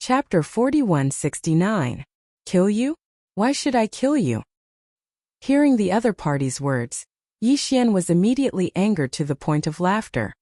Chapter 4169. Kill you? Why should I kill you? Hearing the other party's words, Yi Xian was immediately angered to the point of laughter.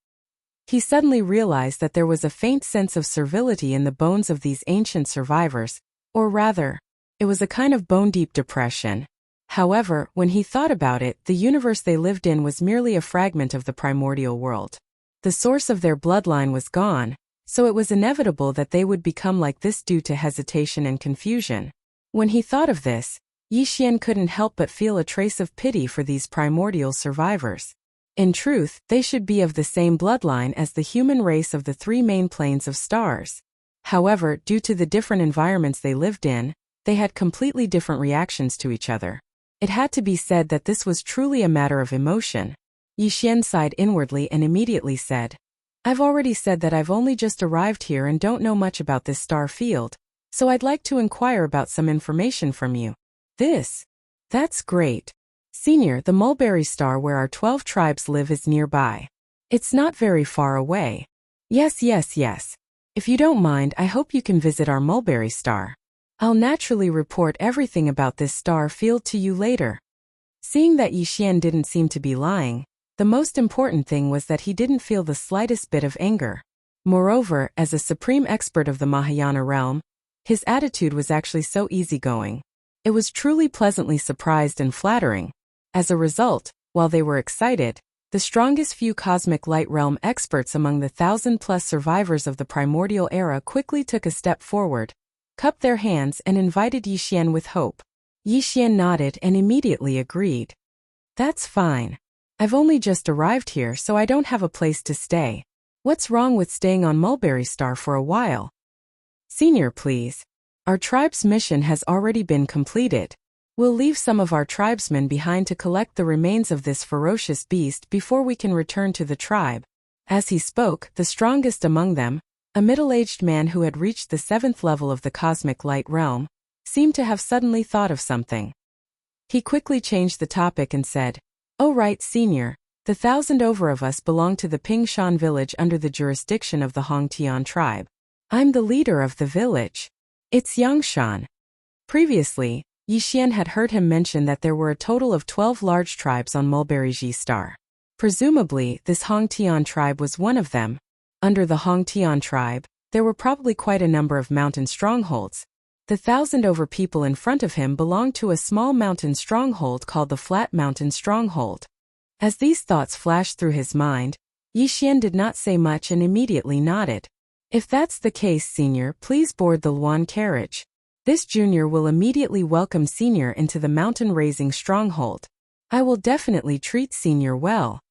He suddenly realized that there was a faint sense of servility in the bones of these ancient survivors, or rather, it was a kind of bone-deep depression. However, when he thought about it, the universe they lived in was merely a fragment of the primordial world. The source of their bloodline was gone, so it was inevitable that they would become like this due to hesitation and confusion. When he thought of this, Yi Xian couldn't help but feel a trace of pity for these primordial survivors. In truth, they should be of the same bloodline as the human race of the three main planes of stars. However, due to the different environments they lived in, they had completely different reactions to each other. It had to be said that this was truly a matter of emotion. Yi Xian sighed inwardly and immediately said, I've already said that I've only just arrived here and don't know much about this star field, so I'd like to inquire about some information from you. That's great. Senior, the mulberry star where our 12 tribes live is nearby. It's not very far away. Yes. If you don't mind, I hope you can visit our mulberry star. I'll naturally report everything about this star field to you later. Seeing that Yi Xian didn't seem to be lying, the most important thing was that he didn't feel the slightest bit of anger. Moreover, as a supreme expert of the Mahayana realm, his attitude was actually so easygoing. It was truly pleasantly surprised and flattering. As a result, while they were excited, the strongest few cosmic light realm experts among the 1,000+ survivors of the primordial era quickly took a step forward, cupped their hands and invited Yi Xian with hope. Yi Xian nodded and immediately agreed. That's fine. I've only just arrived here, so I don't have a place to stay. What's wrong with staying on Mulberry Star for a while? Senior, please. Our tribe's mission has already been completed. We'll leave some of our tribesmen behind to collect the remains of this ferocious beast before we can return to the tribe. As he spoke, the strongest among them, a middle-aged man who had reached the 7th level of the cosmic light realm, seemed to have suddenly thought of something. He quickly changed the topic and said, Oh right, Senior, the 1,000 over of us belong to the Pingshan village under the jurisdiction of the Hongtian tribe. I'm the leader of the village. It's Yangshan. Previously, Yi Xian had heard him mention that there were a total of 12 large tribes on Mulberry Ji Star. Presumably, this Hongtian tribe was one of them. Under the Hongtian tribe, there were probably quite a number of mountain strongholds. The 1,000 over people in front of him belonged to a small mountain stronghold called the Flat Mountain Stronghold. As these thoughts flashed through his mind, Yi Xian did not say much and immediately nodded. If that's the case, Senior, please board the Luan carriage. This junior will immediately welcome Senior into the mountain-raising stronghold. I will definitely treat Senior well.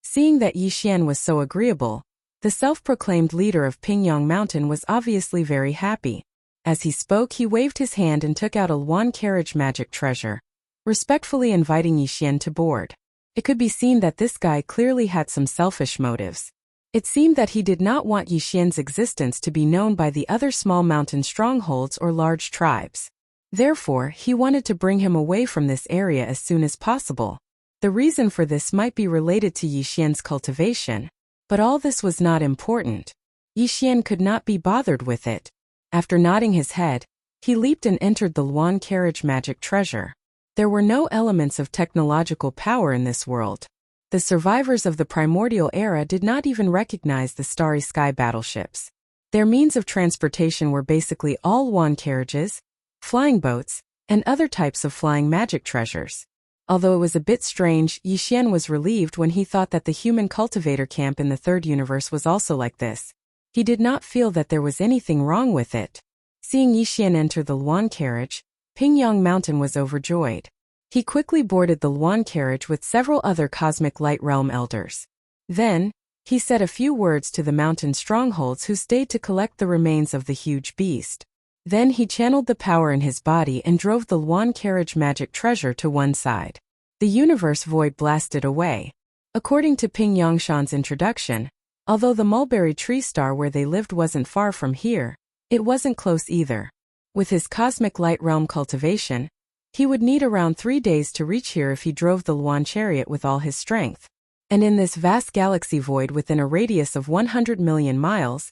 Seeing that Yi Xian was so agreeable, the self-proclaimed leader of Pingyang Mountain was obviously very happy. As he spoke, he waved his hand and took out a Luan carriage magic treasure, respectfully inviting Yi Xian to board. It could be seen that this guy clearly had some selfish motives. It seemed that he did not want Yi Xian's existence to be known by the other small mountain strongholds or large tribes. Therefore, he wanted to bring him away from this area as soon as possible. The reason for this might be related to Yi Xian's cultivation, but all this was not important. Yi Xian could not be bothered with it. After nodding his head, he leaped and entered the Luan carriage magic treasure. There were no elements of technological power in this world. The survivors of the primordial era did not even recognize the starry sky battleships. Their means of transportation were basically all Luan carriages, flying boats, and other types of flying magic treasures. Although it was a bit strange, Yi Xian was relieved when he thought that the human cultivator camp in the third universe was also like this. He did not feel that there was anything wrong with it. Seeing Yi Xian enter the Luan carriage, Pingyang Mountain was overjoyed. He quickly boarded the Luan carriage with several other cosmic light realm elders. Then, he said a few words to the mountain strongholds who stayed to collect the remains of the huge beast. Then he channeled the power in his body and drove the Luan carriage magic treasure to one side. The universe void blasted away. According to Ping Yangshan's introduction, although the mulberry tree star where they lived wasn't far from here, it wasn't close either. With his cosmic light realm cultivation, he would need around 3 days to reach here if he drove the Luan chariot with all his strength. And in this vast galaxy void within a radius of 100 million miles,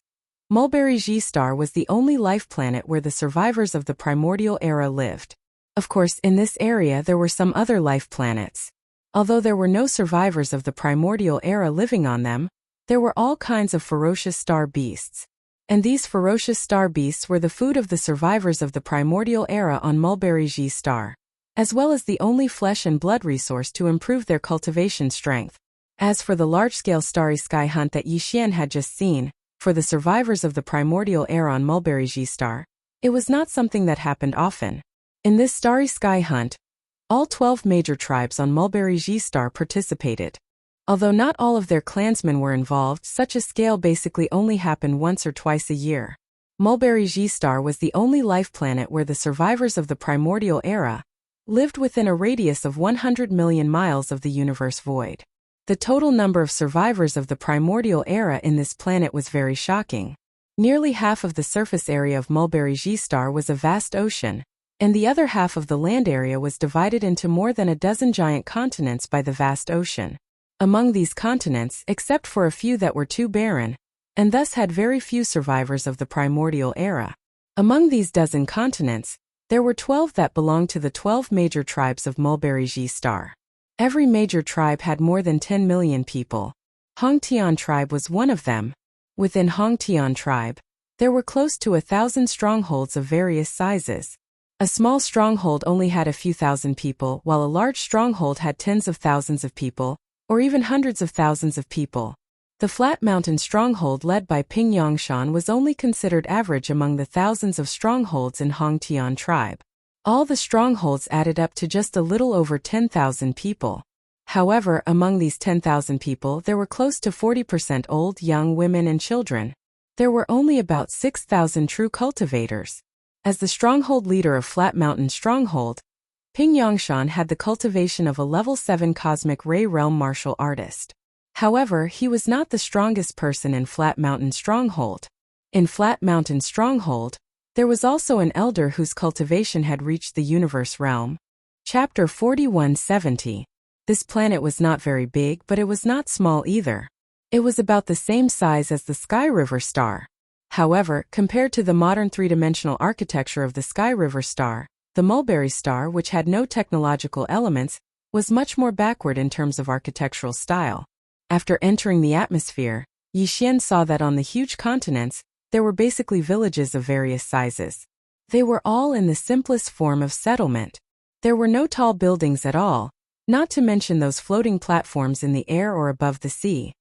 Mulberry G star was the only life planet where the survivors of the primordial era lived. Of course, in this area there were some other life planets. Although there were no survivors of the primordial era living on them, there were all kinds of ferocious star beasts. And these ferocious star beasts were the food of the survivors of the primordial era on Mulberry G star, as well as the only flesh and blood resource to improve their cultivation strength. As for the large-scale starry sky hunt that Yixian had just seen, for the survivors of the primordial era on Mulberry G star, it was not something that happened often. In this starry sky hunt, all 12 major tribes on Mulberry G star participated. Although not all of their clansmen were involved, such a scale basically only happened once or twice a year. Mulberry G star was the only life planet where the survivors of the primordial era lived within a radius of 100 million miles of the universe void. The total number of survivors of the primordial era in this planet was very shocking. Nearly half of the surface area of Mulberry G star was a vast ocean, and the other half of the land area was divided into more than a dozen giant continents by the vast ocean. Among these continents, except for a few that were too barren, and thus had very few survivors of the primordial era. Among these dozen continents, there were 12 that belonged to the 12 major tribes of Mulberry G star. Every major tribe had more than 10 million people. Hongtian tribe was one of them. Within Hongtian tribe, there were close to 1,000 strongholds of various sizes. A small stronghold only had a few thousand people, while a large stronghold had tens of thousands of people, or even hundreds of thousands of people. The flat mountain stronghold led by Ping Yongshan was only considered average among the thousands of strongholds in Hongtian tribe. All the strongholds added up to just a little over 10,000 people. However, among these 10,000 people there were close to 40% old, young women and children. There were only about 6,000 true cultivators. As the stronghold leader of Flat Mountain Stronghold, Ping Yongshan had the cultivation of a level 7 cosmic ray realm martial artist. However, he was not the strongest person in Flat Mountain Stronghold. In Flat Mountain Stronghold, there was also an elder whose cultivation had reached the universe realm. Chapter 4170. This planet was not very big, but it was not small either. It was about the same size as the Sky River star. However, compared to the modern three-dimensional architecture of the Sky River star, the Mulberry star, which had no technological elements, was much more backward in terms of architectural style. After entering the atmosphere, Yixian saw that on the huge continents, there were basically villages of various sizes. They were all in the simplest form of settlement. There were no tall buildings at all, not to mention those floating platforms in the air or above the sea.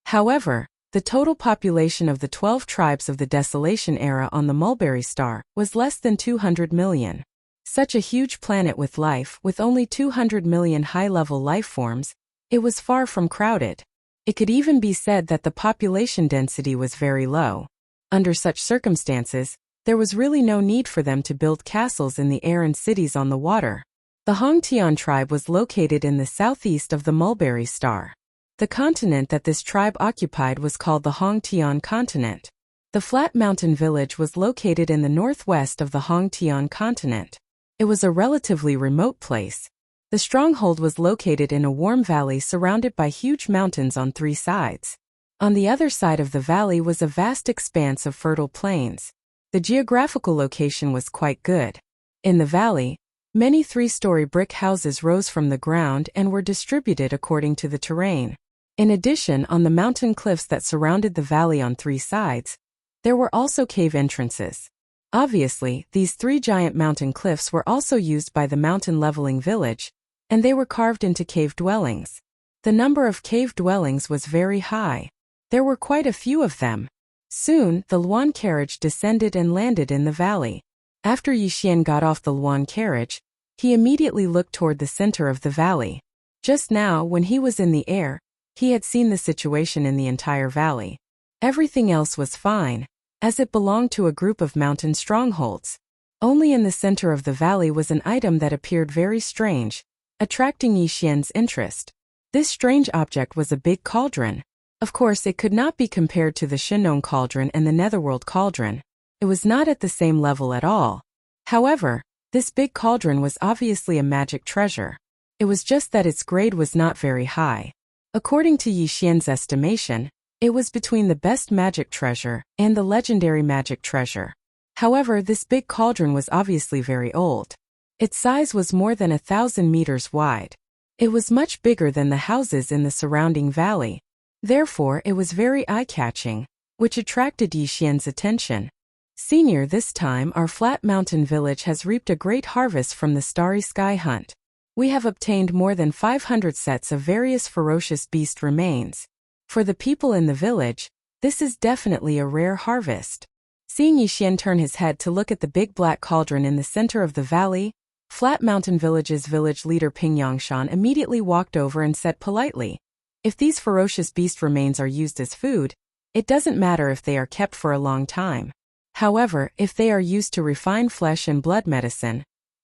However, the total population of the 12 tribes of the Desolation era on the Mulberry star was less than 200 million. Such a huge planet with life, with only 200 million high-level life forms, it was far from crowded. It could even be said that the population density was very low. Under such circumstances, there was really no need for them to build castles in the air and cities on the water. The Hongtian tribe was located in the southeast of the Mulberry star. The continent that this tribe occupied was called the Hongtian continent. The flat mountain village was located in the northwest of the Hongtian continent. It was a relatively remote place. The stronghold was located in a warm valley surrounded by huge mountains on 3 sides. On the other side of the valley was a vast expanse of fertile plains. The geographical location was quite good. In the valley, many 3-story brick houses rose from the ground and were distributed according to the terrain. In addition, on the mountain cliffs that surrounded the valley on 3 sides, there were also cave entrances. Obviously, these 3 giant mountain cliffs were also used by the mountain leveling village, and they were carved into cave dwellings. The number of cave dwellings was very high. There were quite a few of them. Soon, the Luan carriage descended and landed in the valley. After Yixian got off the Luan carriage, he immediately looked toward the center of the valley. Just now, when he was in the air, he had seen the situation in the entire valley. Everything else was fine, as it belonged to a group of mountain strongholds. Only in the center of the valley was an item that appeared very strange, attracting Yixian's interest. This strange object was a big cauldron. Of course, it could not be compared to the Shinong cauldron and the Netherworld cauldron. It was not at the same level at all. However, this big cauldron was obviously a magic treasure. It was just that its grade was not very high. According to Yixian's estimation, It was between the best magic treasure and the legendary magic treasure. However, this big cauldron was obviously very old. Its size was more than 1,000 meters wide. It was much bigger than the houses in the surrounding valley. Therefore, it was very eye-catching, which attracted Yixian's attention. Senior, this time our flat mountain village has reaped a great harvest from the starry sky hunt. We have obtained more than 500 sets of various ferocious beast remains. For the people in the village, this is definitely a rare harvest. Seeing Yixian turn his head to look at the big black cauldron in the center of the valley, Flat Mountain Village's village leader Ping Yangshan immediately walked over and said politely, "If these ferocious beast remains are used as food, it doesn't matter if they are kept for a long time. However, if they are used to refine flesh and blood medicine,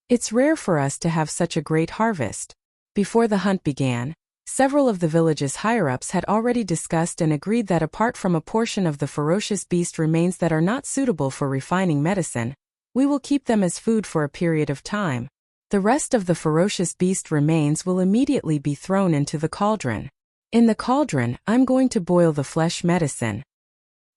it's rare for us to have such a great harvest." Before the hunt began, several of the village's higher-ups had already discussed and agreed that apart from a portion of the ferocious beast remains that are not suitable for refining medicine, we will keep them as food for a period of time. The rest of the ferocious beast remains will immediately be thrown into the cauldron. In the cauldron, I'm going to boil the flesh medicine.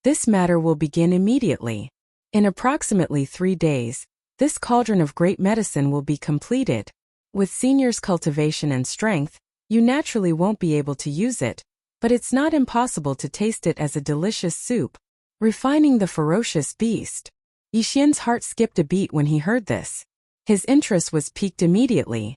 This matter will begin immediately. In approximately 3 days, this cauldron of great medicine will be completed. With Senior's cultivation and strength, you naturally won't be able to use it, but it's not impossible to taste it as a delicious soup. Refining the ferocious beast. Yixian's heart skipped a beat when he heard this. His interest was piqued immediately.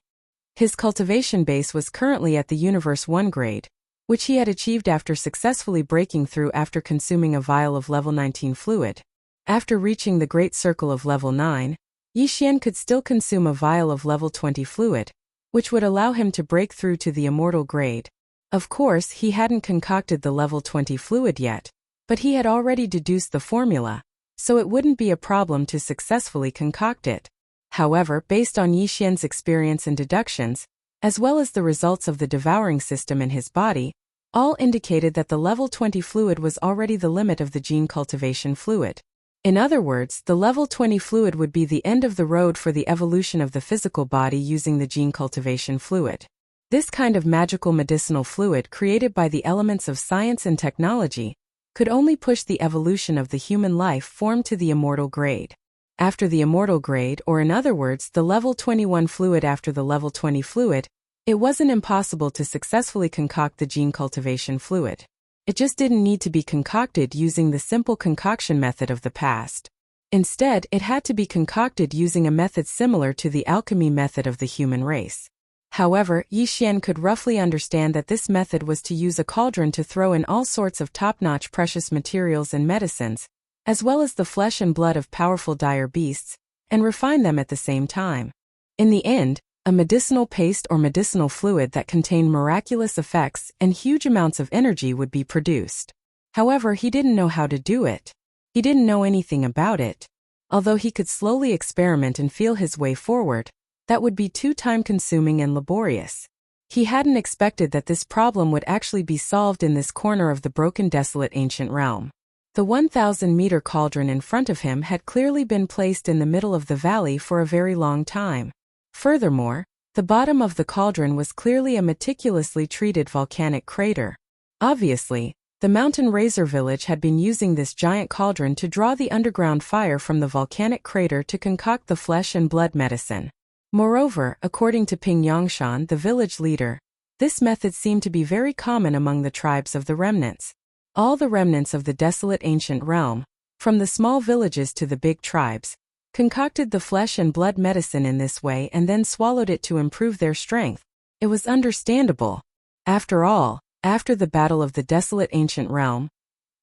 His cultivation base was currently at the Universe 1 grade, which he had achieved after successfully breaking through after consuming a vial of level 19 fluid. After reaching the Great Circle of level 9, Yixian could still consume a vial of level 20 fluid, which would allow him to break through to the immortal grade. Of course, he hadn't concocted the level 20 fluid yet, but he had already deduced the formula, so it wouldn't be a problem to successfully concoct it. However, based on Yixian's experience and deductions, as well as the results of the devouring system in his body, all indicated that the level 20 fluid was already the limit of the gene cultivation fluid. In other words, the level 20 fluid would be the end of the road for the evolution of the physical body using the gene cultivation fluid. This kind of magical medicinal fluid created by the elements of science and technology could only push the evolution of the human life form to the immortal grade. After the immortal grade, or in other words, the level 21 fluid after the level 20 fluid, it wasn't impossible to successfully concoct the gene cultivation fluid. It just didn't need to be concocted using the simple concoction method of the past. Instead, it had to be concocted using a method similar to the alchemy method of the human race. However, Yixian could roughly understand that this method was to use a cauldron to throw in all sorts of top-notch precious materials and medicines, as well as the flesh and blood of powerful dire beasts, and refine them at the same time. In the end, a medicinal paste or medicinal fluid that contained miraculous effects and huge amounts of energy would be produced. However, he didn't know how to do it. He didn't know anything about it. Although he could slowly experiment and feel his way forward, that would be too time-consuming and laborious. He hadn't expected that this problem would actually be solved in this corner of the broken, desolate ancient realm. The 1,000-meter cauldron in front of him had clearly been placed in the middle of the valley for a very long time. Furthermore, the bottom of the cauldron was clearly a meticulously treated volcanic crater. Obviously, the Mountain Razor village had been using this giant cauldron to draw the underground fire from the volcanic crater to concoct the flesh and blood medicine. Moreover, according to Ping Yangshan, the village leader, this method seemed to be very common among the tribes of the remnants. All the remnants of the desolate ancient realm, from the small villages to the big tribes, concocted the flesh and blood medicine in this way and then swallowed it to improve their strength. It was understandable. After all, after the battle of the desolate ancient realm,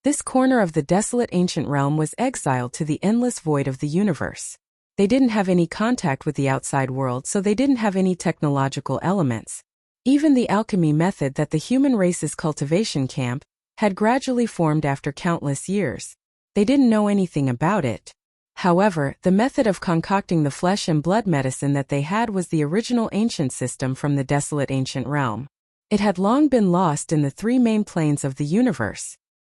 this corner of the desolate ancient realm was exiled to the endless void of the universe. They didn't have any contact with the outside world, so they didn't have any technological elements. Even the alchemy method that the human race's cultivation camp had gradually formed after countless years. They didn't know anything about it. However, the method of concocting the flesh and blood medicine that they had was the original ancient system from the desolate ancient realm. It had long been lost in the 3 main planes of the universe.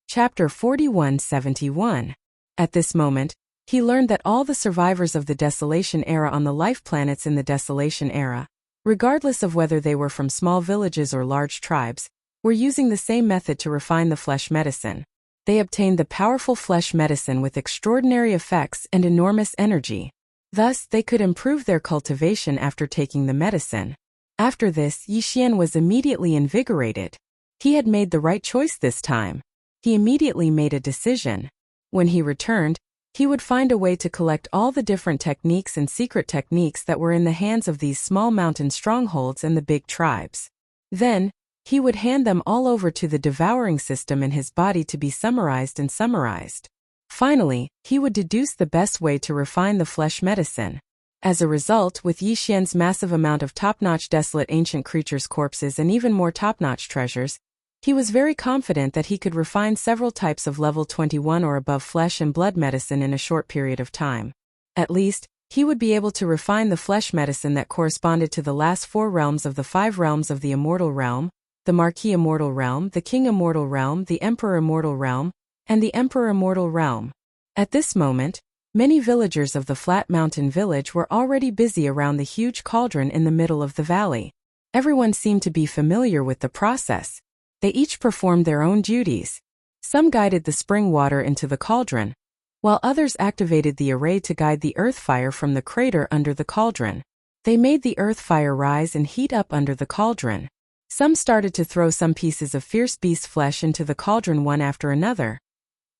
Chapter 4171. At this moment, he learned that all the survivors of the Desolation Era on the life planets in the Desolation Era, regardless of whether they were from small villages or large tribes, were using the same method to refine the flesh medicine. They obtained the powerful flesh medicine with extraordinary effects and enormous energy. Thus, they could improve their cultivation after taking the medicine. After this, Yixian was immediately invigorated. He had made the right choice this time. He immediately made a decision. When he returned, he would find a way to collect all the different techniques and secret techniques that were in the hands of these small mountain strongholds and the big tribes. Then, he would hand them all over to the devouring system in his body to be summarized and summarized. Finally, he would deduce the best way to refine the flesh medicine. As a result, with Yixian's massive amount of top-notch desolate ancient creatures' corpses and even more top-notch treasures, he was very confident that he could refine several types of level 21 or above flesh and blood medicine in a short period of time. At least, he would be able to refine the flesh medicine that corresponded to the last 4 realms of the 5 realms of the Immortal Realm, the Marquis Immortal Realm, the King Immortal Realm, the Emperor Immortal Realm, and the Emperor Immortal Realm. At this moment, many villagers of the Flat Mountain Village were already busy around the huge cauldron in the middle of the valley. Everyone seemed to be familiar with the process. They each performed their own duties. Some guided the spring water into the cauldron, while others activated the array to guide the earth fire from the crater under the cauldron. They made the earth fire rise and heat up under the cauldron. Some started to throw some pieces of fierce beast flesh into the cauldron one after another.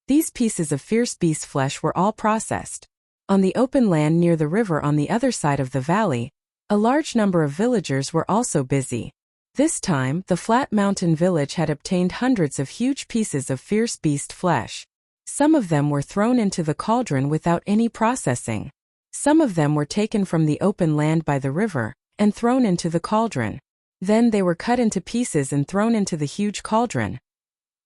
These pieces of fierce beast flesh were all processed. On the open land near the river on the other side of the valley, a large number of villagers were also busy. This time, the Flat Mountain Village had obtained hundreds of huge pieces of fierce beast flesh. Some of them were thrown into the cauldron without any processing. Some of them were taken from the open land by the river and thrown into the cauldron. Then they were cut into pieces and thrown into the huge cauldron.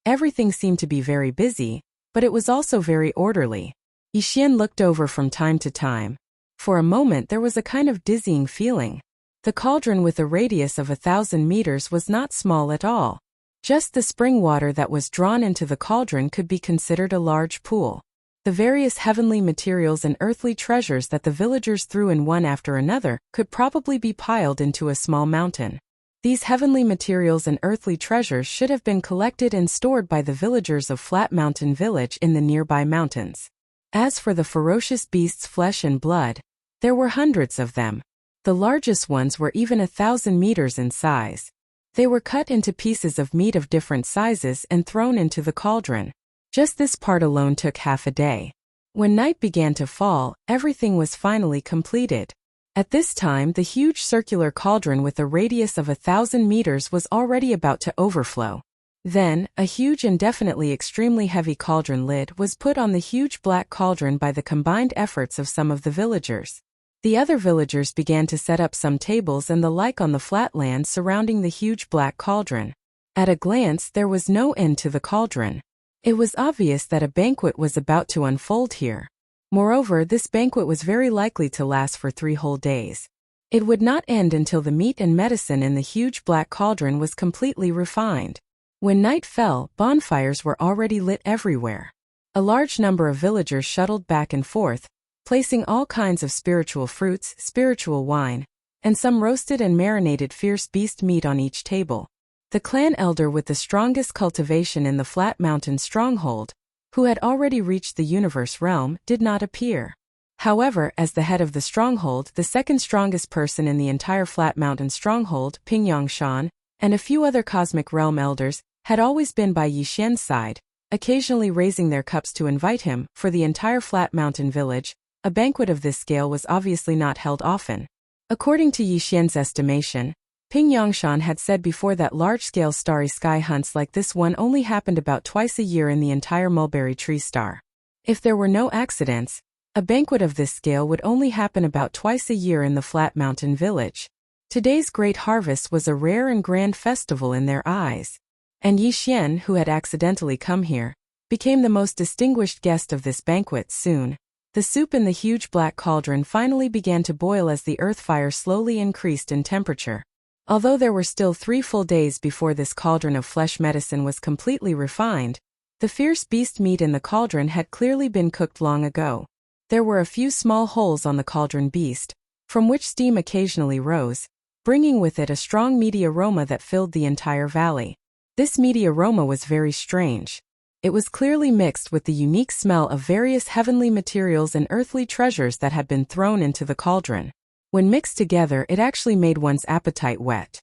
Everything seemed to be very busy, but it was also very orderly. Yixian looked over from time to time. For a moment there was a kind of dizzying feeling. The cauldron with a radius of 1,000 meters was not small at all. Just the spring water that was drawn into the cauldron could be considered a large pool. The various heavenly materials and earthly treasures that the villagers threw in one after another could probably be piled into a small mountain. These heavenly materials and earthly treasures should have been collected and stored by the villagers of Flat Mountain Village in the nearby mountains. As for the ferocious beasts' flesh and blood, there were hundreds of them. The largest ones were even 1,000 meters in size. They were cut into pieces of meat of different sizes and thrown into the cauldron. Just this part alone took half a day. When night began to fall, everything was finally completed. At this time, the huge circular cauldron with a radius of 1,000 meters was already about to overflow. Then, a huge and definitely extremely heavy cauldron lid was put on the huge black cauldron by the combined efforts of some of the villagers. The other villagers began to set up some tables and the like on the flat land surrounding the huge black cauldron. At a glance, there was no end to the cauldron. It was obvious that a banquet was about to unfold here. Moreover, this banquet was very likely to last for 3 whole days. It would not end until the meat and medicine in the huge black cauldron was completely refined. When night fell, bonfires were already lit everywhere. A large number of villagers shuttled back and forth, placing all kinds of spiritual fruits, spiritual wine, and some roasted and marinated fierce beast meat on each table. The clan elder with the strongest cultivation in the Flat Mountain stronghold, who had already reached the universe realm, did not appear. However, as the head of the stronghold, the second strongest person in the entire Flat Mountain stronghold, Ping Yangshan, and a few other cosmic realm elders, had always been by Yixian's side, occasionally raising their cups to invite him. For the entire Flat Mountain Village, a banquet of this scale was obviously not held often. According to Yixian's estimation, Ping Yangshan had said before that large-scale starry sky hunts like this one only happened about twice a year in the entire mulberry tree star. If there were no accidents, a banquet of this scale would only happen about twice a year in the Flat Mountain Village. Today's great harvest was a rare and grand festival in their eyes. And Yixian, who had accidentally come here, became the most distinguished guest of this banquet soon. The soup in the huge black cauldron finally began to boil as the earth fire slowly increased in temperature. Although there were still 3 full days before this cauldron of flesh medicine was completely refined, the fierce beast meat in the cauldron had clearly been cooked long ago. There were a few small holes on the cauldron beast, from which steam occasionally rose, bringing with it a strong meaty aroma that filled the entire valley. This meaty aroma was very strange. It was clearly mixed with the unique smell of various heavenly materials and earthly treasures that had been thrown into the cauldron. When mixed together, it actually made one's appetite wet.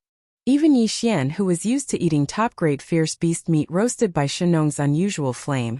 Even Yi Xian, who was used to eating top-grade fierce beast meat roasted by Shenong's unusual flame,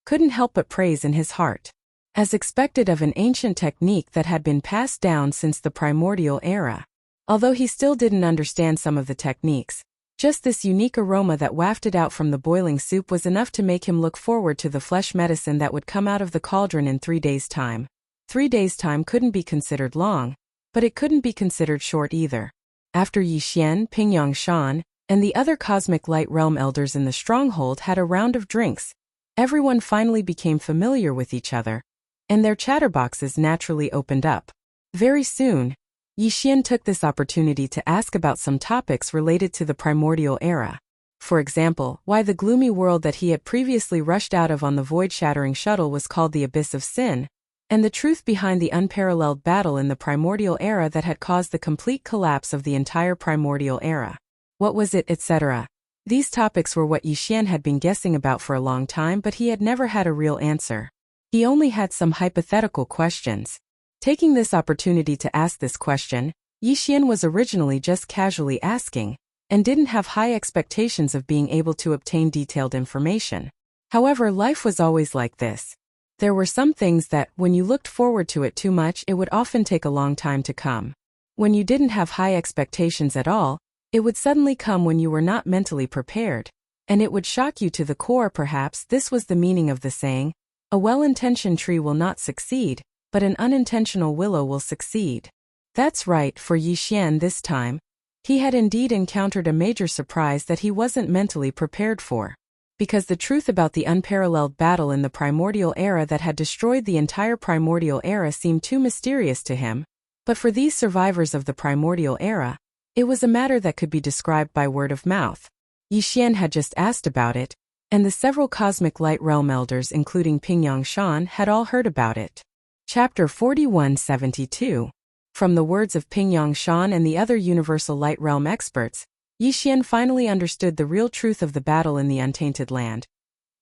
couldn't help but praise in his heart. As expected of an ancient technique that had been passed down since the primordial era. Although he still didn't understand some of the techniques, just this unique aroma that wafted out from the boiling soup was enough to make him look forward to the flesh medicine that would come out of the cauldron in 3 days' time. 3 days' time couldn't be considered long, but it couldn't be considered short either. After Yi Xian, Ping Yangshan, and the other cosmic light realm elders in the stronghold had a round of drinks, everyone finally became familiar with each other, and their chatterboxes naturally opened up. Very soon, Yi Xian took this opportunity to ask about some topics related to the primordial era. For example, why the gloomy world that he had previously rushed out of on the void-shattering shuttle was called the Abyss of Sin, and the truth behind the unparalleled battle in the primordial era that had caused the complete collapse of the entire primordial era. What was it, etc.? These topics were what Yi Xian had been guessing about for a long time, but he had never had a real answer. He only had some hypothetical questions. Taking this opportunity to ask this question, Yi Xian was originally just casually asking, and didn't have high expectations of being able to obtain detailed information. However, life was always like this. There were some things that, when you looked forward to it too much, it would often take a long time to come. When you didn't have high expectations at all, it would suddenly come when you were not mentally prepared, and it would shock you to the core. Perhaps this was the meaning of the saying, a well-intentioned tree will not succeed, but an unintentional willow will succeed. That's right, for Yi Xian this time. He had indeed encountered a major surprise that he wasn't mentally prepared for. Because the truth about the unparalleled battle in the primordial era that had destroyed the entire primordial era seemed too mysterious to him. But for these survivors of the primordial era, it was a matter that could be described by word of mouth. Yi Xian had just asked about it, and the several cosmic light realm elders including Ping Yangshan had all heard about it. Chapter 4172. From the words of Ping Yangshan and the other universal light realm experts, Yi Xian finally understood the real truth of the battle in the Untainted Land.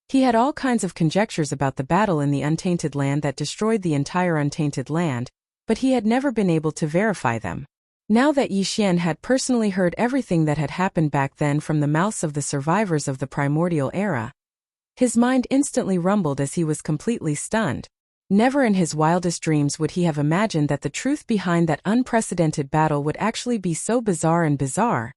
He had all kinds of conjectures about the battle in the Untainted Land that destroyed the entire Untainted Land, but he had never been able to verify them. Now that Yi Xian had personally heard everything that had happened back then from the mouths of the survivors of the primordial era, his mind instantly rumbled as he was completely stunned. Never in his wildest dreams would he have imagined that the truth behind that unprecedented battle would actually be so bizarre and bizarre.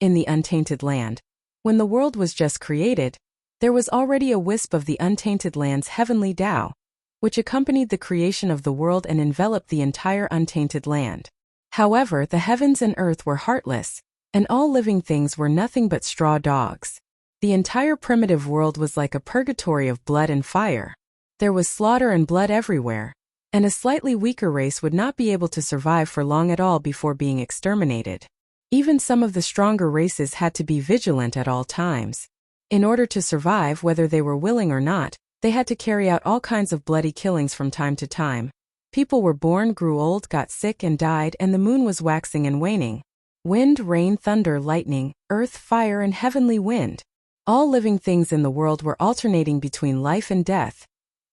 In the Untainted Land, when the world was just created, there was already a wisp of the Untainted Land's heavenly Tao, which accompanied the creation of the world and enveloped the entire Untainted Land. However, the heavens and earth were heartless, and all living things were nothing but straw dogs. The entire primitive world was like a purgatory of blood and fire. There was slaughter and blood everywhere, and a slightly weaker race would not be able to survive for long at all before being exterminated. Even some of the stronger races had to be vigilant at all times. In order to survive, whether they were willing or not, they had to carry out all kinds of bloody killings from time to time. People were born, grew old, got sick and died, and the moon was waxing and waning. Wind, rain, thunder, lightning, earth, fire, and heavenly wind. All living things in the world were alternating between life and death.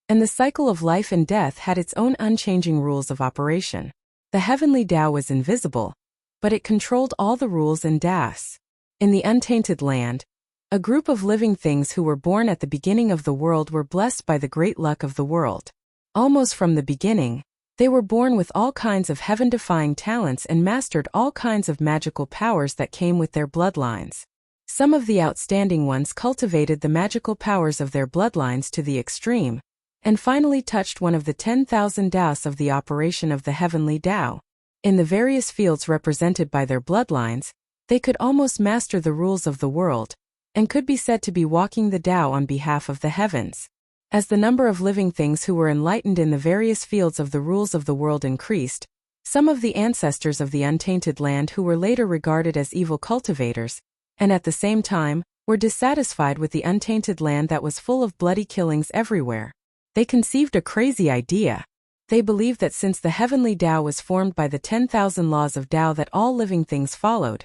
And the cycle of life and death had its own unchanging rules of operation. The heavenly Tao was invisible, but it controlled all the rules and Das. In the Untainted Land, a group of living things who were born at the beginning of the world were blessed by the great luck of the world. Almost from the beginning, they were born with all kinds of heaven-defying talents and mastered all kinds of magical powers that came with their bloodlines. Some of the outstanding ones cultivated the magical powers of their bloodlines to the extreme, and finally touched one of the 10,000 Daos of the operation of the heavenly Tao. In the various fields represented by their bloodlines, they could almost master the rules of the world, and could be said to be walking the Tao on behalf of the heavens. As the number of living things who were enlightened in the various fields of the rules of the world increased, some of the ancestors of the Untainted Land who were later regarded as evil cultivators, and at the same time, were dissatisfied with the Untainted Land that was full of bloody killings everywhere. They conceived a crazy idea. They believed that since the heavenly Tao was formed by the 10,000 laws of Tao that all living things followed,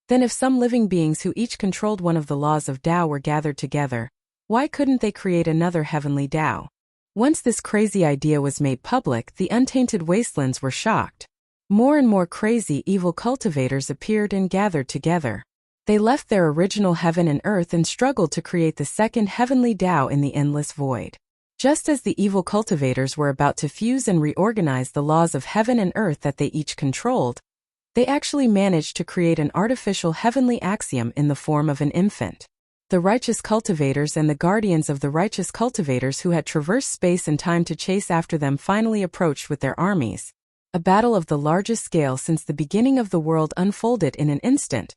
Then if some living beings who each controlled one of the laws of Tao were gathered together, why couldn't they create another heavenly Tao? Once this crazy idea was made public, the untainted wastelands were shocked. More and more crazy, evil cultivators appeared and gathered together. They left their original heaven and earth and struggled to create the second heavenly Tao in the endless void. Just as the evil cultivators were about to fuse and reorganize the laws of heaven and earth that they each controlled, they actually managed to create an artificial heavenly axiom in the form of an infant. The righteous cultivators and the guardians of the righteous cultivators who had traversed space and time to chase after them finally approached with their armies. A battle of the largest scale since the beginning of the world unfolded in an instant.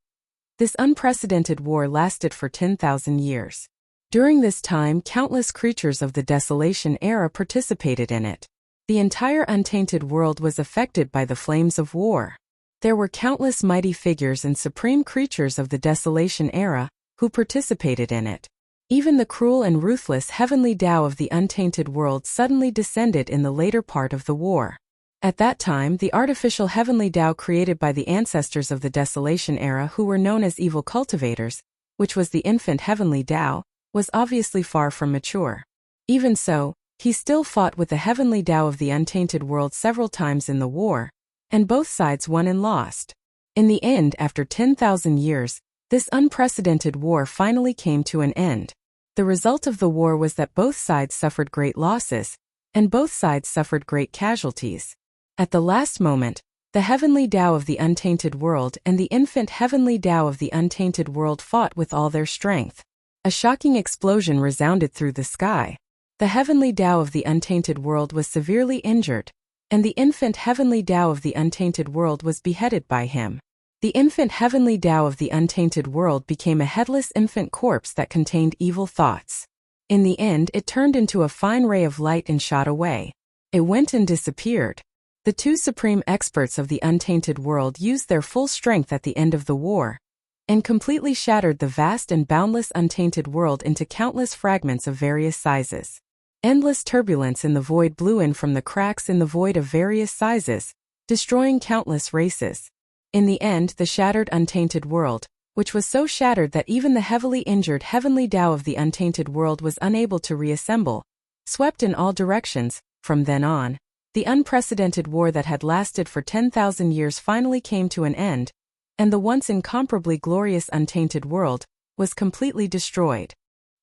This unprecedented war lasted for 10,000 years. During this time, countless creatures of the Desolation era participated in it. The entire untainted world was affected by the flames of war. There were countless mighty figures and supreme creatures of the Desolation era who participated in it. Even the cruel and ruthless heavenly Tao of the untainted world suddenly descended in the later part of the war. At that time, the artificial heavenly Tao created by the ancestors of the Desolation era, who were known as evil cultivators, which was the infant heavenly Tao, was obviously far from mature. Even so, he still fought with the heavenly Tao of the untainted world several times in the war, and both sides won and lost. In the end, after 10,000 years, this unprecedented war finally came to an end. The result of the war was that both sides suffered great losses, and both sides suffered great casualties. At the last moment, the heavenly Tao of the untainted world and the infant heavenly Tao of the untainted world fought with all their strength. A shocking explosion resounded through the sky. The heavenly Tao of the untainted world was severely injured, and the infant heavenly Tao of the untainted world was beheaded by him. The infant heavenly Tao of the untainted world became a headless infant corpse that contained evil thoughts. In the end, it turned into a fine ray of light and shot away. It went and disappeared. The two supreme experts of the untainted world used their full strength at the end of the war, and completely shattered the vast and boundless untainted world into countless fragments of various sizes. Endless turbulence in the void blew in from the cracks in the void of various sizes, destroying countless races. In the end, the shattered untainted world, which was so shattered that even the heavily injured heavenly Tao of the untainted world was unable to reassemble, swept in all directions. From then on, the unprecedented war that had lasted for 10,000 years finally came to an end, and the once incomparably glorious untainted world was completely destroyed.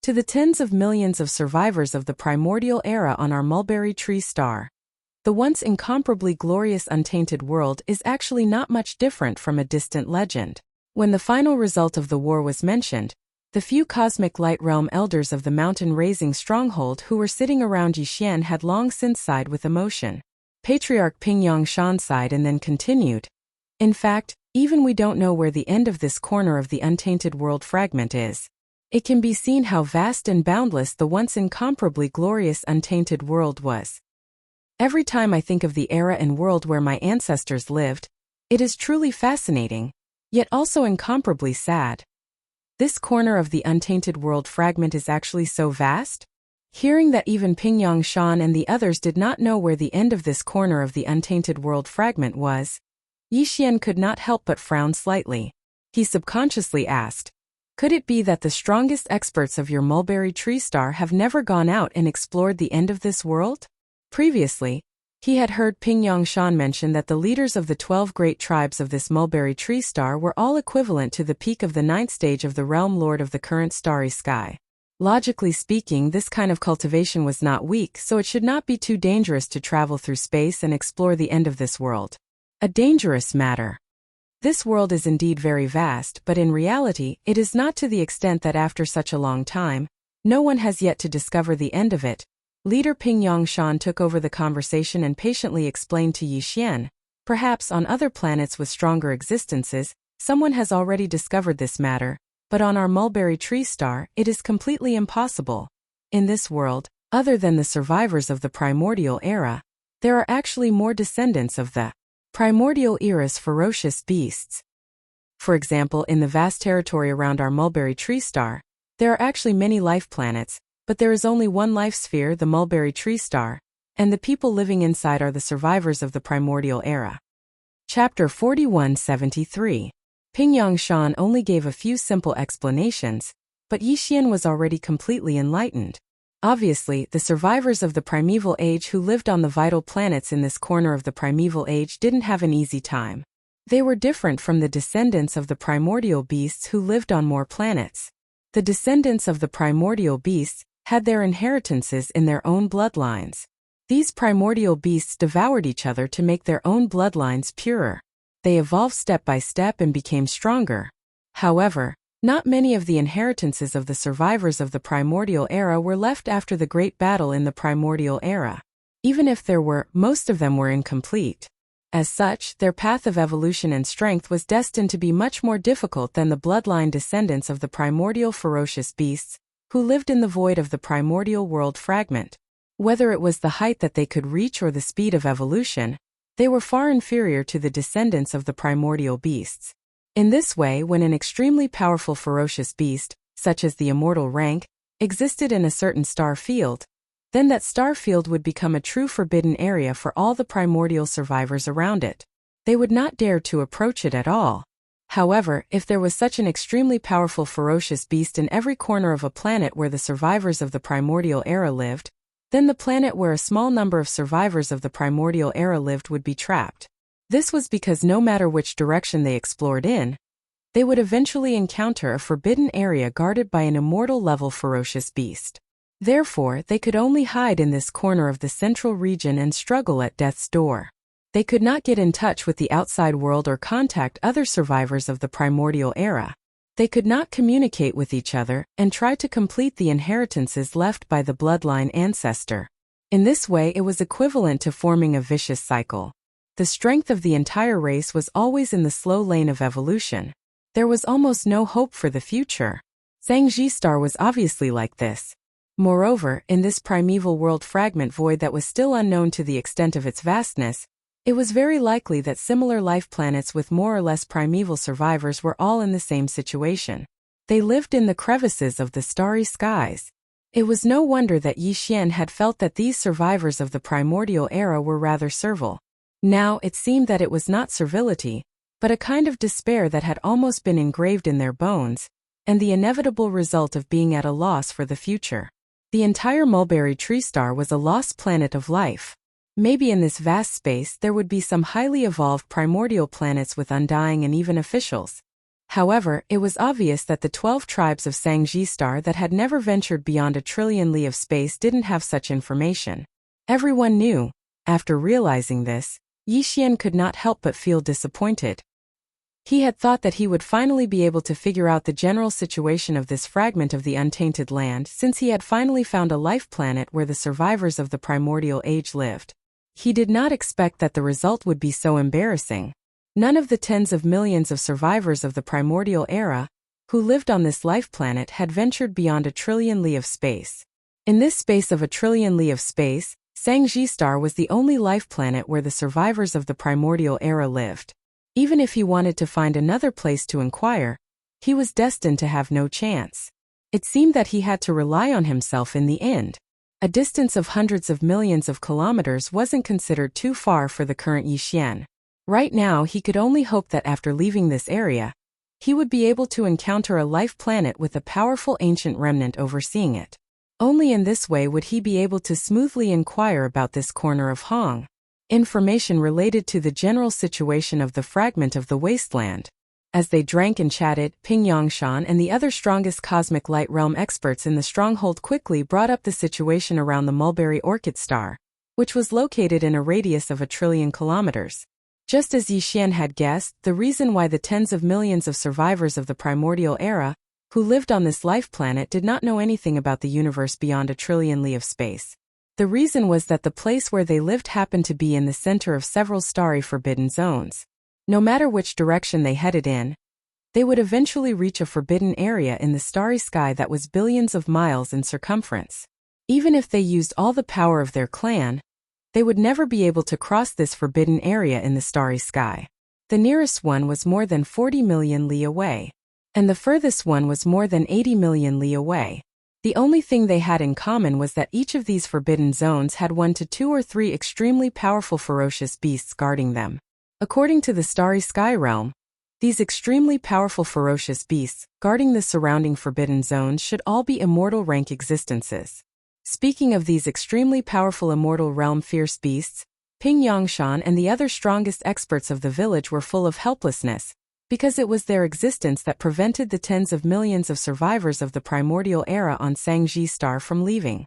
To the tens of millions of survivors of the primordial era on our mulberry tree star, the once incomparably glorious untainted world is actually not much different from a distant legend. When the final result of the war was mentioned, the few cosmic light realm elders of the mountain-raising stronghold who were sitting around Yixian had long since sighed with emotion. Patriarch Pingyang Shan sighed and then continued. In fact, even we don't know where the end of this corner of the untainted world fragment is. It can be seen how vast and boundless the once incomparably glorious untainted world was. Every time I think of the era and world where my ancestors lived, it is truly fascinating, yet also incomparably sad. This corner of the untainted world fragment is actually so vast? Hearing that even Pingyang Shan and the others did not know where the end of this corner of the untainted world fragment was, Yixian could not help but frown slightly. He subconsciously asked, could it be that the strongest experts of your mulberry tree star have never gone out and explored the end of this world? Previously, he had heard Pingyang Shan mention that the leaders of the 12 great tribes of this mulberry tree star were all equivalent to the peak of the 9th stage of the realm lord of the current starry sky. Logically speaking, this kind of cultivation was not weak, so it should not be too dangerous to travel through space and explore the end of this world. A dangerous matter. This world is indeed very vast, but in reality, it is not to the extent that after such a long time, no one has yet to discover the end of it. Leader Pingyang Shan took over the conversation and patiently explained to Yixian, perhaps on other planets with stronger existences, someone has already discovered this matter, but on our mulberry tree star, it is completely impossible. In this world, other than the survivors of the primordial era, there are actually more descendants of the primordial era's ferocious beasts. For example, in the vast territory around our mulberry tree star, there are actually many life planets, but there is only one life sphere, the mulberry tree star, and the people living inside are the survivors of the primordial era. Chapter 4173. Ping Yangshan only gave a few simple explanations, but Yixian was already completely enlightened. Obviously, the survivors of the primeval age who lived on the vital planets in this corner of the primeval age didn't have an easy time. They were different from the descendants of the primordial beasts who lived on more planets. The descendants of the primordial beasts had their inheritances in their own bloodlines. These primordial beasts devoured each other to make their own bloodlines purer. They evolved step by step and became stronger. However, not many of the inheritances of the survivors of the primordial era were left after the Great Battle in the primordial era. Even if there were, most of them were incomplete. As such, their path of evolution and strength was destined to be much more difficult than the bloodline descendants of the primordial ferocious beasts, who lived in the void of the primordial world fragment. Whether it was the height that they could reach or the speed of evolution, they were far inferior to the descendants of the primordial beasts. In this way, when an extremely powerful ferocious beast, such as the immortal rank, existed in a certain star field, then that star field would become a true forbidden area for all the primordial survivors around it. They would not dare to approach it at all. However, if there was such an extremely powerful ferocious beast in every corner of a planet where the survivors of the primordial era lived, then the planet where a small number of survivors of the primordial era lived would be trapped. This was because no matter which direction they explored in, they would eventually encounter a forbidden area guarded by an immortal-level ferocious beast. Therefore, they could only hide in this corner of the central region and struggle at death's door. They could not get in touch with the outside world or contact other survivors of the primordial era. They could not communicate with each other and try to complete the inheritances left by the bloodline ancestor. In this way, it was equivalent to forming a vicious cycle. The strength of the entire race was always in the slow lane of evolution. There was almost no hope for the future. Zhangji Star was obviously like this. Moreover, in this primeval world fragment void that was still unknown to the extent of its vastness, it was very likely that similar life planets with more or less primeval survivors were all in the same situation. They lived in the crevices of the starry skies. It was no wonder that Yixian had felt that these survivors of the primordial era were rather servile. Now it seemed that it was not servility, but a kind of despair that had almost been engraved in their bones, and the inevitable result of being at a loss for the future. The entire mulberry tree star was a lost planet of life. Maybe in this vast space there would be some highly evolved primordial planets with undying and even officials. However, it was obvious that the 12 tribes of Zhangji Star that had never ventured beyond a trillion li of space didn't have such information. Everyone knew. After realizing this, Yixian could not help but feel disappointed. He had thought that he would finally be able to figure out the general situation of this fragment of the untainted land since he had finally found a life planet where the survivors of the primordial age lived. He did not expect that the result would be so embarrassing. None of the tens of millions of survivors of the primordial era, who lived on this life planet, had ventured beyond a trillion li of space. In this space of a trillion li of space, Zhangji Star was the only life planet where the survivors of the primordial era lived. Even if he wanted to find another place to inquire, he was destined to have no chance. It seemed that he had to rely on himself in the end. A distance of hundreds of millions of kilometers wasn't considered too far for the current Yixian. Right now he could only hope that after leaving this area, he would be able to encounter a life planet with a powerful ancient remnant overseeing it. Only in this way would he be able to smoothly inquire about this corner of Hong. Information related to the general situation of the fragment of the wasteland. As they drank and chatted, Ping Yangshan and the other strongest cosmic light realm experts in the stronghold quickly brought up the situation around the mulberry orchid star, which was located in a radius of 1 trillion kilometers. Just as Yixian had guessed, the reason why the tens of millions of survivors of the primordial era, who lived on this life planet, did not know anything about the universe beyond 1 trillion li of space. The reason was that the place where they lived happened to be in the center of several starry forbidden zones. No matter which direction they headed in, they would eventually reach a forbidden area in the starry sky that was billions of miles in circumference. Even if they used all the power of their clan, they would never be able to cross this forbidden area in the starry sky. The nearest one was more than 40 million li away, and the furthest one was more than 80 million li away. The only thing they had in common was that each of these forbidden zones had 1 to 2 or 3 extremely powerful ferocious beasts guarding them. According to the starry sky realm, These extremely powerful ferocious beasts, guarding the surrounding forbidden zones, should all be immortal rank existences. Speaking of these extremely powerful immortal realm fierce beasts, Ping Yangshan and the other strongest experts of the village were full of helplessness, because it was their existence that prevented the tens of millions of survivors of the primordial era on Sangji Star from leaving.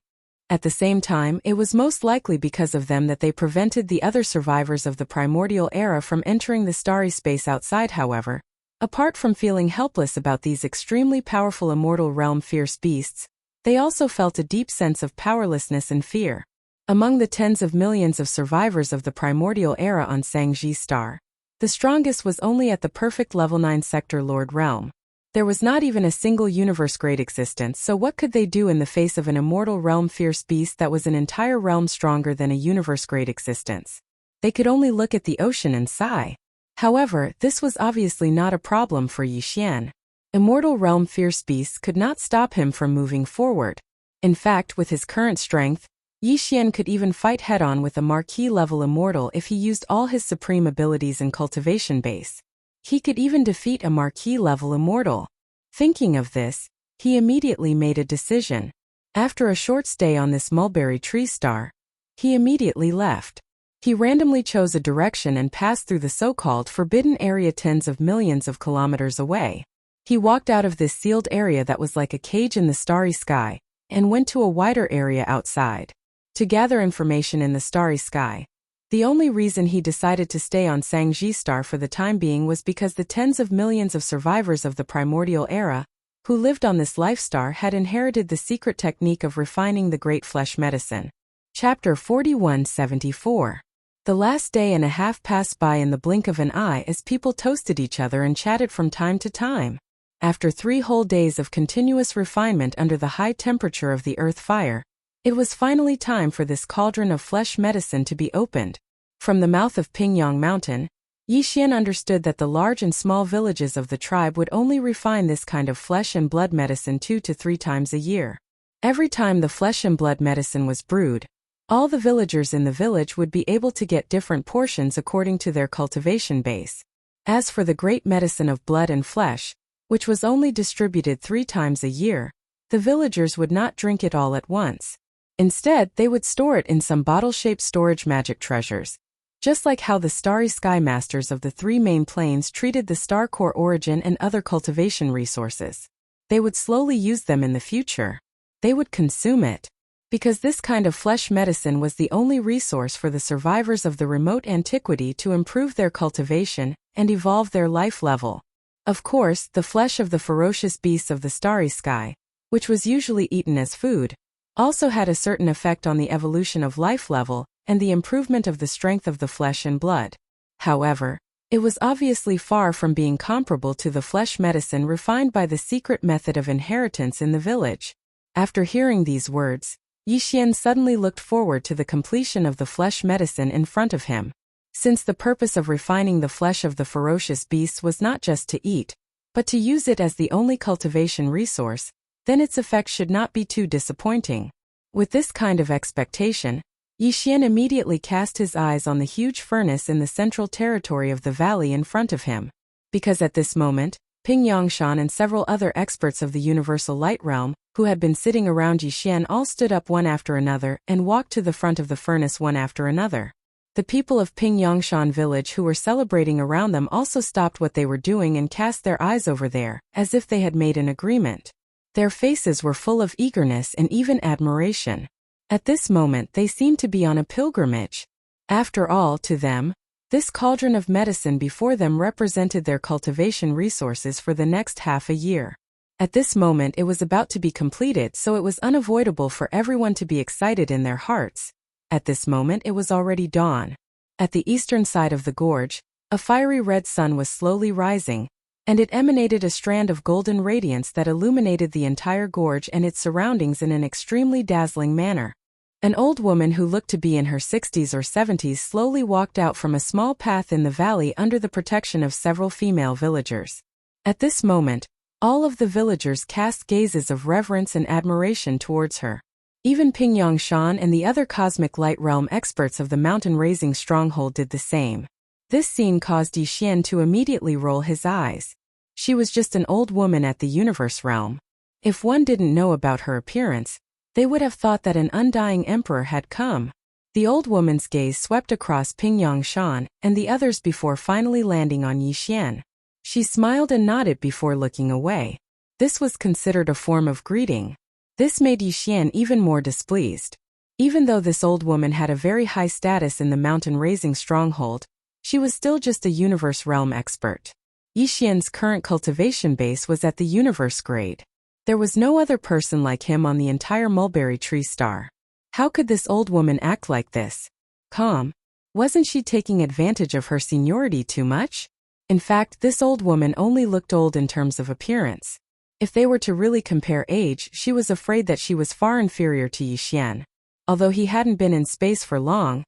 At the same time, it was most likely because of them that they prevented the other survivors of the primordial era from entering the starry space outside. However, apart from feeling helpless about these extremely powerful immortal realm fierce beasts, they also felt a deep sense of powerlessness and fear. Among the tens of millions of survivors of the primordial era on Sangji Star, the strongest was only at the perfect level 9 sector Lord Realm. There was not even a single universe-grade existence, so what could they do in the face of an immortal realm fierce beast that was an entire realm stronger than a universe-grade existence? They could only look at the ocean and sigh. However, this was obviously not a problem for Yi Xian. Immortal realm fierce beasts could not stop him from moving forward. In fact, with his current strength, Yi Xian could even fight head-on with a marquee-level immortal if he used all his supreme abilities and cultivation base. He could even defeat a marquee-level immortal. Thinking of this, he immediately made a decision. After a short stay on this mulberry tree star, he immediately left. He randomly chose a direction and passed through the so-called forbidden area tens of millions of kilometers away. He walked out of this sealed area that was like a cage in the starry sky, and went to a wider area outside to gather information in the starry sky. The only reason he decided to stay on Sangji Star for the time being was because the tens of millions of survivors of the primordial era, who lived on this life star, had inherited the secret technique of refining the great flesh medicine. Chapter 4174. The last day and a half passed by in the blink of an eye as people toasted each other and chatted from time to time. After 3 whole days of continuous refinement under the high temperature of the earth fire, it was finally time for this cauldron of flesh medicine to be opened. From the mouth of Pingyang Mountain, Yi Xian understood that the large and small villages of the tribe would only refine this kind of flesh and blood medicine 2 to 3 times a year. Every time the flesh and blood medicine was brewed, all the villagers in the village would be able to get different portions according to their cultivation base. As for the great medicine of blood and flesh, which was only distributed 3 times a year, the villagers would not drink it all at once. Instead, they would store it in some bottle-shaped storage magic treasures, just like how the starry sky masters of the 3 main planes treated the star core origin and other cultivation resources. They would slowly use them in the future. They would consume it, because this kind of flesh medicine was the only resource for the survivors of the remote antiquity to improve their cultivation and evolve their life level. Of course, the flesh of the ferocious beasts of the starry sky, which was usually eaten as food, also had a certain effect on the evolution of life level and the improvement of the strength of the flesh and blood. However, it was obviously far from being comparable to the flesh medicine refined by the secret method of inheritance in the village. After hearing these words, Yi Xian suddenly looked forward to the completion of the flesh medicine in front of him. Since the purpose of refining the flesh of the ferocious beasts was not just to eat, but to use it as the only cultivation resource, then its effect should not be too disappointing. With this kind of expectation, Yi Xian immediately cast his eyes on the huge furnace in the central territory of the valley in front of him. Because at this moment, Ping Yangshan and several other experts of the Universal Light Realm, who had been sitting around Yi Xian, all stood up one after another and walked to the front of the furnace one after another. The people of Ping Yangshan village who were celebrating around them also stopped what they were doing and cast their eyes over there, as if they had made an agreement. Their faces were full of eagerness and even admiration. At this moment they seemed to be on a pilgrimage. After all, to them, this cauldron of medicine before them represented their cultivation resources for the next half a year. At this moment it was about to be completed, so it was unavoidable for everyone to be excited in their hearts. At this moment it was already dawn. At the eastern side of the gorge, a fiery red sun was slowly rising, and it emanated a strand of golden radiance that illuminated the entire gorge and its surroundings in an extremely dazzling manner. An old woman who looked to be in her 60s or 70s slowly walked out from a small path in the valley under the protection of several female villagers. At this moment, all of the villagers cast gazes of reverence and admiration towards her. Even Ping Yangshan and the other cosmic light realm experts of the mountain-raising stronghold did the same. This scene caused Yixian to immediately roll his eyes. She was just an old woman at the universe realm. If one didn't know about her appearance, they would have thought that an undying emperor had come. The old woman's gaze swept across Ping Yongshan and the others before finally landing on Yixian. She smiled and nodded before looking away. This was considered a form of greeting. This made Yixian even more displeased. Even though this old woman had a very high status in the mountain-raising stronghold, she was still just a universe realm expert. Yixian's current cultivation base was at the universe grade. There was no other person like him on the entire mulberry tree star. How could this old woman act like this? Calm. Wasn't she taking advantage of her seniority too much? In fact, this old woman only looked old in terms of appearance. If they were to really compare age, she was afraid that she was far inferior to Yixian. Although he hadn't been in space for long,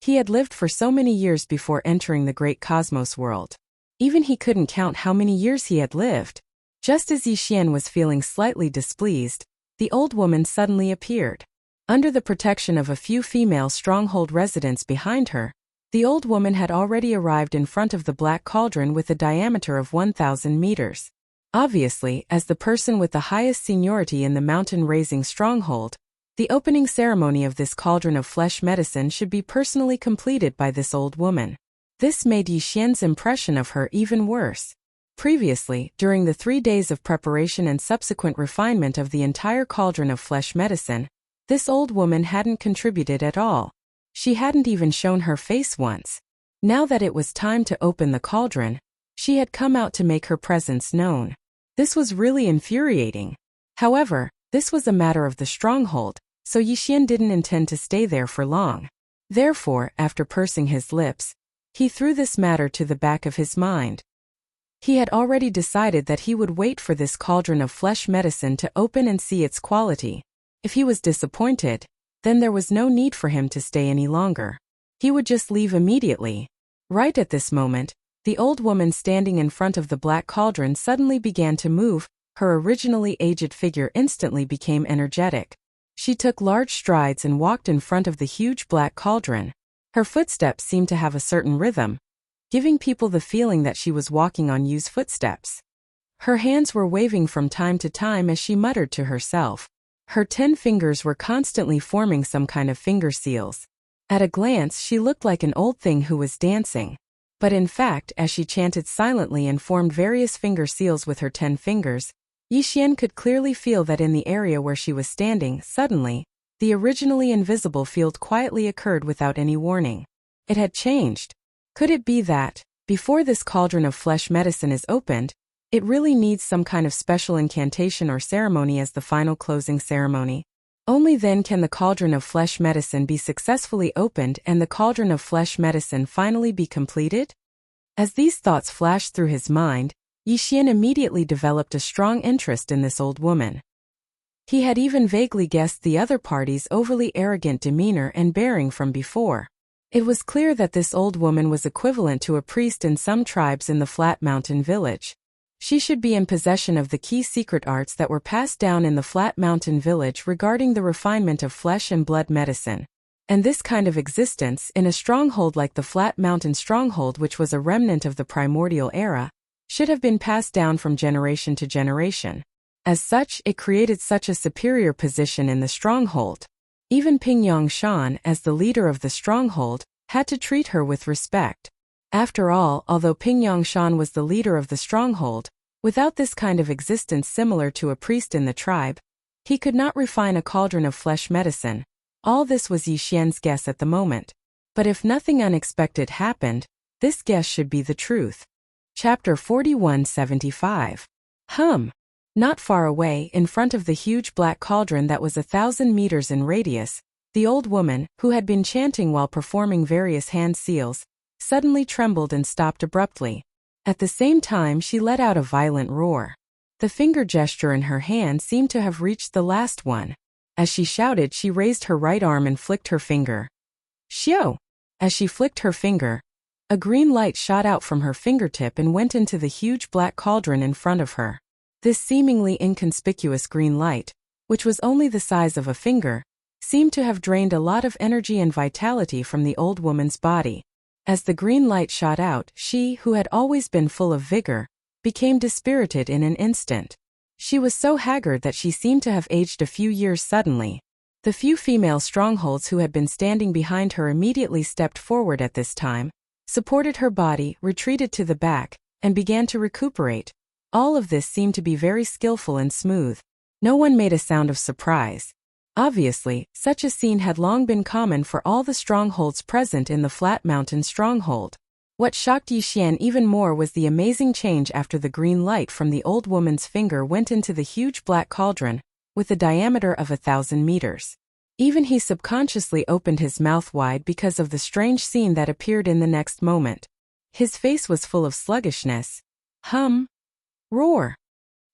he had lived for so many years before entering the great cosmos world. Even he couldn't count how many years he had lived. Just as Yixian was feeling slightly displeased, the old woman suddenly appeared. Under the protection of a few female stronghold residents behind her, the old woman had already arrived in front of the black cauldron with a diameter of 1,000 meters. Obviously, as the person with the highest seniority in the mountain-raising stronghold, the opening ceremony of this cauldron of flesh medicine should be personally completed by this old woman. This made Yixian's impression of her even worse. Previously, during the 3 days of preparation and subsequent refinement of the entire cauldron of flesh medicine, this old woman hadn't contributed at all. She hadn't even shown her face once. Now that it was time to open the cauldron, she had come out to make her presence known. This was really infuriating. However, this was a matter of the stronghold, so Yixian didn't intend to stay there for long. Therefore, after pursing his lips, he threw this matter to the back of his mind. He had already decided that he would wait for this cauldron of flesh medicine to open and see its quality. If he was disappointed, then there was no need for him to stay any longer. He would just leave immediately. Right at this moment, the old woman standing in front of the black cauldron suddenly began to move. Her originally aged figure instantly became energetic. She took large strides and walked in front of the huge black cauldron. Her footsteps seemed to have a certain rhythm, giving people the feeling that she was walking on Yu's footsteps. Her hands were waving from time to time as she muttered to herself. Her 10 fingers were constantly forming some kind of finger seals. At a glance, she looked like an old thing who was dancing. But in fact, as she chanted silently and formed various finger seals with her 10 fingers, Yixian could clearly feel that in the area where she was standing, suddenly, the originally invisible field quietly occurred without any warning. It had changed. Could it be that, before this cauldron of flesh medicine is opened, it really needs some kind of special incantation or ceremony as the final closing ceremony? Only then can the cauldron of flesh medicine be successfully opened and the cauldron of flesh medicine finally be completed? As these thoughts flashed through his mind, Yixian immediately developed a strong interest in this old woman. He had even vaguely guessed the other party's overly arrogant demeanor and bearing from before. It was clear that this old woman was equivalent to a priest in some tribes in the Flat Mountain village. She should be in possession of the key secret arts that were passed down in the Flat Mountain village regarding the refinement of flesh and blood medicine. And this kind of existence, in a stronghold like the Flat Mountain stronghold, which was a remnant of the primordial era, should have been passed down from generation to generation. As such, it created such a superior position in the stronghold. Even Ping Yongshan, as the leader of the stronghold, had to treat her with respect. After all, although Ping Yongshan was the leader of the stronghold, without this kind of existence similar to a priest in the tribe, he could not refine a cauldron of flesh medicine. All this was Yixian's guess at the moment. But if nothing unexpected happened, this guess should be the truth. Chapter 4175. Not far away, in front of the huge black cauldron that was 1,000 meters in radius, the old woman, who had been chanting while performing various hand seals, suddenly trembled and stopped abruptly. At the same time, she let out a violent roar. The finger gesture in her hand seemed to have reached the last one. As she shouted, she raised her right arm and flicked her finger. Xiao! As she flicked her finger, a green light shot out from her fingertip and went into the huge black cauldron in front of her. This seemingly inconspicuous green light, which was only the size of a finger, seemed to have drained a lot of energy and vitality from the old woman's body. As the green light shot out, she, who had always been full of vigor, became dispirited in an instant. She was so haggard that she seemed to have aged a few years suddenly. The few female strongholds who had been standing behind her immediately stepped forward at this time, supported her body, retreated to the back, and began to recuperate. All of this seemed to be very skillful and smooth. No one made a sound of surprise. Obviously, such a scene had long been common for all the strongholds present in the Flat Mountain stronghold. What shocked Yixian even more was the amazing change after the green light from the old woman's finger went into the huge black cauldron, with a diameter of 1,000 meters. Even he subconsciously opened his mouth wide because of the strange scene that appeared in the next moment. His face was full of sluggishness. Roar.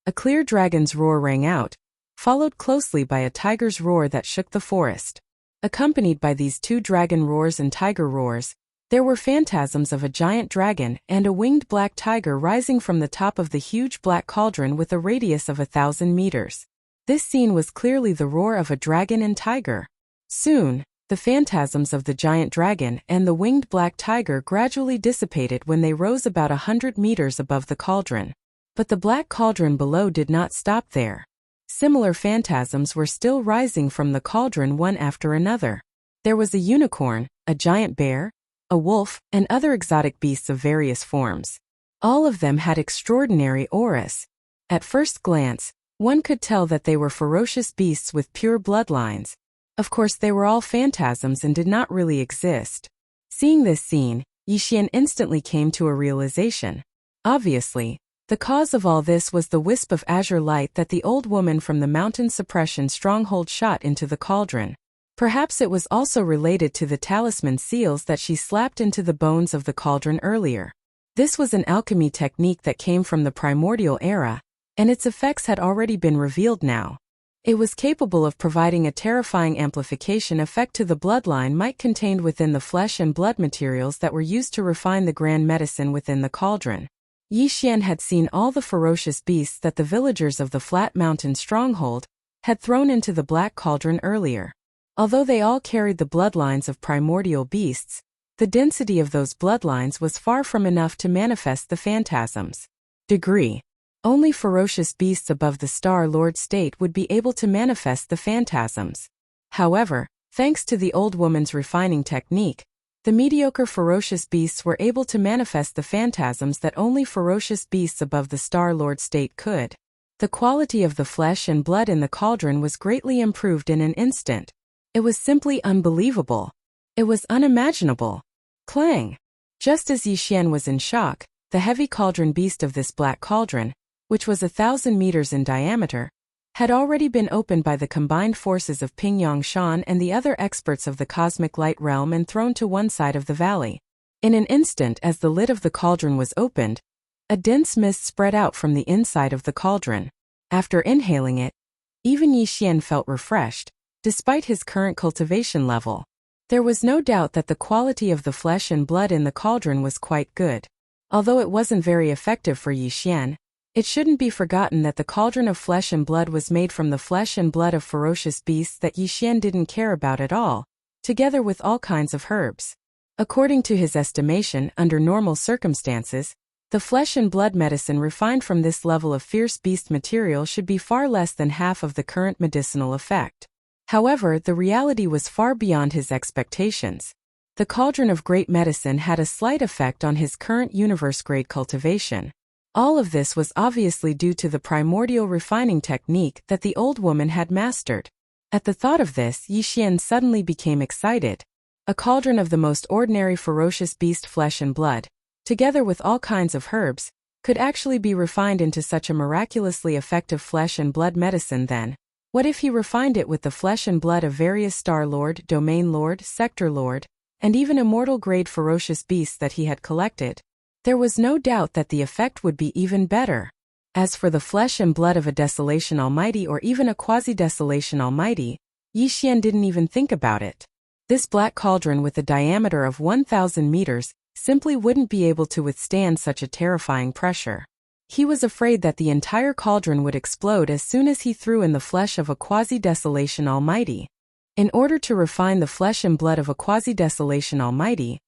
A clear dragon's roar rang out, followed closely by a tiger's roar that shook the forest. Accompanied by these two dragon roars and tiger roars, there were phantasms of a giant dragon and a winged black tiger rising from the top of the huge black cauldron with a radius of 1,000 meters. This scene was clearly the roar of a dragon and tiger. Soon, the phantasms of the giant dragon and the winged black tiger gradually dissipated when they rose about 100 meters above the cauldron. But the black cauldron below did not stop there. Similar phantasms were still rising from the cauldron one after another. There was a unicorn, a giant bear, a wolf, and other exotic beasts of various forms. All of them had extraordinary auras. At first glance, one could tell that they were ferocious beasts with pure bloodlines. Of course, they were all phantasms and did not really exist. Seeing this scene, Yixian instantly came to a realization. Obviously, the cause of all this was the wisp of azure light that the old woman from the mountain suppression stronghold shot into the cauldron. Perhaps it was also related to the talisman seals that she slapped into the bones of the cauldron earlier. This was an alchemy technique that came from the primordial era, and its effects had already been revealed now. It was capable of providing a terrifying amplification effect to the bloodline might contained within the flesh and blood materials that were used to refine the grand medicine within the cauldron. Yixian had seen all the ferocious beasts that the villagers of the Flat Mountain stronghold had thrown into the black cauldron earlier. Although they all carried the bloodlines of primordial beasts, the density of those bloodlines was far from enough to manifest the phantasms. Only ferocious beasts above the Star Lord state would be able to manifest the phantasms. However, thanks to the old woman's refining technique, the mediocre ferocious beasts were able to manifest the phantasms that only ferocious beasts above the Star Lord state could. The quality of the flesh and blood in the cauldron was greatly improved in an instant. It was simply unbelievable. It was unimaginable. Clang! Just as Yixian was in shock, the heavy cauldron beast of this black cauldron, which was 1,000 meters in diameter, had already been opened by the combined forces of Ping Yangshan and the other experts of the cosmic light realm and thrown to one side of the valley. In an instant, as the lid of the cauldron was opened, a dense mist spread out from the inside of the cauldron. After inhaling it, even Yixian felt refreshed, despite his current cultivation level. There was no doubt that the quality of the flesh and blood in the cauldron was quite good. Although it wasn't very effective for Yixian, it shouldn't be forgotten that the cauldron of flesh and blood was made from the flesh and blood of ferocious beasts that Yixian didn't care about at all, together with all kinds of herbs. According to his estimation, under normal circumstances, the flesh and blood medicine refined from this level of fierce beast material should be far less than half of the current medicinal effect. However, the reality was far beyond his expectations. The cauldron of great medicine had a slight effect on his current universe-grade cultivation. All of this was obviously due to the primordial refining technique that the old woman had mastered. At the thought of this, Yixian suddenly became excited. A cauldron of the most ordinary ferocious beast flesh and blood, together with all kinds of herbs, could actually be refined into such a miraculously effective flesh and blood medicine then. What if he refined it with the flesh and blood of various Star Lord, Domain Lord, Sector Lord, and even immortal-grade ferocious beasts that he had collected? There was no doubt that the effect would be even better. As for the flesh and blood of a Desolation Almighty or even a Quasi-Desolation Almighty, Yixian didn't even think about it. This black cauldron with a diameter of 1,000 meters simply wouldn't be able to withstand such a terrifying pressure. He was afraid that the entire cauldron would explode as soon as he threw in the flesh of a Quasi-Desolation Almighty. In order to refine the flesh and blood of a Quasi-Desolation Almighty,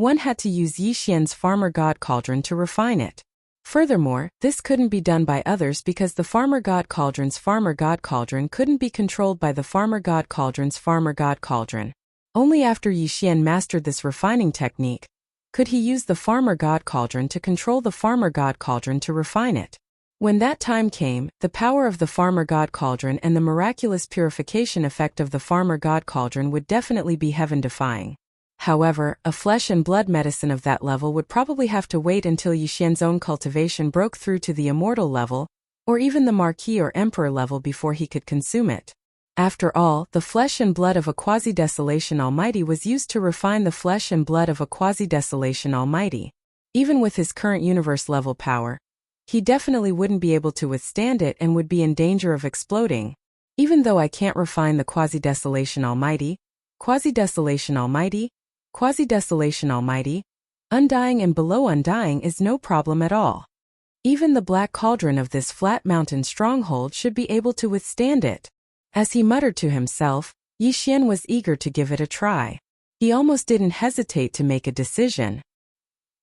One had to use Yixian's farmer god cauldron to refine it. Furthermore, this couldn't be done by others because the farmer god cauldron's farmer god cauldron couldn't be controlled by the farmer god cauldron's farmer god cauldron. Only after Yixian mastered this refining technique could he use the farmer god cauldron to control the farmer god cauldron to refine it. When that time came, the power of the farmer god cauldron and the miraculous purification effect of the farmer god cauldron would definitely be heaven-defying. However, a flesh and blood medicine of that level would probably have to wait until Yixian's own cultivation broke through to the immortal level, or even the marquis or emperor level before he could consume it. After all, the flesh and blood of a quasi-desolation almighty was used to refine the flesh and blood of a quasi-desolation almighty. Even with his current universe-level power, he definitely wouldn't be able to withstand it and would be in danger of exploding. Even though I can't refine the quasi-desolation almighty, quasi-desolation almighty, quasi-desolation almighty, undying and below undying is no problem at all. Even the black cauldron of this flat mountain stronghold should be able to withstand it. As he muttered to himself, Yixian was eager to give it a try. He almost didn't hesitate to make a decision.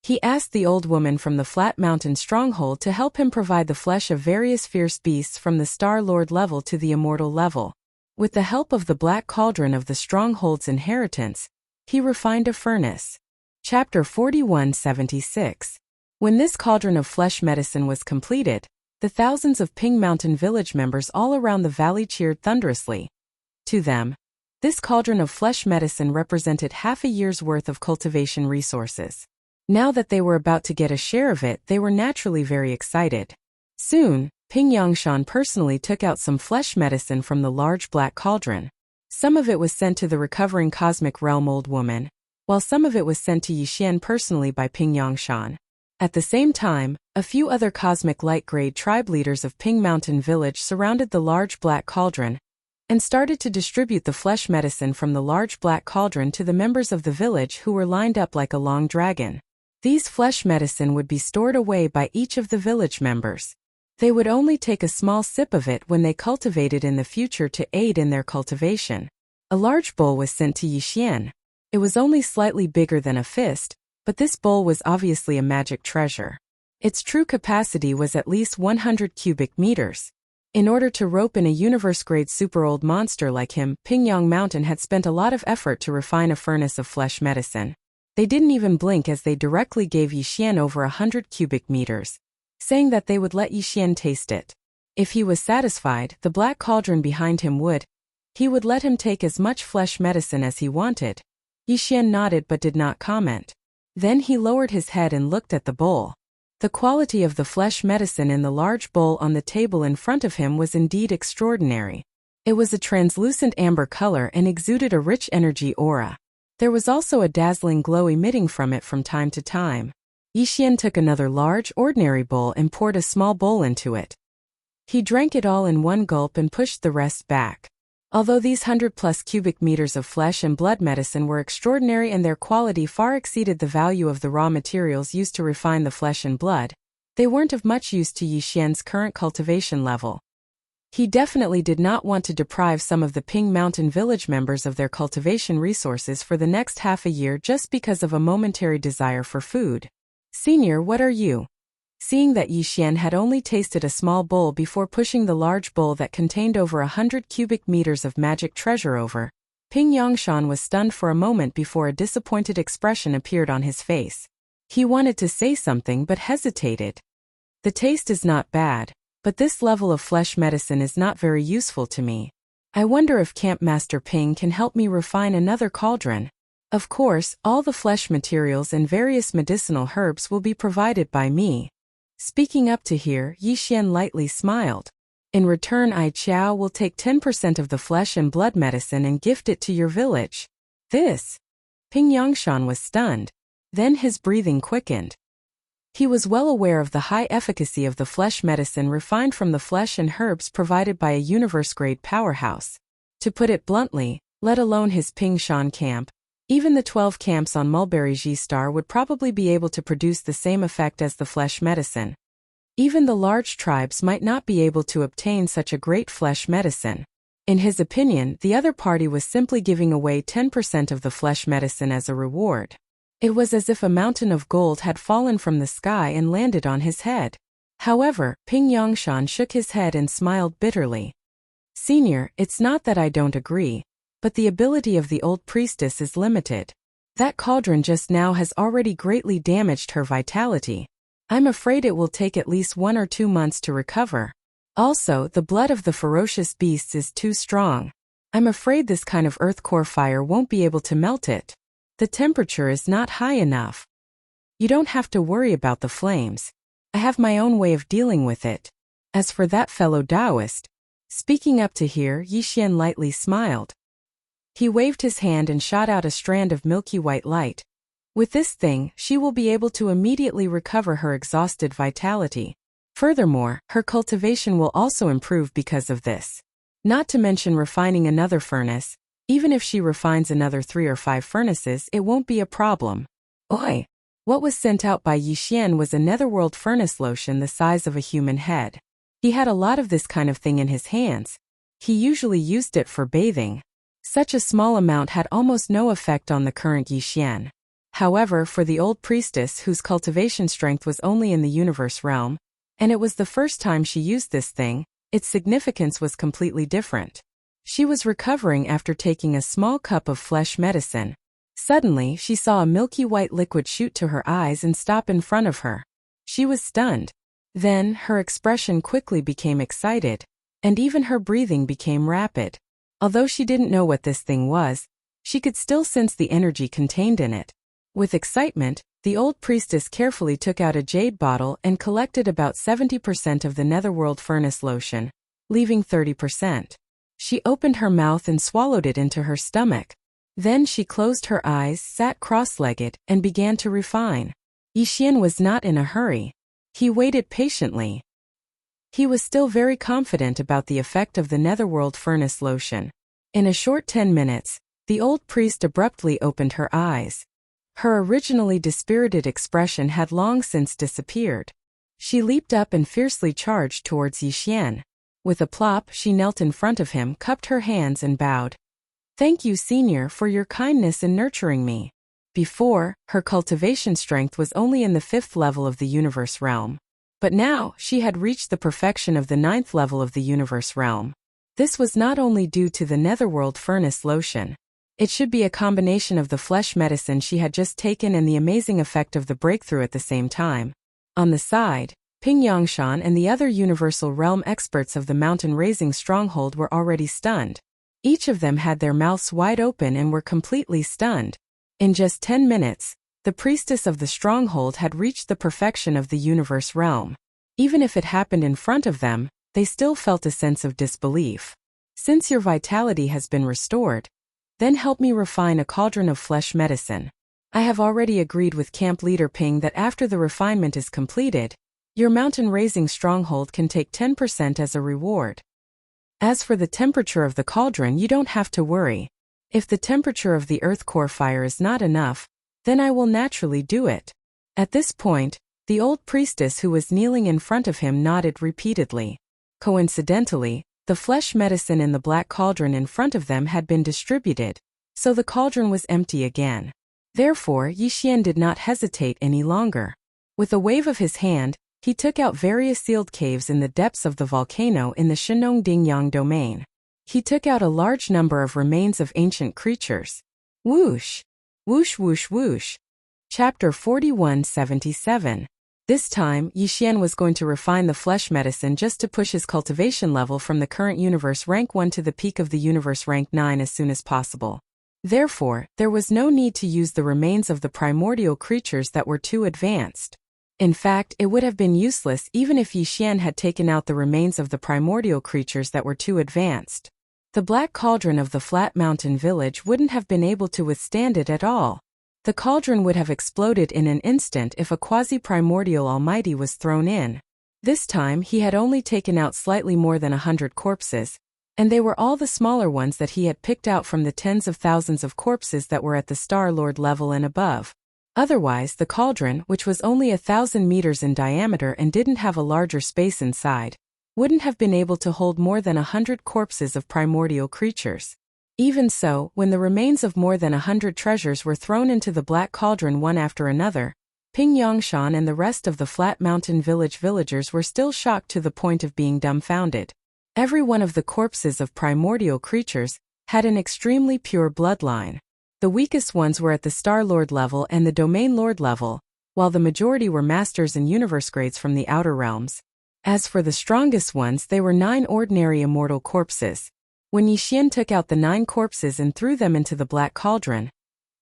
He asked the old woman from the flat mountain stronghold to help him provide the flesh of various fierce beasts from the Star Lord level to the immortal level. With the help of the black cauldron of the stronghold's inheritance, he refined a furnace. Chapter 4176. When this cauldron of flesh medicine was completed, the thousands of Ping Mountain village members all around the valley cheered thunderously. To them, this cauldron of flesh medicine represented half a year's worth of cultivation resources. Now that they were about to get a share of it, they were naturally very excited. Soon, Ping Yangshan personally took out some flesh medicine from the large black cauldron. Some of it was sent to the recovering cosmic realm old woman, while some of it was sent to Yixian personally by Ping Yangshan. At the same time, a few other cosmic light-grade tribe leaders of Ping Mountain Village surrounded the large black cauldron and started to distribute the flesh medicine from the large black cauldron to the members of the village who were lined up like a long dragon. These flesh medicine would be stored away by each of the village members. They would only take a small sip of it when they cultivated in the future to aid in their cultivation. A large bowl was sent to Yixian. It was only slightly bigger than a fist, but this bowl was obviously a magic treasure. Its true capacity was at least 100 cubic meters. In order to rope in a universe-grade super-old monster like him, Pingyang Mountain had spent a lot of effort to refine a furnace of flesh medicine. They didn't even blink as they directly gave Yixian over 100 cubic meters, saying that they would let Yixian taste it. If he was satisfied, the black cauldron behind him would. He would let him take as much flesh medicine as he wanted. Yixian nodded but did not comment. Then he lowered his head and looked at the bowl. The quality of the flesh medicine in the large bowl on the table in front of him was indeed extraordinary. It was a translucent amber color and exuded a rich energy aura. There was also a dazzling glow emitting from it from time to time. Yixian took another large, ordinary bowl and poured a small bowl into it. He drank it all in one gulp and pushed the rest back. Although these 100+ cubic meters of flesh and blood medicine were extraordinary and their quality far exceeded the value of the raw materials used to refine the flesh and blood, they weren't of much use to Yixian's current cultivation level. He definitely did not want to deprive some of the Ping Mountain village members of their cultivation resources for the next half a year just because of a momentary desire for food. "Senior, what are you?" Seeing that Yixian had only tasted a small bowl before pushing the large bowl that contained over 100 cubic meters of magic treasure over, Ping Yangshan was stunned for a moment before a disappointed expression appeared on his face. He wanted to say something but hesitated. "The taste is not bad, but this level of flesh medicine is not very useful to me. I wonder if Camp Master Ping can help me refine another cauldron. Of course, all the flesh materials and various medicinal herbs will be provided by me." Speaking up to here, Yixian lightly smiled. "In return, I Chao will take 10% of the flesh and blood medicine and gift it to your village." This? Ping Yangshan was stunned. Then his breathing quickened. He was well aware of the high efficacy of the flesh medicine refined from the flesh and herbs provided by a universe-grade powerhouse. To put it bluntly, let alone his Ping Shan camp, even the 12 camps on Mulberry G Star would probably be able to produce the same effect as the flesh medicine. Even the large tribes might not be able to obtain such a great flesh medicine. In his opinion, the other party was simply giving away 10% of the flesh medicine as a reward. It was as if a mountain of gold had fallen from the sky and landed on his head. However, Ping Yongshan shook his head and smiled bitterly. Senior, it's not that I don't agree, but the ability of the old priestess is limited. That cauldron just now has already greatly damaged her vitality. I'm afraid it will take at least 1 or 2 months to recover. Also, the blood of the ferocious beasts is too strong. I'm afraid this kind of earth core fire won't be able to melt it. The temperature is not high enough. You don't have to worry about the flames. I have my own way of dealing with it. As for that fellow Taoist, speaking up to here, Yixian lightly smiled. He waved his hand and shot out a strand of milky white light. With this thing, she will be able to immediately recover her exhausted vitality. Furthermore, her cultivation will also improve because of this. Not to mention refining another furnace. Even if she refines another 3 or 5 furnaces, it won't be a problem. Oi! What was sent out by Yixian was a netherworld furnace lotion the size of a human head. He had a lot of this kind of thing in his hands. He usually used it for bathing. Such a small amount had almost no effect on the current Yixian. However, for the old priestess whose cultivation strength was only in the universe realm, and it was the first time she used this thing, its significance was completely different. She was recovering after taking a small cup of flesh medicine. Suddenly, she saw a milky white liquid shoot to her eyes and stop in front of her. She was stunned. Then, her expression quickly became excited, and even her breathing became rapid. Although she didn't know what this thing was, she could still sense the energy contained in it. With excitement, the old priestess carefully took out a jade bottle and collected about 70% of the netherworld furnace lotion, leaving 30%. She opened her mouth and swallowed it into her stomach. Then she closed her eyes, sat cross-legged, and began to refine. Yixian was not in a hurry. He waited patiently. He was still very confident about the effect of the netherworld furnace lotion. In a short 10 minutes, the old priest abruptly opened her eyes. Her originally dispirited expression had long since disappeared. She leaped up and fiercely charged towards Yixian. With a plop, she knelt in front of him, cupped her hands and bowed. Thank you, Senior, for your kindness in nurturing me. Before, her cultivation strength was only in the 5th level of the universe realm. But now, she had reached the perfection of the 9th level of the universe realm. This was not only due to the netherworld furnace lotion. It should be a combination of the flesh medicine she had just taken and the amazing effect of the breakthrough at the same time. On the side, Ping Yongshan and the other universal realm experts of the mountain-raising stronghold were already stunned. Each of them had their mouths wide open and were completely stunned. In just 10 minutes, the priestess of the stronghold had reached the perfection of the universe realm. Even if it happened in front of them, they still felt a sense of disbelief. Since your vitality has been restored, then help me refine a cauldron of flesh medicine. I have already agreed with camp leader Ping that after the refinement is completed, your mountain-raising stronghold can take 10% as a reward. As for the temperature of the cauldron, you don't have to worry. If the temperature of the earth core fire is not enough, then I will naturally do it. At this point, the old priestess who was kneeling in front of him nodded repeatedly. Coincidentally, the flesh medicine in the black cauldron in front of them had been distributed, so the cauldron was empty again. Therefore, Yixian did not hesitate any longer. With a wave of his hand, he took out various sealed caves in the depths of the volcano in the Shenong Dingyang domain. He took out a large number of remains of ancient creatures. Whoosh! Whoosh whoosh whoosh. Chapter 4177. This time, Yixian was going to refine the flesh medicine just to push his cultivation level from the current universe rank 1 to the peak of the universe rank 9 as soon as possible. Therefore, there was no need to use the remains of the primordial creatures that were too advanced. In fact, it would have been useless even if Yixian had taken out the remains of the primordial creatures that were too advanced. The black cauldron of the flat mountain village wouldn't have been able to withstand it at all. The cauldron would have exploded in an instant if a quasi-primordial almighty was thrown in. This time he had only taken out slightly more than 100 corpses, and they were all the smaller ones that he had picked out from the tens of thousands of corpses that were at the Star Lord level and above. Otherwise, the cauldron, which was only 1,000 meters in diameter and didn't have a larger space inside, wouldn't have been able to hold more than 100 corpses of primordial creatures. Even so, when the remains of more than 100 treasures were thrown into the black cauldron one after another, Ping Yongshan and the rest of the Flat Mountain Village villagers were still shocked to the point of being dumbfounded. Every one of the corpses of primordial creatures had an extremely pure bloodline. The weakest ones were at the Star Lord level and the Domain Lord level, while the majority were masters and universe grades from the outer realms. As for the strongest ones, they were 9 ordinary immortal corpses. When Yixian took out the 9 corpses and threw them into the black cauldron,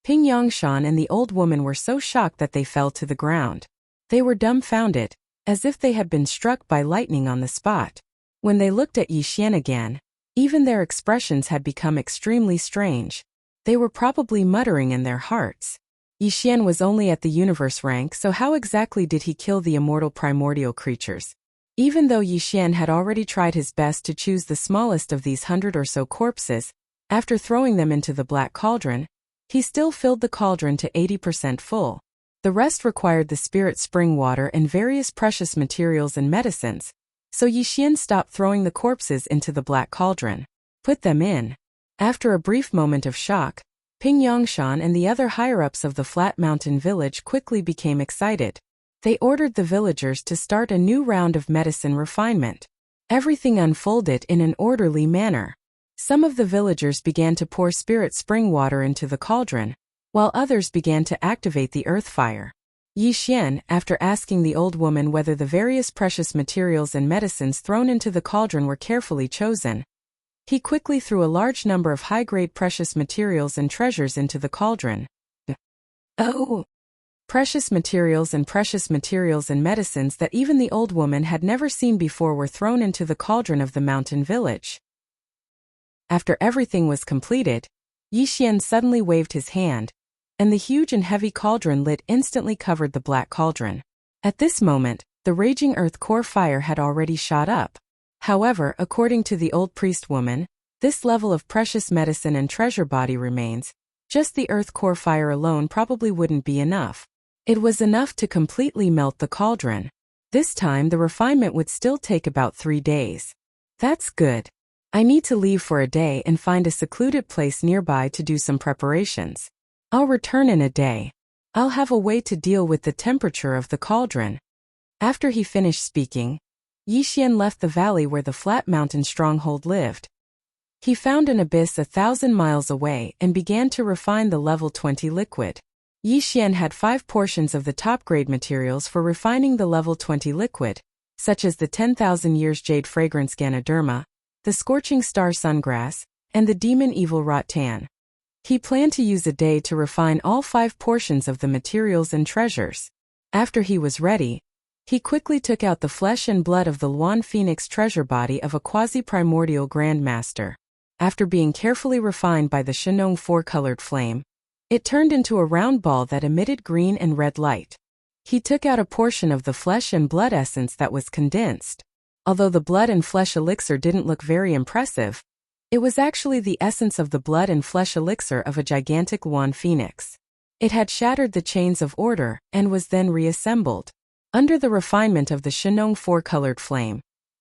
Ping Yongshan and the old woman were so shocked that they fell to the ground. They were dumbfounded, as if they had been struck by lightning on the spot. When they looked at Yixian again, even their expressions had become extremely strange. They were probably muttering in their hearts. Yixian was only at the universe rank, so how exactly did he kill the immortal primordial creatures? Even though Yixian had already tried his best to choose the smallest of these 100 or so corpses, after throwing them into the black cauldron, he still filled the cauldron to 80% full. The rest required the spirit spring water and various precious materials and medicines, so Yixian stopped throwing the corpses into the black cauldron. Put them in. After a brief moment of shock, Ping Yongshan and the other higher-ups of the Flat Mountain Village quickly became excited. They ordered the villagers to start a new round of medicine refinement. Everything unfolded in an orderly manner. Some of the villagers began to pour spirit spring water into the cauldron, while others began to activate the earth fire. Yixian, after asking the old woman whether the various precious materials and medicines thrown into the cauldron were carefully chosen, he quickly threw a large number of high-grade precious materials and treasures into the cauldron. Oh! Precious materials and medicines that even the old woman had never seen before were thrown into the cauldron of the mountain village. After everything was completed, Yixian suddenly waved his hand, and the huge and heavy cauldron lid instantly covered the black cauldron. At this moment, the raging earth core fire had already shot up. However, according to the old priest woman, this level of precious medicine and treasure body remains. Just the earth core fire alone probably wouldn't be enough. It was enough to completely melt the cauldron. This time the refinement would still take about 3 days. That's good. I need to leave for a day and find a secluded place nearby to do some preparations. I'll return in a day. I'll have a way to deal with the temperature of the cauldron. After he finished speaking, Yixian left the valley where the Flat Mountain stronghold lived. He found an abyss 1,000 miles away and began to refine the level 20 liquid. Yixian had 5 portions of the top-grade materials for refining the level 20 liquid, such as the 10,000 years jade fragrance Ganoderma, the scorching star sungrass, and the demon evil rattan. He planned to use a day to refine all 5 portions of the materials and treasures. After he was ready, he quickly took out the flesh and blood of the Luan Phoenix treasure body of a quasi-primordial grandmaster. After being carefully refined by the Shenong 4-colored flame, it turned into a round ball that emitted green and red light. He took out a portion of the flesh and blood essence that was condensed. Although the blood and flesh elixir didn't look very impressive, it was actually the essence of the blood and flesh elixir of a gigantic Luan Phoenix. It had shattered the chains of order and was then reassembled. Under the refinement of the Shenong 4-colored flame,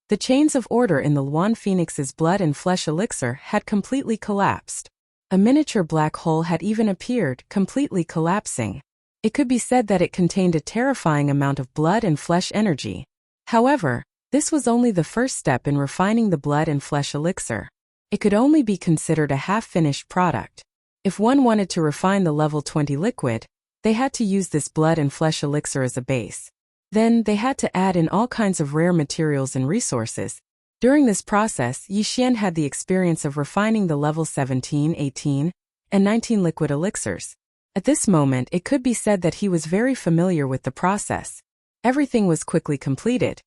the chains of order in the Luan Phoenix's blood and flesh elixir had completely collapsed. A miniature black hole had even appeared, completely collapsing. It could be said that it contained a terrifying amount of blood and flesh energy. However, this was only the first step in refining the blood and flesh elixir. It could only be considered a half-finished product. If one wanted to refine the level 20 liquid, they had to use this blood and flesh elixir as a base. Then, they had to add in all kinds of rare materials and resources. During this process, Yixian had the experience of refining the level 17, 18, and 19 liquid elixirs. At this moment, it could be said that he was very familiar with the process. Everything was quickly completed.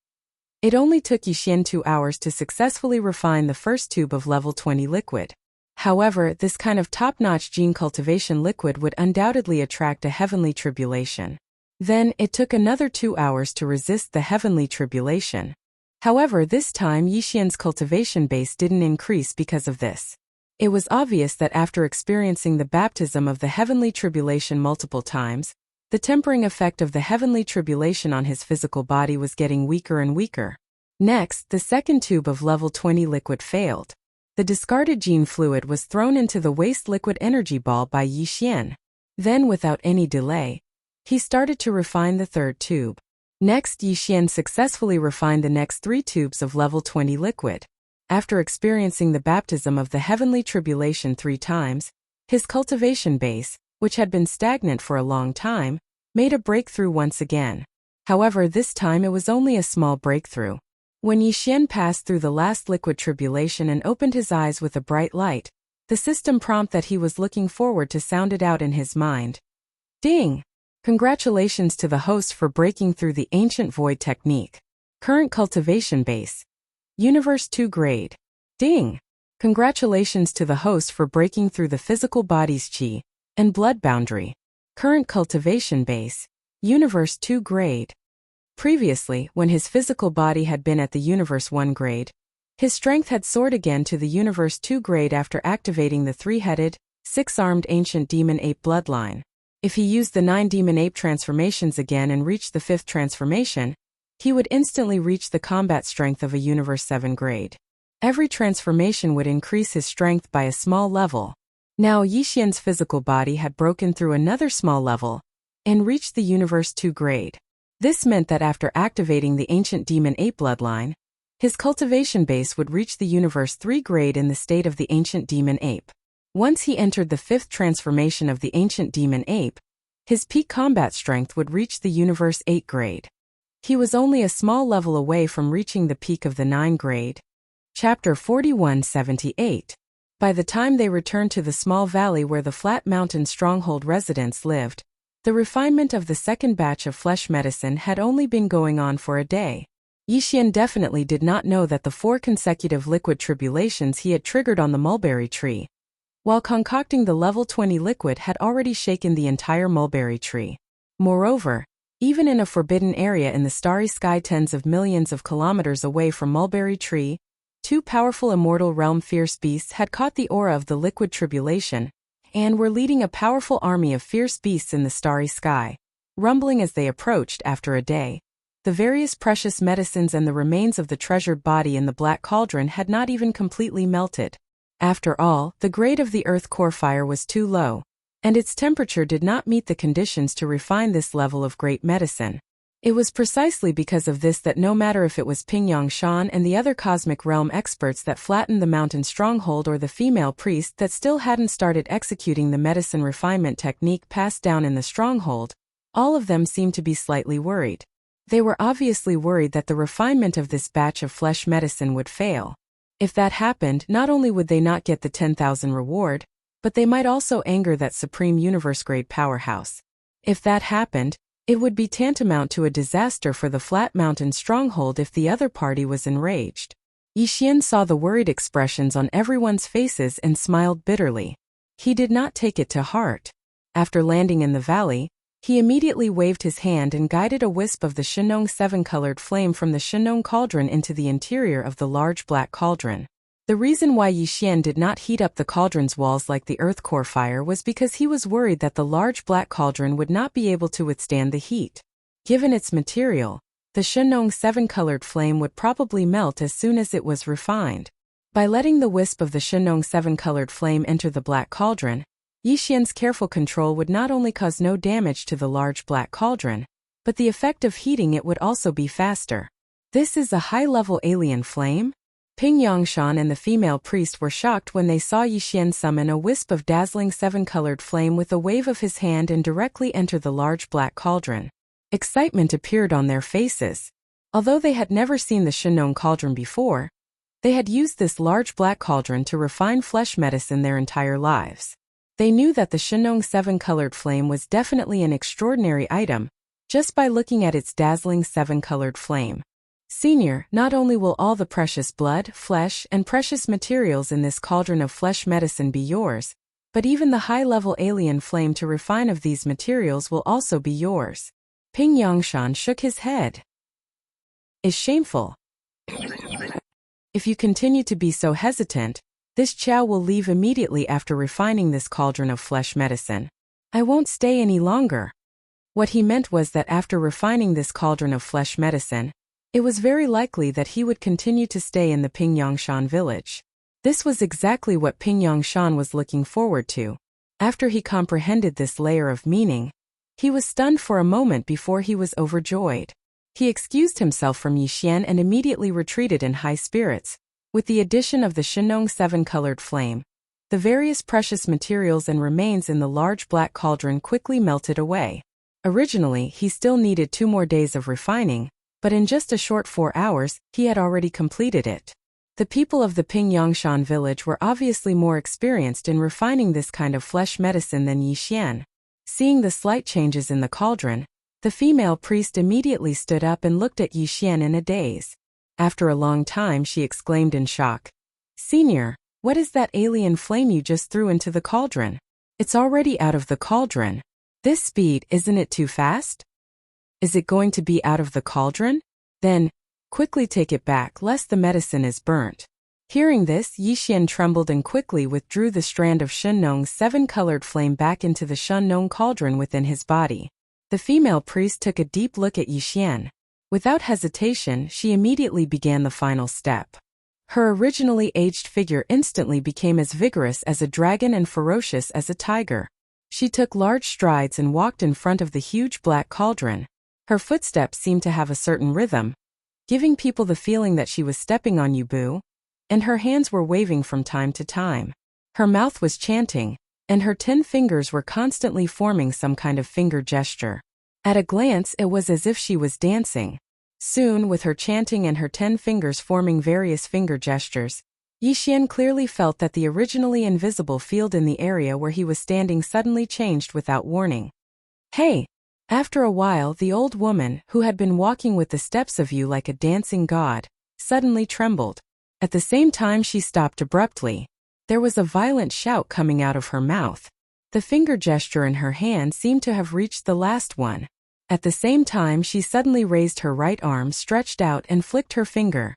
It only took Yixian 2 hours to successfully refine the first tube of level 20 liquid. However, this kind of top-notch gene cultivation liquid would undoubtedly attract a heavenly tribulation. Then, it took another 2 hours to resist the heavenly tribulation. However, this time Yixian's cultivation base didn't increase because of this. It was obvious that after experiencing the baptism of the heavenly tribulation multiple times, the tempering effect of the heavenly tribulation on his physical body was getting weaker and weaker. Next, the second tube of level 20 liquid failed. The discarded gene fluid was thrown into the waste liquid energy ball by Yixian. Then, without any delay, he started to refine the third tube. Next, Yixian successfully refined the next 3 tubes of level 20 liquid. After experiencing the baptism of the heavenly tribulation 3 times, his cultivation base, which had been stagnant for a long time, made a breakthrough once again. However, this time it was only a small breakthrough. When Yixian passed through the last liquid tribulation and opened his eyes with a bright light, the system prompt that he was looking forward to sounded out in his mind. Ding! Congratulations to the host for breaking through the ancient void technique. Current cultivation base. Universe 2 grade. Ding! Congratulations to the host for breaking through the physical body's chi and blood boundary. Current cultivation base. Universe 2 grade. Previously, when his physical body had been at the Universe 1 grade, his strength had soared again to the Universe 2 grade after activating the 3-headed, 6-armed ancient demon ape bloodline. If he used the 9 demon ape transformations again and reached the 5th transformation, he would instantly reach the combat strength of a Universe 7 grade. Every transformation would increase his strength by a small level. Now Yixian's physical body had broken through another small level and reached the Universe 2 grade. This meant that after activating the ancient demon ape bloodline, his cultivation base would reach the Universe 3 grade in the state of the ancient demon ape. Once he entered the 5th transformation of the ancient demon ape, his peak combat strength would reach the Universe 8 grade. He was only a small level away from reaching the peak of the 9 grade. Chapter 4178. By the time they returned to the small valley where the flat mountain stronghold residents lived, the refinement of the second batch of flesh medicine had only been going on for a day. Yixian definitely did not know that the 4 consecutive liquid tribulations he had triggered on the mulberry tree, while concocting the level 20 liquid, had already shaken the entire mulberry tree. Moreover, even in a forbidden area in the starry sky tens of millions of kilometers away from mulberry tree, 2 powerful immortal realm fierce beasts had caught the aura of the liquid tribulation, and were leading a powerful army of fierce beasts in the starry sky, rumbling as they approached. After a day, the various precious medicines and the remains of the treasured body in the black cauldron had not even completely melted. After all, the grade of the earth core fire was too low, and its temperature did not meet the conditions to refine this level of great medicine. It was precisely because of this that no matter if it was Ping Yangshan and the other cosmic realm experts that flattened the mountain stronghold or the female priest that still hadn't started executing the medicine refinement technique passed down in the stronghold, all of them seemed to be slightly worried. They were obviously worried that the refinement of this batch of flesh medicine would fail. If that happened, not only would they not get the 10,000 reward, but they might also anger that supreme universe-grade powerhouse. If that happened, it would be tantamount to a disaster for the flat mountain stronghold if the other party was enraged. Yixian saw the worried expressions on everyone's faces and smiled bitterly. He did not take it to heart. After landing in the valley, he immediately waved his hand and guided a wisp of the Shenong 7-colored flame from the Shenong cauldron into the interior of the large black cauldron. The reason why Yixian did not heat up the cauldron's walls like the earth core fire was because he was worried that the large black cauldron would not be able to withstand the heat. Given its material, the Shenong 7-colored flame would probably melt as soon as it was refined. By letting the wisp of the Shenong 7-colored flame enter the black cauldron, Yixian's careful control would not only cause no damage to the large black cauldron, but the effect of heating it would also be faster. This is a high-level alien flame? Ping Yangshan and the female priest were shocked when they saw Yixian summon a wisp of dazzling 7-colored flame with a wave of his hand and directly enter the large black cauldron. Excitement appeared on their faces. Although they had never seen the Shenong cauldron before, they had used this large black cauldron to refine flesh medicine their entire lives. They knew that the Shenong 7-colored flame was definitely an extraordinary item, just by looking at its dazzling 7-colored flame. Senior, not only will all the precious blood, flesh, and precious materials in this cauldron of flesh medicine be yours, but even the high-level alien flame to refine of these materials will also be yours. Ping Yangshan shook his head. Is shameful. If you continue to be so hesitant, this Chow will leave immediately after refining this cauldron of flesh medicine. I won't stay any longer. What he meant was that after refining this cauldron of flesh medicine, it was very likely that he would continue to stay in the Ping Yangshan village. This was exactly what Ping Yongshan was looking forward to. After he comprehended this layer of meaning, he was stunned for a moment before he was overjoyed. He excused himself from Yixian and immediately retreated in high spirits. With the addition of the Shenong seven-colored flame, the various precious materials and remains in the large black cauldron quickly melted away. Originally, he still needed 2 more days of refining, but in just a short 4 hours, he had already completed it. The people of the Ping Yongshan village were obviously more experienced in refining this kind of flesh medicine than Yixian. Seeing the slight changes in the cauldron, the female priest immediately stood up and looked at Yixian in a daze. After a long time, she exclaimed in shock, "Senior, what is that alien flame you just threw into the cauldron? It's already out of the cauldron. This speed, isn't it too fast? Is it going to be out of the cauldron? Then, quickly take it back lest the medicine is burnt." Hearing this, Yixian trembled and quickly withdrew the strand of Shenong's 7-colored flame back into the Shenong cauldron within his body. The female priest took a deep look at Yixian. Without hesitation, she immediately began the final step. Her originally aged figure instantly became as vigorous as a dragon and ferocious as a tiger. She took large strides and walked in front of the huge black cauldron. Her footsteps seemed to have a certain rhythm, giving people the feeling that she was stepping on Yubu, and her hands were waving from time to time. Her mouth was chanting, and her 10 fingers were constantly forming some kind of finger gesture. At a glance, it was as if she was dancing. Soon, with her chanting and her 10 fingers forming various finger gestures, Yixian clearly felt that the originally invisible field in the area where he was standing suddenly changed without warning. "Hey!" After a while, the old woman, who had been walking with the steps of you like a dancing god, suddenly trembled. At the same time, she stopped abruptly. There was a violent shout coming out of her mouth. The finger gesture in her hand seemed to have reached the last one. At the same time, she suddenly raised her right arm, stretched out, and flicked her finger.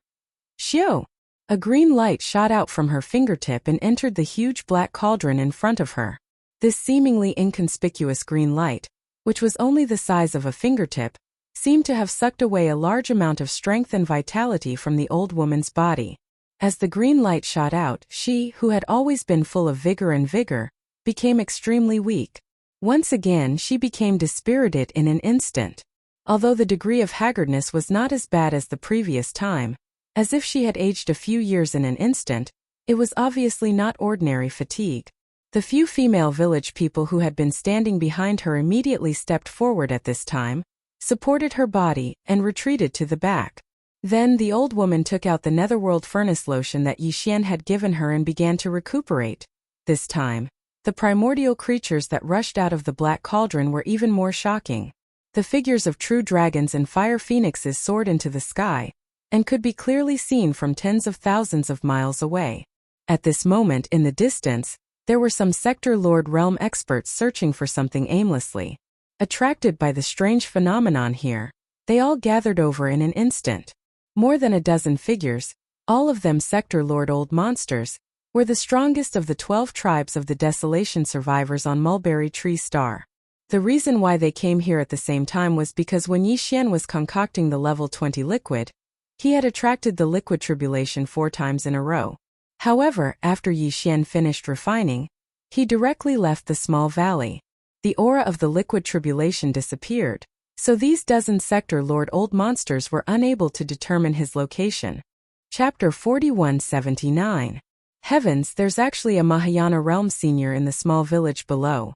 Shio! A green light shot out from her fingertip and entered the huge black cauldron in front of her. This seemingly inconspicuous green light, which was only the size of a fingertip, seemed to have sucked away a large amount of strength and vitality from the old woman's body. As the green light shot out, she, who had always been full of vigor, became extremely weak. Once again, she became dispirited in an instant. Although the degree of haggardness was not as bad as the previous time, as if she had aged a few years in an instant, it was obviously not ordinary fatigue. The few female village people who had been standing behind her immediately stepped forward at this time, supported her body, and retreated to the back. Then the old woman took out the netherworld furnace lotion that Yixian had given her and began to recuperate. This time, the primordial creatures that rushed out of the black cauldron were even more shocking. The figures of true dragons and fire phoenixes soared into the sky, and could be clearly seen from tens of thousands of miles away. At this moment in the distance, there were some Sector Lord Realm experts searching for something aimlessly. Attracted by the strange phenomenon here, they all gathered over in an instant. More than a dozen figures, all of them Sector Lord old monsters, were the strongest of the 12 tribes of the Desolation survivors on Mulberry Tree Star. The reason why they came here at the same time was because when Yixian was concocting the level 20 liquid, he had attracted the liquid tribulation 4 times in a row. However, after Yixian finished refining, he directly left the small valley. The aura of the liquid tribulation disappeared, so these dozen Sector Lord old monsters were unable to determine his location. Chapter 4179. Heavens, there's actually a Mahayana realm senior in the small village below.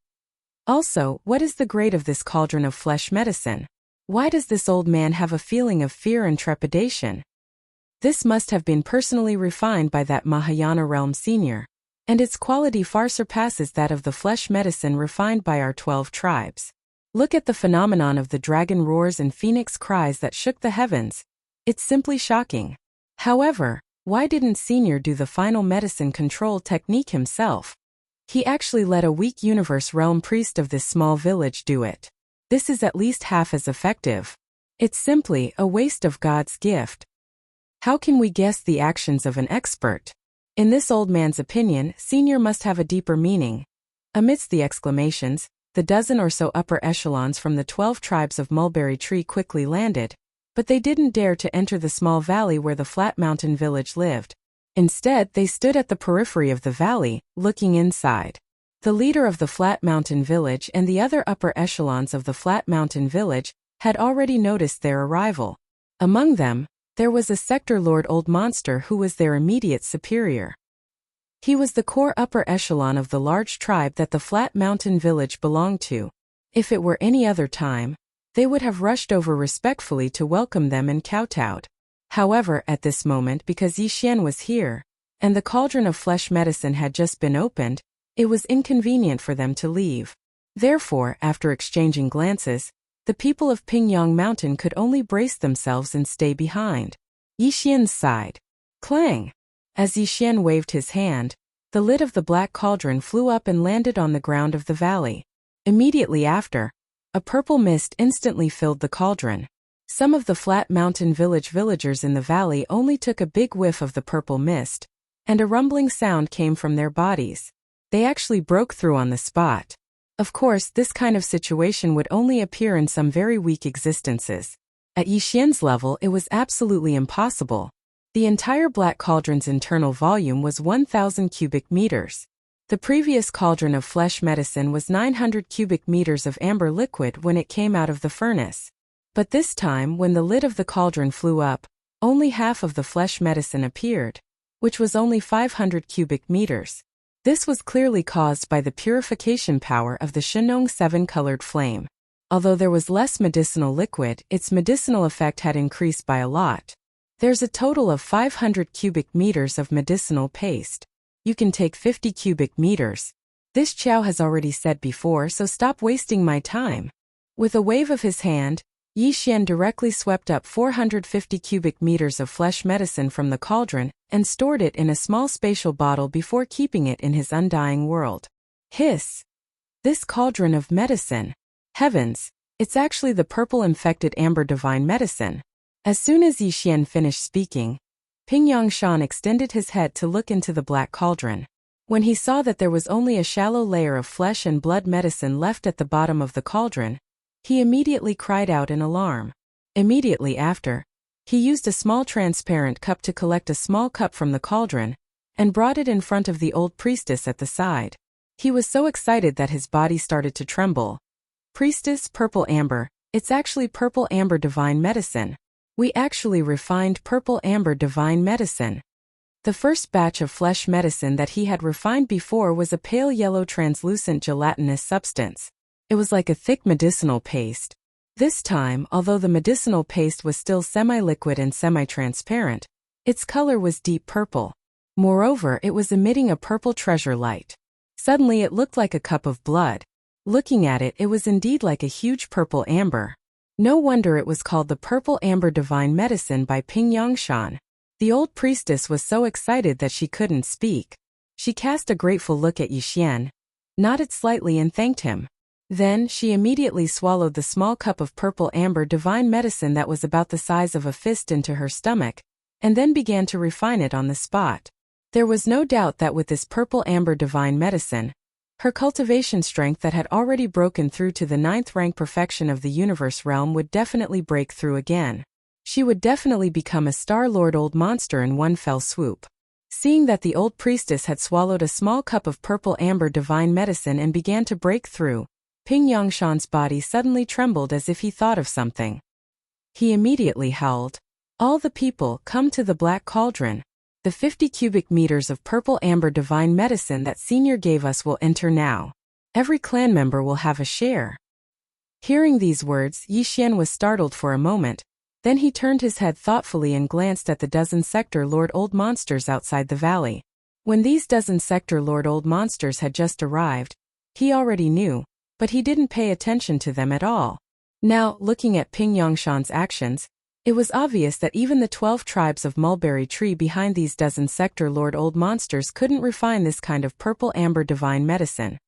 Also, what is the grade of this cauldron of flesh medicine? Why does this old man have a feeling of fear and trepidation? This must have been personally refined by that Mahayana realm senior, and its quality far surpasses that of the flesh medicine refined by our 12 tribes. Look at the phenomenon of the dragon roars and phoenix cries that shook the heavens. It's simply shocking. However, why didn't Senior do the final medicine control technique himself? He actually let a weak universe realm priest of this small village do it. This is at least half as effective. It's simply a waste of God's gift. How can we guess the actions of an expert? In this old man's opinion, Senior must have a deeper meaning. Amidst the exclamations, the dozen or so upper echelons from the 12 tribes of Mulberry Tree quickly landed, but they didn't dare to enter the small valley where the flat mountain village lived. Instead, they stood at the periphery of the valley, looking inside. The leader of the Flat Mountain Village and the other upper echelons of the Flat Mountain Village had already noticed their arrival. Among them, there was a Sector Lord Old Monster who was their immediate superior. He was the core upper echelon of the large tribe that the Flat Mountain Village belonged to. If it were any other time, they would have rushed over respectfully to welcome them and kowtowed. However, at this moment, because Yixian was here, and the cauldron of flesh medicine had just been opened, it was inconvenient for them to leave. Therefore, after exchanging glances, the people of Pingyang Mountain could only brace themselves and stay behind. Yixian sighed. Clang! As Yixian waved his hand, the lid of the black cauldron flew up and landed on the ground of the valley. Immediately after, a purple mist instantly filled the cauldron. Some of the Flat Mountain Village villagers in the valley only took a big whiff of the purple mist, and a rumbling sound came from their bodies. They actually broke through on the spot. Of course, this kind of situation would only appear in some very weak existences. At Yixian's level, it was absolutely impossible. The entire black cauldron's internal volume was 1,000 cubic meters. The previous cauldron of flesh medicine was 900 cubic meters of amber liquid when it came out of the furnace. But this time, when the lid of the cauldron flew up, only half of the flesh medicine appeared, which was only 500 cubic meters. This was clearly caused by the purification power of the Shenong 7-colored flame. Although there was less medicinal liquid, its medicinal effect had increased by a lot. There's a total of 500 cubic meters of medicinal paste. You can take 50 cubic meters. This Qiao has already said before, so stop wasting my time. With a wave of his hand, Yixian directly swept up 450 cubic meters of flesh medicine from the cauldron and stored it in a small spatial bottle before keeping it in his undying world. Hiss! This cauldron of medicine. Heavens! It's actually the purple infected amber divine medicine. As soon as Yixian finished speaking, Pingyang Shan extended his head to look into the black cauldron. When he saw that there was only a shallow layer of flesh and blood medicine left at the bottom of the cauldron, he immediately cried out in alarm. Immediately after, he used a small transparent cup to collect a small cup from the cauldron, and brought it in front of the old priestess at the side. He was so excited that his body started to tremble. Priestess, purple amber, it's actually purple amber divine medicine. We actually refined purple amber divine medicine. The first batch of flesh medicine that he had refined before was a pale yellow translucent gelatinous substance. It was like a thick medicinal paste. This time, although the medicinal paste was still semi-liquid and semi-transparent, its color was deep purple. Moreover, it was emitting a purple treasure light. Suddenly it looked like a cup of blood. Looking at it, it was indeed like a huge purple amber. No wonder it was called the Purple Amber Divine Medicine by Pingyang Shan. The old priestess was so excited that she couldn't speak. She cast a grateful look at Yixian, nodded slightly and thanked him. Then, she immediately swallowed the small cup of purple amber divine medicine that was about the size of a fist into her stomach, and then began to refine it on the spot. There was no doubt that with this purple amber divine medicine, her cultivation strength that had already broken through to the 9th rank perfection of the universe realm would definitely break through again. She would definitely become a Star-Lord Old Monster in one fell swoop. Seeing that the old priestess had swallowed a small cup of purple amber divine medicine and began to break through, Pingyang Shan's body suddenly trembled as if he thought of something. He immediately howled, "All the people, come to the black cauldron. The 50 cubic meters of purple amber divine medicine that Senior gave us will enter now. Every clan member will have a share." Hearing these words, Yixian was startled for a moment, then he turned his head thoughtfully and glanced at the dozen Sector Lord Old Monsters outside the valley. When these dozen Sector Lord Old Monsters had just arrived, he already knew, but he didn't pay attention to them at all. Now, looking at Pingyang Shan's actions, it was obvious that even the 12 tribes of Mulberry Tree behind these dozen Sector Lord Old Monsters couldn't refine this kind of purple amber divine medicine.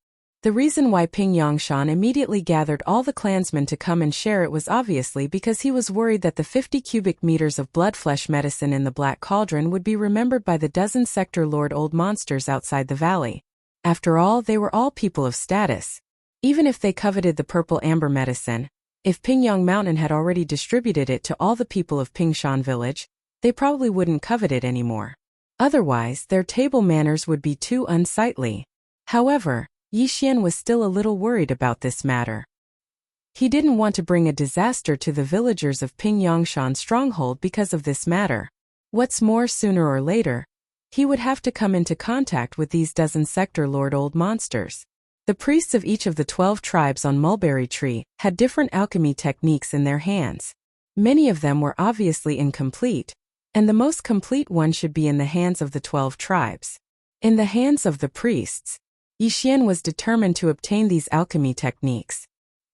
The reason why Pingyang Shan immediately gathered all the clansmen to come and share it was obviously because he was worried that the 50 cubic meters of blood flesh medicine in the Black Cauldron would be remembered by the dozen Sector Lord Old Monsters outside the valley. After all, they were all people of status. Even if they coveted the purple amber medicine, if Pingyang Mountain had already distributed it to all the people of Pingshan Village, they probably wouldn't covet it anymore. Otherwise, their table manners would be too unsightly. However, Yixian was still a little worried about this matter. He didn't want to bring a disaster to the villagers of Pingyangshan stronghold because of this matter. What's more, sooner or later, he would have to come into contact with these dozen sector lord old monsters. The priests of each of the 12 tribes on Mulberry Tree had different alchemy techniques in their hands. Many of them were obviously incomplete, and the most complete one should be in the hands of the 12 tribes. In the hands of the priests, Yixian was determined to obtain these alchemy techniques.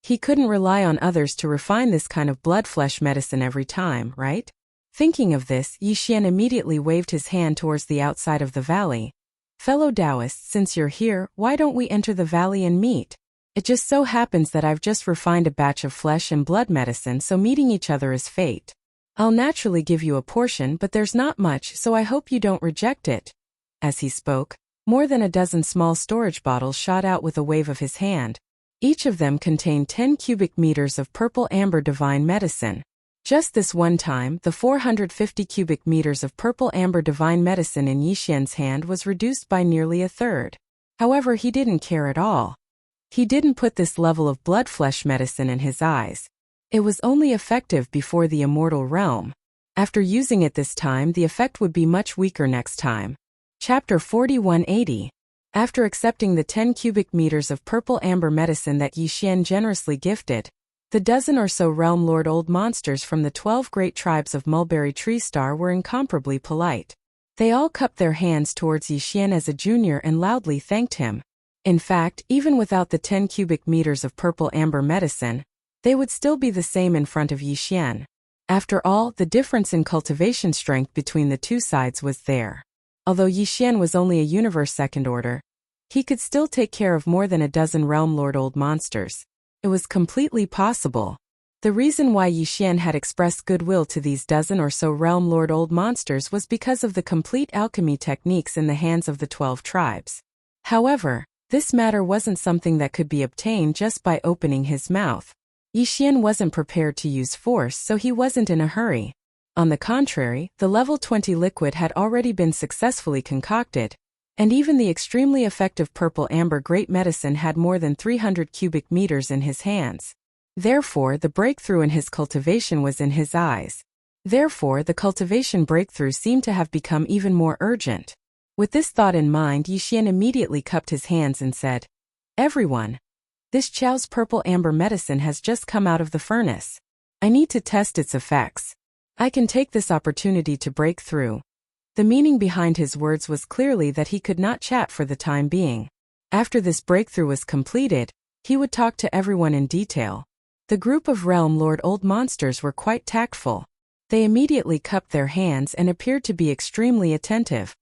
He couldn't rely on others to refine this kind of blood-flesh medicine every time, right? Thinking of this, Yixian immediately waved his hand towards the outside of the valley. Fellow Taoists, since you're here, why don't we enter the valley and meet? It just so happens that I've just refined a batch of flesh and blood medicine, so meeting each other is fate. I'll naturally give you a portion, but there's not much, so I hope you don't reject it. As he spoke, more than a dozen small storage bottles shot out with a wave of his hand. Each of them contained 10 cubic meters of purple amber divine medicine. Just this one time, the 450 cubic meters of purple amber divine medicine in Yixian's hand was reduced by nearly a third. However, he didn't care at all. He didn't put this level of blood-flesh medicine in his eyes. It was only effective before the immortal realm. After using it this time, the effect would be much weaker next time. Chapter 4180. After accepting the 10 cubic meters of purple amber medicine that Yixian generously gifted, the dozen or so realm lord old monsters from the 12 great tribes of Mulberry Tree Star were incomparably polite. They all cupped their hands towards Yixian as a junior and loudly thanked him. In fact, even without the 10 cubic meters of purple amber medicine, they would still be the same in front of Yixian. After all, the difference in cultivation strength between the two sides was there. Although Yixian was only a universe second order, he could still take care of more than a dozen realm lord old monsters. It was completely possible. The reason why Yixian had expressed goodwill to these dozen or so realm lord old monsters was because of the complete alchemy techniques in the hands of the 12 tribes. However, this matter wasn't something that could be obtained just by opening his mouth. Yixian wasn't prepared to use force, so he wasn't in a hurry. On the contrary, the level 20 liquid had already been successfully concocted, and even the extremely effective purple amber great medicine had more than 300 cubic meters in his hands. Therefore, the breakthrough in his cultivation was in his eyes. Therefore, the cultivation breakthrough seemed to have become even more urgent. With this thought in mind, Yixian immediately cupped his hands and said, "Everyone, this Chao's purple amber medicine has just come out of the furnace. I need to test its effects. I can take this opportunity to break through." The meaning behind his words was clearly that he could not chat for the time being. After this breakthrough was completed, he would talk to everyone in detail. The group of realm lord old monsters were quite tactful. They immediately cupped their hands and appeared to be extremely attentive.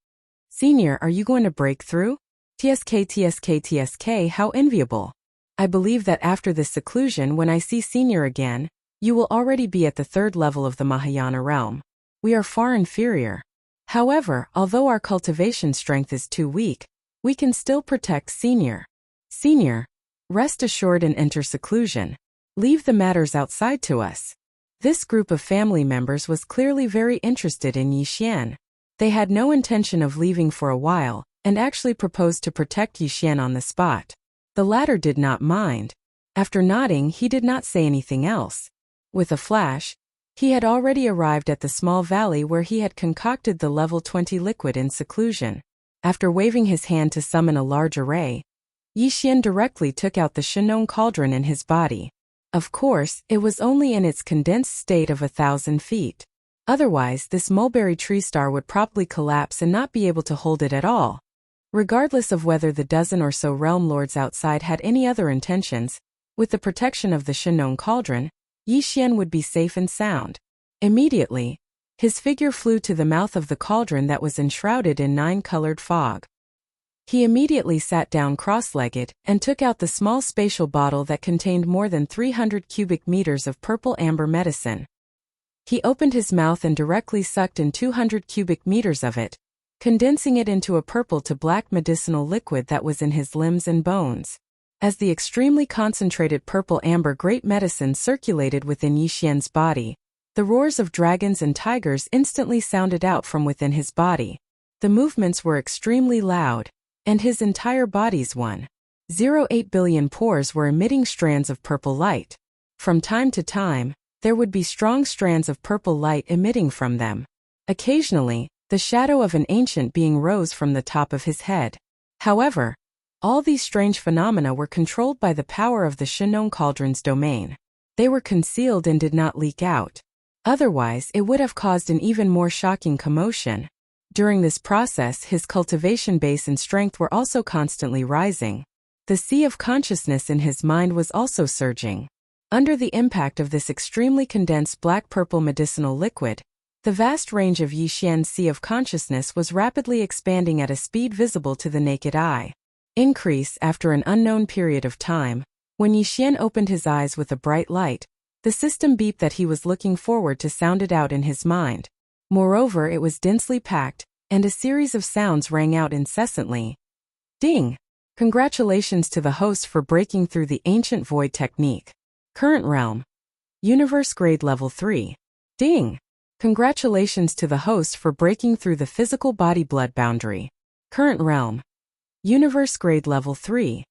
"Senior, are you going to break through? TSK, how enviable. I believe that after this seclusion, when I see Senior again, you will already be at the 3rd level of the Mahayana realm. We are far inferior. However, although our cultivation strength is too weak, we can still protect Senior. Senior, rest assured and enter seclusion. Leave the matters outside to us." This group of family members was clearly very interested in Yixian. They had no intention of leaving for a while, and actually proposed to protect Yixian on the spot. The latter did not mind. After nodding, he did not say anything else. With a flash, he had already arrived at the small valley where he had concocted the level 20 liquid in seclusion. After waving his hand to summon a large array, Yixian directly took out the Shinong cauldron in his body. Of course, it was only in its condensed state of 1,000 feet. Otherwise, this mulberry tree star would probably collapse and not be able to hold it at all. Regardless of whether the dozen or so realm lords outside had any other intentions, with the protection of the Shinong cauldron, Yixian would be safe and sound. Immediately, his figure flew to the mouth of the cauldron that was enshrouded in 9-colored fog. He immediately sat down cross-legged and took out the small spatial bottle that contained more than 300 cubic meters of purple amber medicine. He opened his mouth and directly sucked in 200 cubic meters of it, condensing it into a purple to black medicinal liquid that was in his limbs and bones. As the extremely concentrated purple amber great medicine circulated within Yixian's body, the roars of dragons and tigers instantly sounded out from within his body. The movements were extremely loud, and his entire body's 1.08 billion pores were emitting strands of purple light. From time to time, there would be strong strands of purple light emitting from them. Occasionally, the shadow of an ancient being rose from the top of his head. However, all these strange phenomena were controlled by the power of the Shinong Cauldron's domain. They were concealed and did not leak out. Otherwise, it would have caused an even more shocking commotion. During this process, his cultivation base and strength were also constantly rising. The sea of consciousness in his mind was also surging. Under the impact of this extremely condensed black-purple medicinal liquid, the vast range of Yixian's sea of consciousness was rapidly expanding at a speed visible to the naked eye. Increase after an unknown period of time. When Yixian opened his eyes with a bright light, the system beep that he was looking forward to sounded out in his mind. Moreover, it was densely packed, and a series of sounds rang out incessantly. Ding! Congratulations to the host for breaking through the ancient void technique. Current realm. Universe grade level 3. Ding! Congratulations to the host for breaking through the physical body blood boundary. Current realm. Universe grade level 3.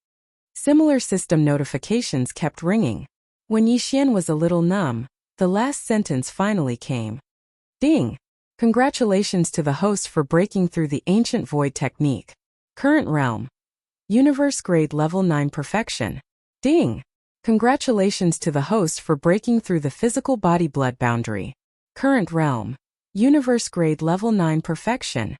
Similar system notifications kept ringing. When Yixian was a little numb, the last sentence finally came. Ding! Congratulations to the host for breaking through the ancient void technique. Current realm. Universe grade level 9 perfection. Ding! Congratulations to the host for breaking through the physical body blood boundary. Current realm. Universe grade level 9 perfection.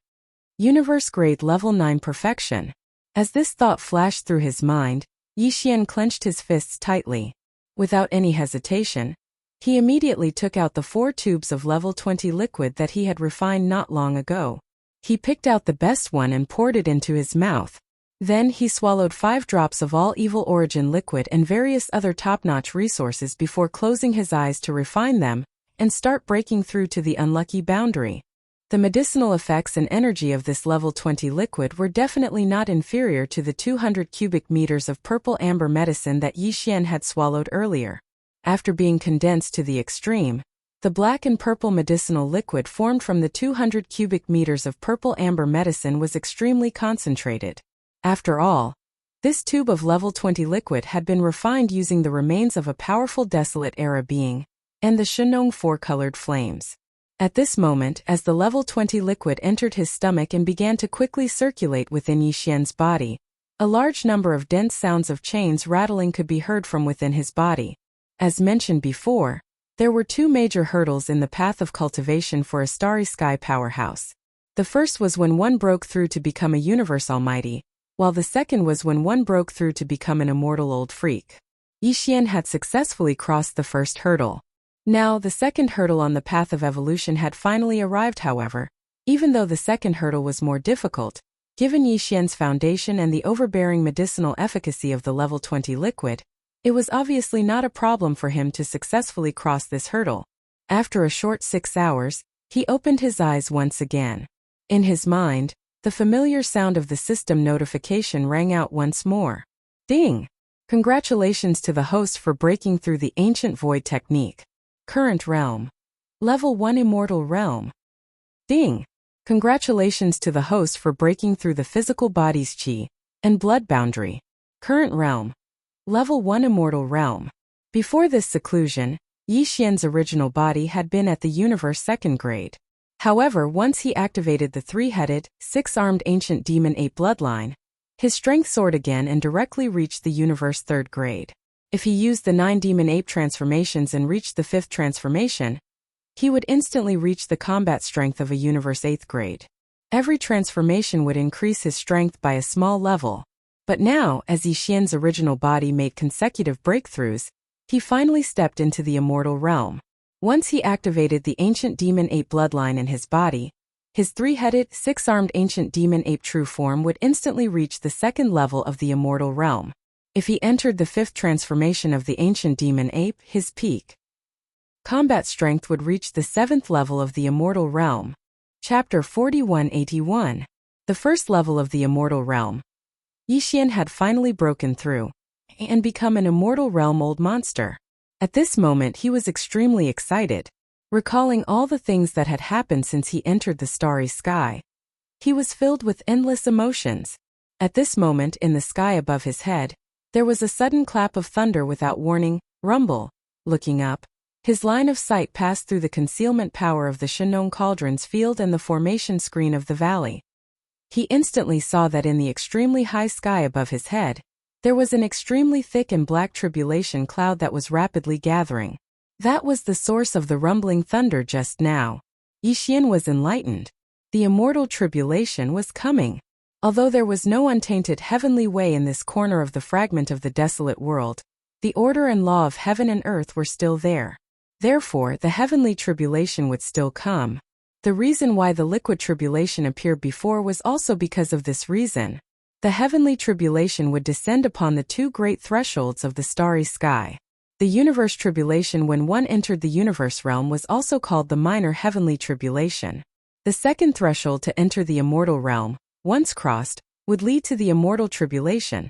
Universe grade level 9 perfection. As this thought flashed through his mind, Yixian clenched his fists tightly. Without any hesitation, he immediately took out the 4 tubes of level 20 liquid that he had refined not long ago. He picked out the best one and poured it into his mouth. Then he swallowed 5 drops of all evil origin liquid and various other top-notch resources before closing his eyes to refine them and start breaking through to the unlucky boundary. The medicinal effects and energy of this level 20 liquid were definitely not inferior to the 200 cubic meters of purple amber medicine that Yixian had swallowed earlier. After being condensed to the extreme, the black and purple medicinal liquid formed from the 200 cubic meters of purple amber medicine was extremely concentrated. After all, this tube of level 20 liquid had been refined using the remains of a powerful desolate era being, and the Shinong 4-colored flames. At this moment, as the level 20 liquid entered his stomach and began to quickly circulate within Yixian's body, a large number of dense sounds of chains rattling could be heard from within his body. As mentioned before, there were 2 major hurdles in the path of cultivation for a starry sky powerhouse. The first was when one broke through to become a universe almighty, while the second was when one broke through to become an immortal old freak. Yixian had successfully crossed the first hurdle. Now, the second hurdle on the path of evolution had finally arrived, however. Even though the second hurdle was more difficult, given Yixian's foundation and the overbearing medicinal efficacy of the level 20 liquid, it was obviously not a problem for him to successfully cross this hurdle. After a short 6 hours, he opened his eyes once again. In his mind, the familiar sound of the system notification rang out once more. Ding! Congratulations to the host for breaking through the ancient void technique. Current realm. Level 1 immortal realm. Ding! Congratulations to the host for breaking through the physical body's qi and blood boundary. Current realm. Level 1 immortal realm. Before this seclusion, Yixian's original body had been at the universe 2nd grade. However, once he activated the 3-headed, 6-armed ancient demon ape bloodline, his strength soared again and directly reached the universe 3rd grade. If he used the 9 demon ape transformations and reached the 5th transformation, he would instantly reach the combat strength of a universe 8th grade. Every transformation would increase his strength by a small level. But now, as Yixian's original body made consecutive breakthroughs, he finally stepped into the immortal realm. Once he activated the ancient demon ape bloodline in his body, his 3-headed, 6-armed ancient demon ape true form would instantly reach the 2nd level of the immortal realm. If he entered the 5th transformation of the ancient demon ape, his peak combat strength would reach the 7th level of the immortal realm. Chapter 4181. The first level of the immortal realm. Yixian had finally broken through and become an immortal realm old monster. At this moment he was extremely excited, recalling all the things that had happened since he entered the starry sky. He was filled with endless emotions. At this moment in the sky above his head, there was a sudden clap of thunder without warning, rumble. Looking up, his line of sight passed through the concealment power of the Shannon Cauldron's field and the formation screen of the valley. He instantly saw that in the extremely high sky above his head, there was an extremely thick and black tribulation cloud that was rapidly gathering. That was the source of the rumbling thunder just now. Yixian was enlightened. The immortal tribulation was coming. Although there was no untainted heavenly way in this corner of the fragment of the desolate world, the order and law of heaven and earth were still there. Therefore, the heavenly tribulation would still come. The reason why the liquid tribulation appeared before was also because of this reason. The heavenly tribulation would descend upon the two great thresholds of the starry sky. The universe tribulation when one entered the universe realm was also called the minor heavenly tribulation. The second threshold to enter the immortal realm, once crossed, would lead to the immortal tribulation,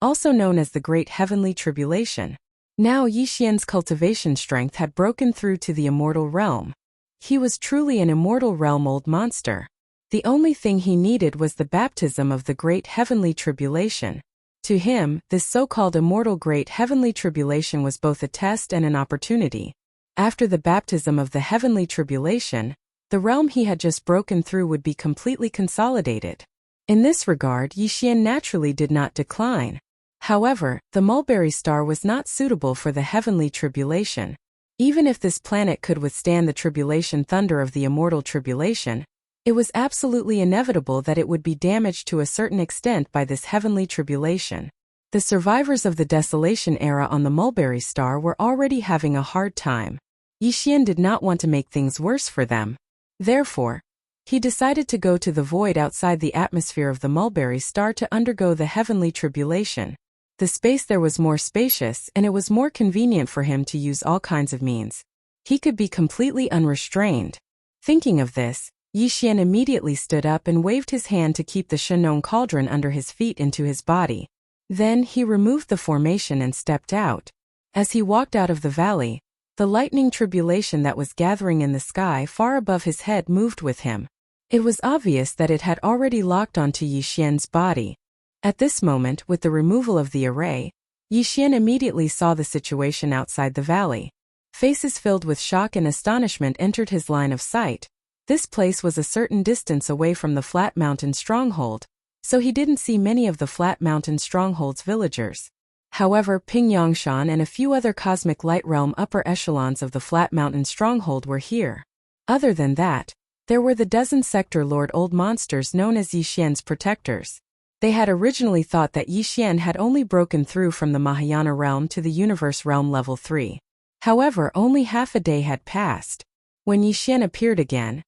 also known as the great heavenly tribulation. Now Yixian's cultivation strength had broken through to the immortal realm. He was truly an immortal realm old monster. The only thing he needed was the baptism of the great heavenly tribulation. To him, this so-called immortal great heavenly tribulation was both a test and an opportunity. After the baptism of the heavenly tribulation, the realm he had just broken through would be completely consolidated. In this regard, Yixian naturally did not decline. However, the mulberry star was not suitable for the heavenly tribulation. Even if this planet could withstand the tribulation thunder of the immortal tribulation, it was absolutely inevitable that it would be damaged to a certain extent by this heavenly tribulation. The survivors of the desolation era on the mulberry star were already having a hard time. Yixian did not want to make things worse for them. Therefore, he decided to go to the void outside the atmosphere of the mulberry star to undergo the heavenly tribulation. The space there was more spacious and it was more convenient for him to use all kinds of means. He could be completely unrestrained. Thinking of this, Yixian immediately stood up and waved his hand to keep the Shannon Cauldron under his feet into his body. Then he removed the formation and stepped out. As he walked out of the valley, the lightning tribulation that was gathering in the sky far above his head moved with him. It was obvious that it had already locked onto Yixian's body. At this moment, with the removal of the array, Yixian immediately saw the situation outside the valley. Faces filled with shock and astonishment entered his line of sight. This place was a certain distance away from the flat mountain stronghold, so he didn't see many of the flat mountain stronghold's villagers. However, Ping Yangshan and a few other cosmic light realm upper echelons of the flat mountain stronghold were here. Other than that, there were the dozen sector lord old monsters known as Yixian's protectors. They had originally thought that Yixian had only broken through from the Mahayana realm to the universe realm level 3. However, only half a day had passed. When Yixian appeared again,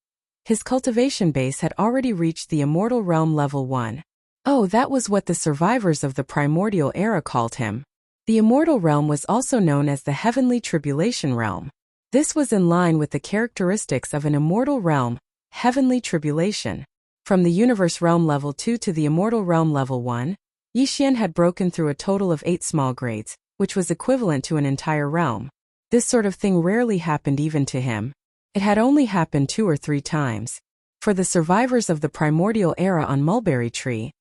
his cultivation base had already reached the immortal realm level 1. Oh, that was what the survivors of the primordial era called him. The immortal realm was also known as the heavenly tribulation realm. This was in line with the characteristics of an immortal realm, heavenly tribulation. From the universe realm level 2 to the immortal realm level 1, Yixian had broken through a total of 8 small grades, which was equivalent to an entire realm. This sort of thing rarely happened even to him. It had only happened 2 or 3 times. For the survivors of the primordial era on Mulberry Tree,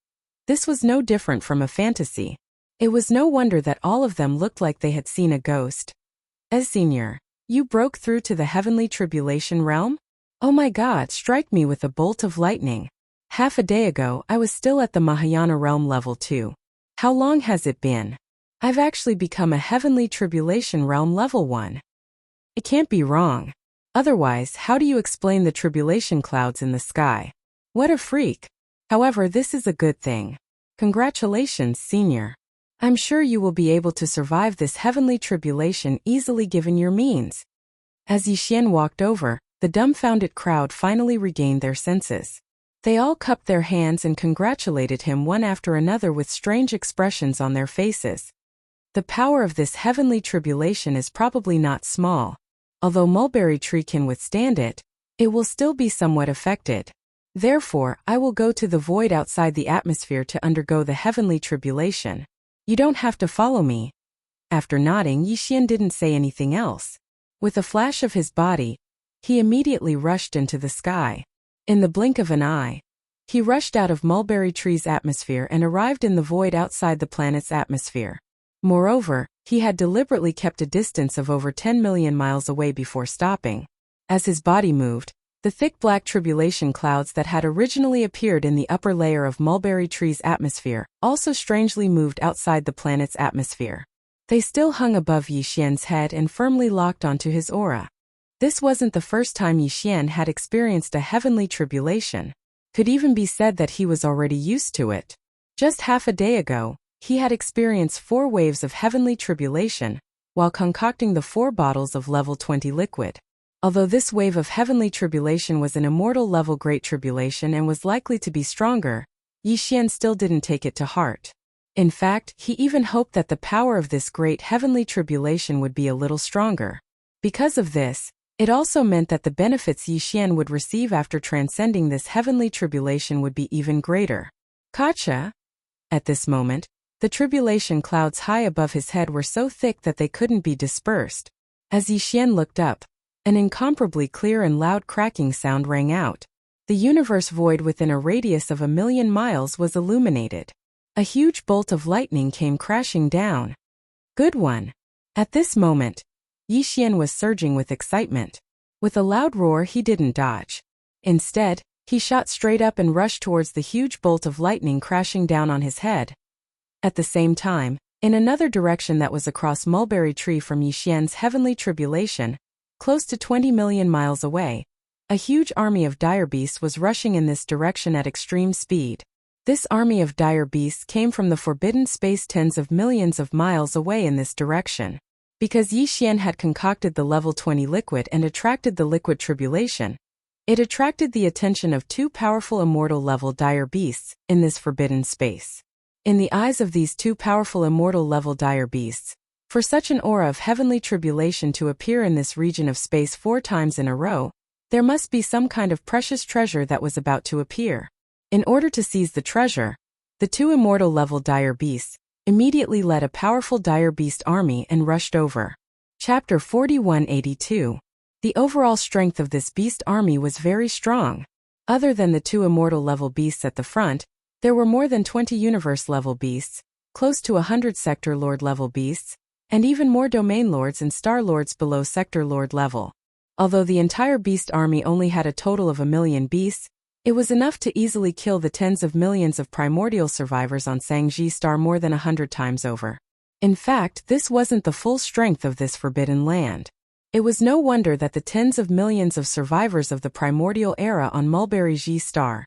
this was no different from a fantasy. It was no wonder that all of them looked like they had seen a ghost. Senior, you broke through to the heavenly tribulation realm? Oh my God, strike me with a bolt of lightning. Half a day ago, I was still at the Mahayana realm level 2. How long has it been? I've actually become a heavenly tribulation realm level 1. It can't be wrong. Otherwise, how do you explain the tribulation clouds in the sky? What a freak. However, this is a good thing. Congratulations, Senior. I'm sure you will be able to survive this heavenly tribulation easily given your means. As Yixian walked over, the dumbfounded crowd finally regained their senses. They all cupped their hands and congratulated him one after another with strange expressions on their faces. The power of this heavenly tribulation is probably not small. Although Mulberry Tree can withstand it, it will still be somewhat affected. Therefore, I will go to the void outside the atmosphere to undergo the heavenly tribulation. You don't have to follow me. After nodding, Yixian didn't say anything else. With a flash of his body, he immediately rushed into the sky. In the blink of an eye, He rushed out of Mulberry Tree's atmosphere and arrived in the void outside the planet's atmosphere. Moreover, he had deliberately kept a distance of over 10 million miles away before stopping. As his body moved, the thick black tribulation clouds that had originally appeared in the upper layer of Mulberry Tree's atmosphere also strangely moved outside the planet's atmosphere. They still hung above Yi Xian's head and firmly locked onto his aura. This wasn't the first time Yi Xian had experienced a heavenly tribulation. Could even be said that he was already used to it. Just half a day ago, he had experienced 4 waves of heavenly tribulation, while concocting the 4 bottles of level 20 liquid. Although this wave of heavenly tribulation was an immortal level great tribulation and was likely to be stronger, Yi Xian still didn't take it to heart. In fact, he even hoped that the power of this great heavenly tribulation would be a little stronger. Because of this, it also meant that the benefits Yi Xian would receive after transcending this heavenly tribulation would be even greater. Gotcha! At this moment, the tribulation clouds high above his head were so thick that they couldn't be dispersed. As Yi Xian looked up, an incomparably clear and loud cracking sound rang out. The universe void within a radius of 1,000,000 miles was illuminated. A huge bolt of lightning came crashing down. Good one! At this moment, Yi Xian was surging with excitement. With a loud roar, he didn't dodge. Instead, he shot straight up and rushed towards the huge bolt of lightning crashing down on his head. At the same time, in another direction that was across Mulberry Tree from Yi Xian's heavenly tribulation, close to 20 million miles away, a huge army of dire beasts was rushing in this direction at extreme speed. This army of dire beasts came from the forbidden space tens of millions of miles away in this direction. Because Yi Xian had concocted the level 20 liquid and attracted the liquid tribulation, it attracted the attention of 2 powerful immortal level dire beasts in this forbidden space. In the eyes of these 2 powerful immortal level dire beasts, for such an aura of heavenly tribulation to appear in this region of space 4 times in a row, there must be some kind of precious treasure that was about to appear. In order to seize the treasure, the 2 immortal level dire beasts immediately led a powerful dire beast army and rushed over. Chapter 4182. The overall strength of this beast army was very strong. Other than the 2 immortal level beasts at the front, there were more than 20 universe level beasts, close to 100 sector lord level beasts, and even more domain lords and star lords below sector lord level. Although the entire beast army only had a total of 1,000,000 beasts, it was enough to easily kill the tens of millions of primordial survivors on Sangji Star more than 100 times over. In fact, this wasn't the full strength of this forbidden land. It was no wonder that the tens of millions of survivors of the primordial era on Mulberry G Star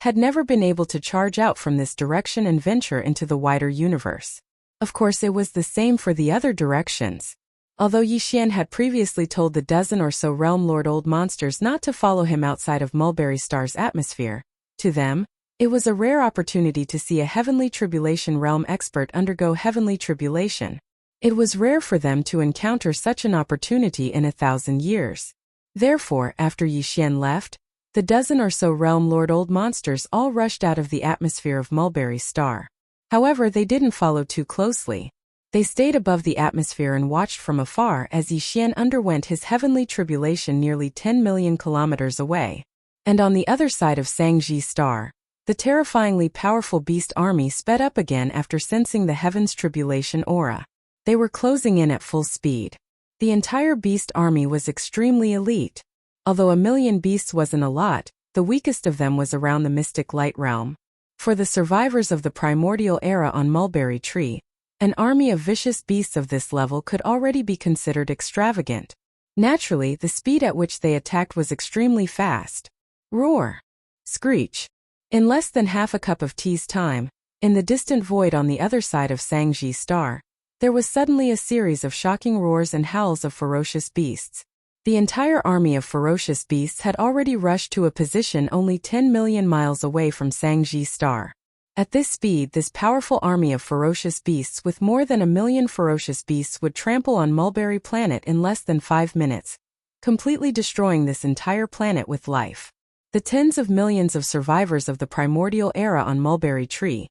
had never been able to charge out from this direction and venture into the wider universe. Of course, it was the same for the other directions. Although Yi Xian had previously told the dozen or so Realm Lord old monsters not to follow him outside of Mulberry Star's atmosphere, to them, it was a rare opportunity to see a heavenly tribulation realm expert undergo heavenly tribulation. It was rare for them to encounter such an opportunity in 1,000 years. Therefore, after Yi Xian left, the dozen or so Realm Lord old monsters all rushed out of the atmosphere of Mulberry Star. However, they didn't follow too closely. They stayed above the atmosphere and watched from afar as Yi Xian underwent his heavenly tribulation nearly 10 million kilometers away. And on the other side of Sangji Star, the terrifyingly powerful beast army sped up again after sensing the heaven's tribulation aura. They were closing in at full speed. The entire beast army was extremely elite. Although 1,000,000 beasts wasn't a lot, the weakest of them was around the mystic light realm. For the survivors of the primordial era on Mulberry Tree, an army of vicious beasts of this level could already be considered extravagant. Naturally, the speed at which they attacked was extremely fast. Roar! Screech! In less than half a cup of tea's time, in the distant void on the other side of Sangji Star, there was suddenly a series of shocking roars and howls of ferocious beasts. The entire army of ferocious beasts had already rushed to a position only 10 million miles away from Sangji Star. At this speed, this powerful army of ferocious beasts with more than 1,000,000 ferocious beasts would trample on Mulberry Planet in less than 5 minutes, completely destroying this entire planet with life. The tens of millions of survivors of the primordial era on Mulberry Tree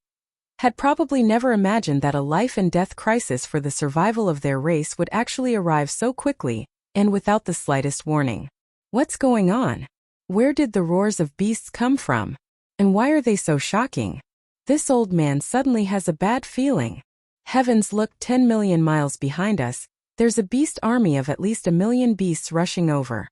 had probably never imagined that a life and death crisis for the survival of their race would actually arrive so quickly, and without the slightest warning. What's going on? Where did the roars of beasts come from? And why are they so shocking? This old man suddenly has a bad feeling. Heavens, look, 10 million miles behind us, there's a beast army of at least 1 million beasts rushing over.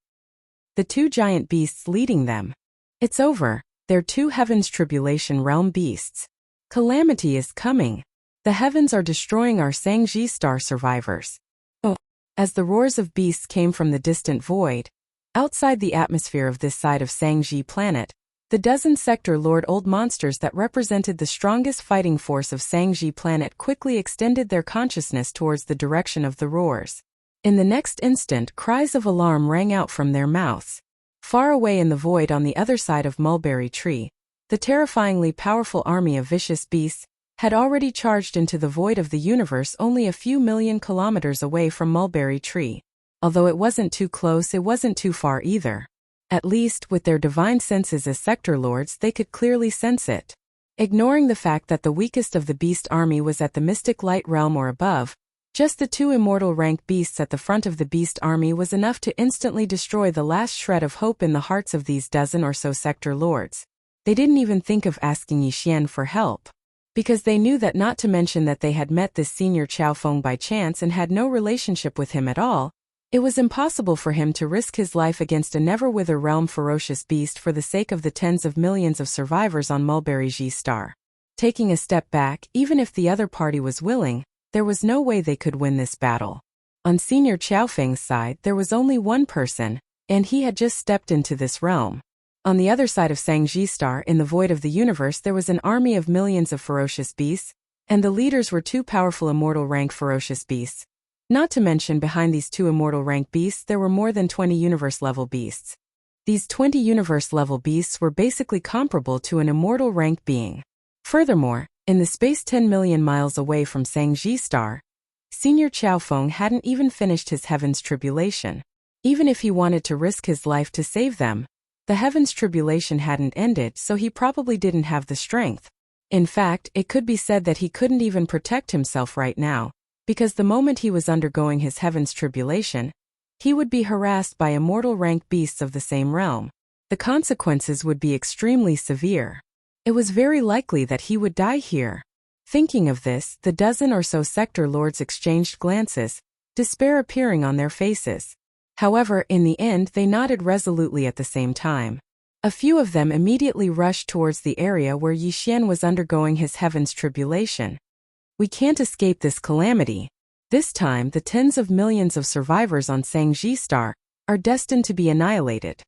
The two giant beasts leading them. It's over, they're two heavens tribulation realm beasts. Calamity is coming. The heavens are destroying our Sangji star survivors. Oh! As the roars of beasts came from the distant void, outside the atmosphere of this side of Sangji planet, the dozen sector lord old monsters that represented the strongest fighting force of Sangji planet quickly extended their consciousness towards the direction of the roars. In the next instant, cries of alarm rang out from their mouths. Far away in the void on the other side of Mulberry Tree, the terrifyingly powerful army of vicious beasts had already charged into the void of the universe only a few million kilometers away from Mulberry Tree. Although it wasn't too close, it wasn't too far either. At least, with their divine senses as sector lords, they could clearly sense it. Ignoring the fact that the weakest of the beast army was at the mystic light realm or above, just the two immortal rank beasts at the front of the beast army was enough to instantly destroy the last shred of hope in the hearts of these dozen or so sector lords. They didn't even think of asking Yixian for help, because they knew that, not to mention that they had met this senior Chao Feng by chance and had no relationship with him at all, it was impossible for him to risk his life against a never-wither realm ferocious beast for the sake of the tens of millions of survivors on Mulberry G Star. Taking a step back, even if the other party was willing, there was no way they could win this battle. On Senior Chao Feng's side, there was only one person, and he had just stepped into this realm. On the other side of Sangji Star, in the void of the universe, there was an army of millions of ferocious beasts, and the leaders were two powerful immortal rank ferocious beasts. Not to mention, behind these two immortal rank beasts there were more than 20 universe-level beasts. These 20 universe-level beasts were basically comparable to an immortal rank being. Furthermore, in the space 10 million miles away from Sangji Star, Senior Chao Feng hadn't even finished his heaven's tribulation. Even if he wanted to risk his life to save them, the heaven's tribulation hadn't ended, so he probably didn't have the strength. In fact, it could be said that he couldn't even protect himself right now, because the moment he was undergoing his heaven's tribulation, he would be harassed by immortal rank beasts of the same realm. The consequences would be extremely severe. It was very likely that he would die here. Thinking of this, the dozen or so sector lords exchanged glances, despair appearing on their faces. However, in the end they nodded resolutely at the same time. A few of them immediately rushed towards the area where Yixian was undergoing his heaven's tribulation. We can't escape this calamity. This time, the tens of millions of survivors on Sangji Star are destined to be annihilated.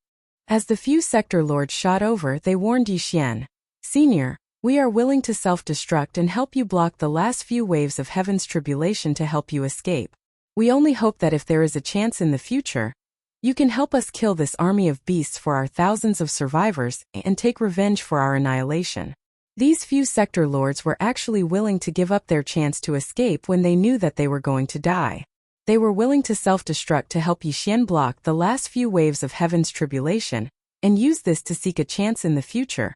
As the few sector lords shot over, they warned Yixian, "Senior, we are willing to self-destruct and help you block the last few waves of heaven's tribulation to help you escape. We only hope that if there is a chance in the future, you can help us kill this army of beasts for our thousands of survivors and take revenge for our annihilation." These few sector lords were actually willing to give up their chance to escape when they knew that they were going to die. They were willing to self-destruct to help Yixian block the last few waves of heaven's tribulation, and use this to seek a chance in the future,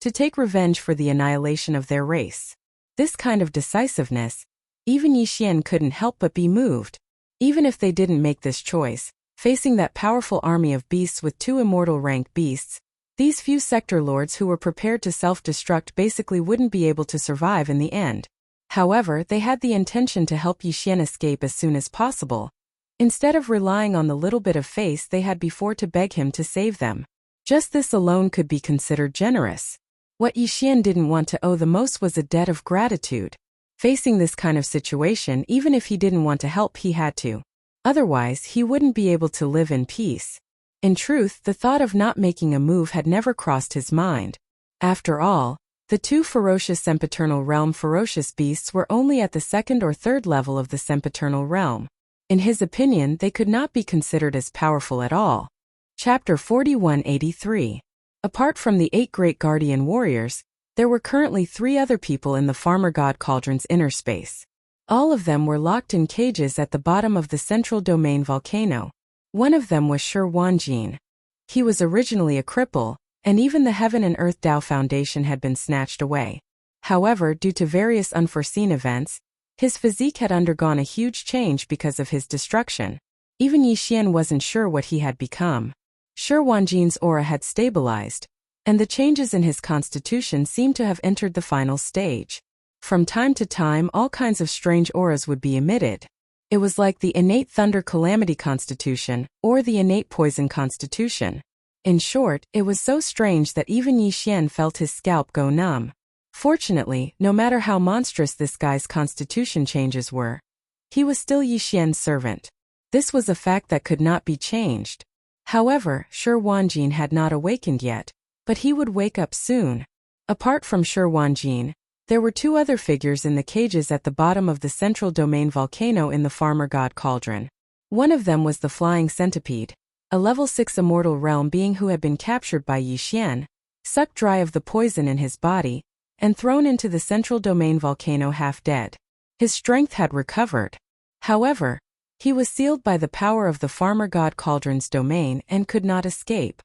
to take revenge for the annihilation of their race. This kind of decisiveness, even Yixian couldn't help but be moved. Even if they didn't make this choice, facing that powerful army of beasts with two immortal rank beasts, these few sector lords who were prepared to self-destruct basically wouldn't be able to survive in the end. However, they had the intention to help Yixian escape as soon as possible, instead of relying on the little bit of faith they had before to beg him to save them. Just this alone could be considered generous. What Yixian didn't want to owe the most was a debt of gratitude. Facing this kind of situation, even if he didn't want to help, he had to. Otherwise, he wouldn't be able to live in peace. In truth, the thought of not making a move had never crossed his mind. After all, the two ferocious sempiternal realm ferocious beasts were only at the second or third level of the sempiternal realm. In his opinion, they could not be considered as powerful at all. Chapter 4183. Apart from the 8 great guardian warriors, there were currently 3 other people in the Farmer God Cauldron's inner space. All of them were locked in cages at the bottom of the central domain volcano. One of them was Shi Wanjin. He was originally a cripple, and even the Heaven and Earth Tao Foundation had been snatched away. However, due to various unforeseen events, his physique had undergone a huge change because of his destruction. Even Yixian wasn't sure what he had become. Shi Wanjin's aura had stabilized, and the changes in his constitution seemed to have entered the final stage. From time to time, all kinds of strange auras would be emitted. It was like the innate thunder calamity constitution, or the innate poison constitution. In short, it was so strange that even Yixian felt his scalp go numb. Fortunately, no matter how monstrous this guy's constitution changes were, he was still Yixian's servant. This was a fact that could not be changed. However, Shi Wanjin had not awakened yet, but he would wake up soon. Apart from Shi Wanjin, there were two other figures in the cages at the bottom of the central domain volcano in the Farmer God Cauldron. One of them was the Flying Centipede, a level 6 immortal realm being who had been captured by Yixian, sucked dry of the poison in his body, and thrown into the central domain volcano half dead. His strength had recovered. However, he was sealed by the power of the Farmer God Cauldron's domain and could not escape.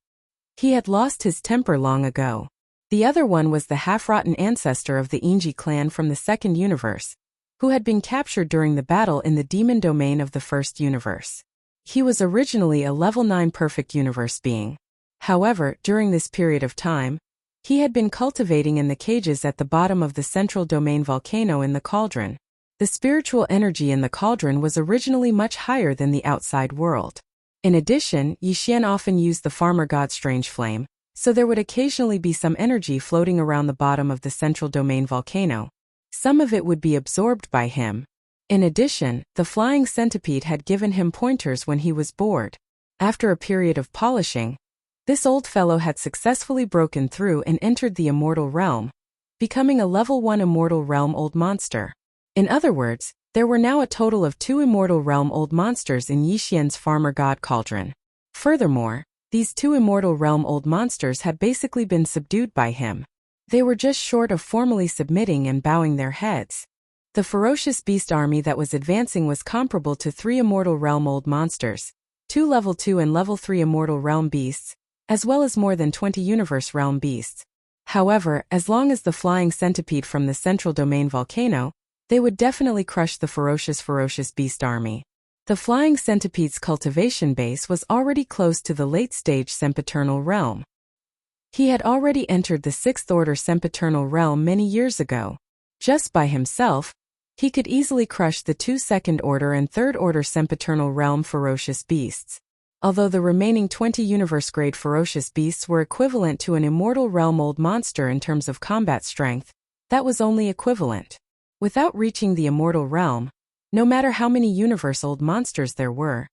He had lost his temper long ago. The other one was the half-rotten ancestor of the Inji clan from the second universe, who had been captured during the battle in the demon domain of the first universe. He was originally a level 9 perfect universe being. However, during this period of time, he had been cultivating in the cages at the bottom of the central domain volcano in the cauldron. The spiritual energy in the cauldron was originally much higher than the outside world. In addition, Yixian often used the Farmer God's strange flame, so there would occasionally be some energy floating around the bottom of the central domain volcano. Some of it would be absorbed by him. In addition, the Flying Centipede had given him pointers when he was bored. After a period of polishing, this old fellow had successfully broken through and entered the immortal realm, becoming a level 1 immortal realm old monster. In other words, there were now a total of 2 immortal realm old monsters in Yixian's Farmer God Cauldron. Furthermore, these 2 immortal realm old monsters had basically been subdued by him. They were just short of formally submitting and bowing their heads. The ferocious beast army that was advancing was comparable to 3 immortal realm old monsters, 2 level 2 and level 3 immortal realm beasts, as well as more than 20 universe realm beasts. However, as long as the Flying Centipede from the central domain volcano, they would definitely crush the ferocious beast army. The Flying Centipede's cultivation base was already close to the late-stage sempiternal realm. He had already entered the 6th order sempiternal realm many years ago. Just by himself, he could easily crush the 2 second order and 3rd order sempiternal realm ferocious beasts. Although the remaining 20 universe-grade ferocious beasts were equivalent to an immortal realm old monster in terms of combat strength, that was only equivalent. Without reaching the immortal realm, no matter how many universe-old monsters there were,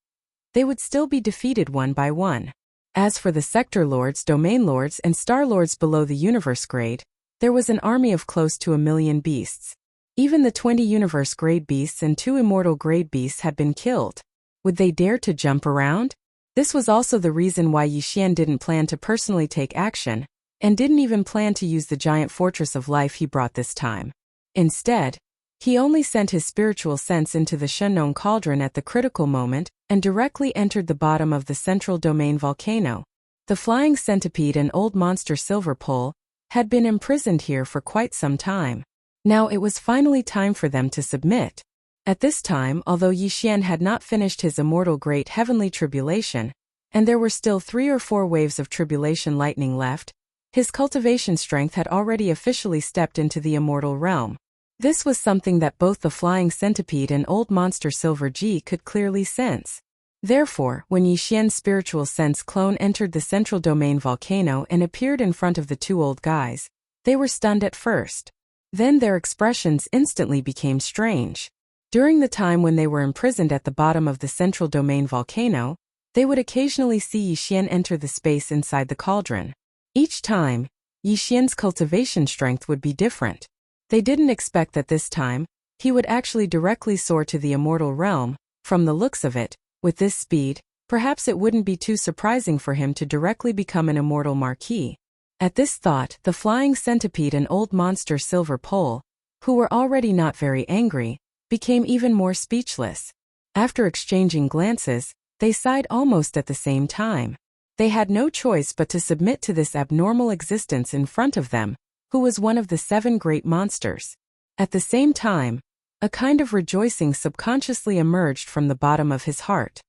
they would still be defeated one by one. As for the sector lords, domain lords, and star lords below the universe grade, there was an army of close to 1,000,000 beasts. Even the 20 universe grade beasts and 2 immortal grade beasts had been killed. Would they dare to jump around? This was also the reason why Yixian didn't plan to personally take action, and didn't even plan to use the giant fortress of life he brought this time. Instead, he only sent his spiritual sense into the Shenong cauldron at the critical moment and directly entered the bottom of the central domain volcano. The Flying Centipede and old monster Silver Pole had been imprisoned here for quite some time. Now it was finally time for them to submit. At this time, although Yixian had not finished his immortal great heavenly tribulation, and there were still 3 or 4 waves of tribulation lightning left, his cultivation strength had already officially stepped into the immortal realm. This was something that both the Flying Centipede and old monster Silver G could clearly sense. Therefore, when Yixian's spiritual sense clone entered the central domain volcano and appeared in front of the 2 old guys, they were stunned at first. Then their expressions instantly became strange. During the time when they were imprisoned at the bottom of the central domain volcano, they would occasionally see Yixian enter the space inside the cauldron. Each time, Yixian's cultivation strength would be different. They didn't expect that this time, he would actually directly soar to the immortal realm. From the looks of it, with this speed, perhaps it wouldn't be too surprising for him to directly become an immortal marquis. At this thought, the Flying Centipede and old monster Silver Pole, who were already not very angry, became even more speechless. After exchanging glances, they sighed almost at the same time. They had no choice but to submit to this abnormal existence in front of them, who was one of the 7 great monsters. At the same time, a kind of rejoicing subconsciously emerged from the bottom of his heart.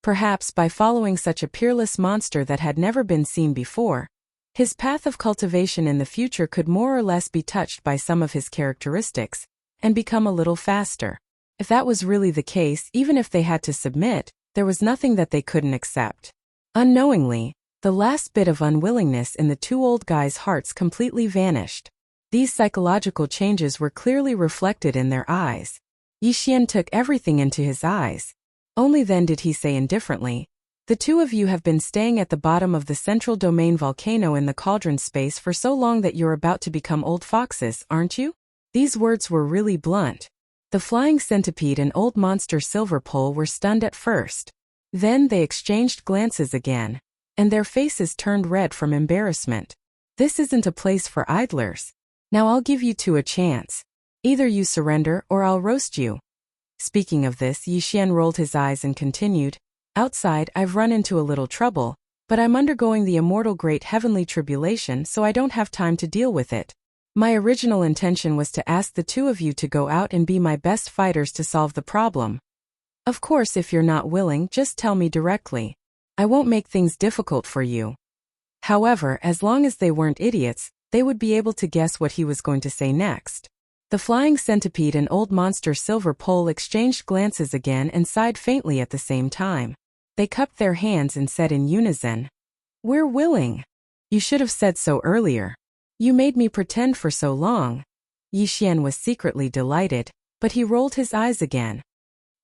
Perhaps by following such a peerless monster that had never been seen before, His path of cultivation in the future could more or less be touched by some of his characteristics, and become a little faster. If that was really the case, even if they had to submit, there was nothing that they couldn't accept. Unknowingly, the last bit of unwillingness in the two old guys' hearts completely vanished. These psychological changes were clearly reflected in their eyes. Yixian took everything into his eyes. Only then did he say indifferently, "The two of you have been staying at the bottom of the central domain volcano in the cauldron space for so long that you're about to become old foxes, aren't you?" These words were really blunt. The flying centipede and old monster Silverpole were stunned at first. Then they exchanged glances again, and their faces turned red from embarrassment. "This isn't a place for idlers. Now I'll give you two a chance. Either you surrender or I'll roast you." Speaking of this, Yixian rolled his eyes and continued, "Outside, I've run into a little trouble, but I'm undergoing the immortal great heavenly tribulation, so I don't have time to deal with it. My original intention was to ask the two of you to go out and be my best fighters to solve the problem. Of course, if you're not willing, just tell me directly. I won't make things difficult for you." However, as long as they weren't idiots, they would be able to guess what he was going to say next. The flying centipede and old monster Silverpole exchanged glances again and sighed faintly at the same time. They cupped their hands and said in unison, "We're willing. You should have said so earlier. You made me pretend for so long." Yixian was secretly delighted, but he rolled his eyes again.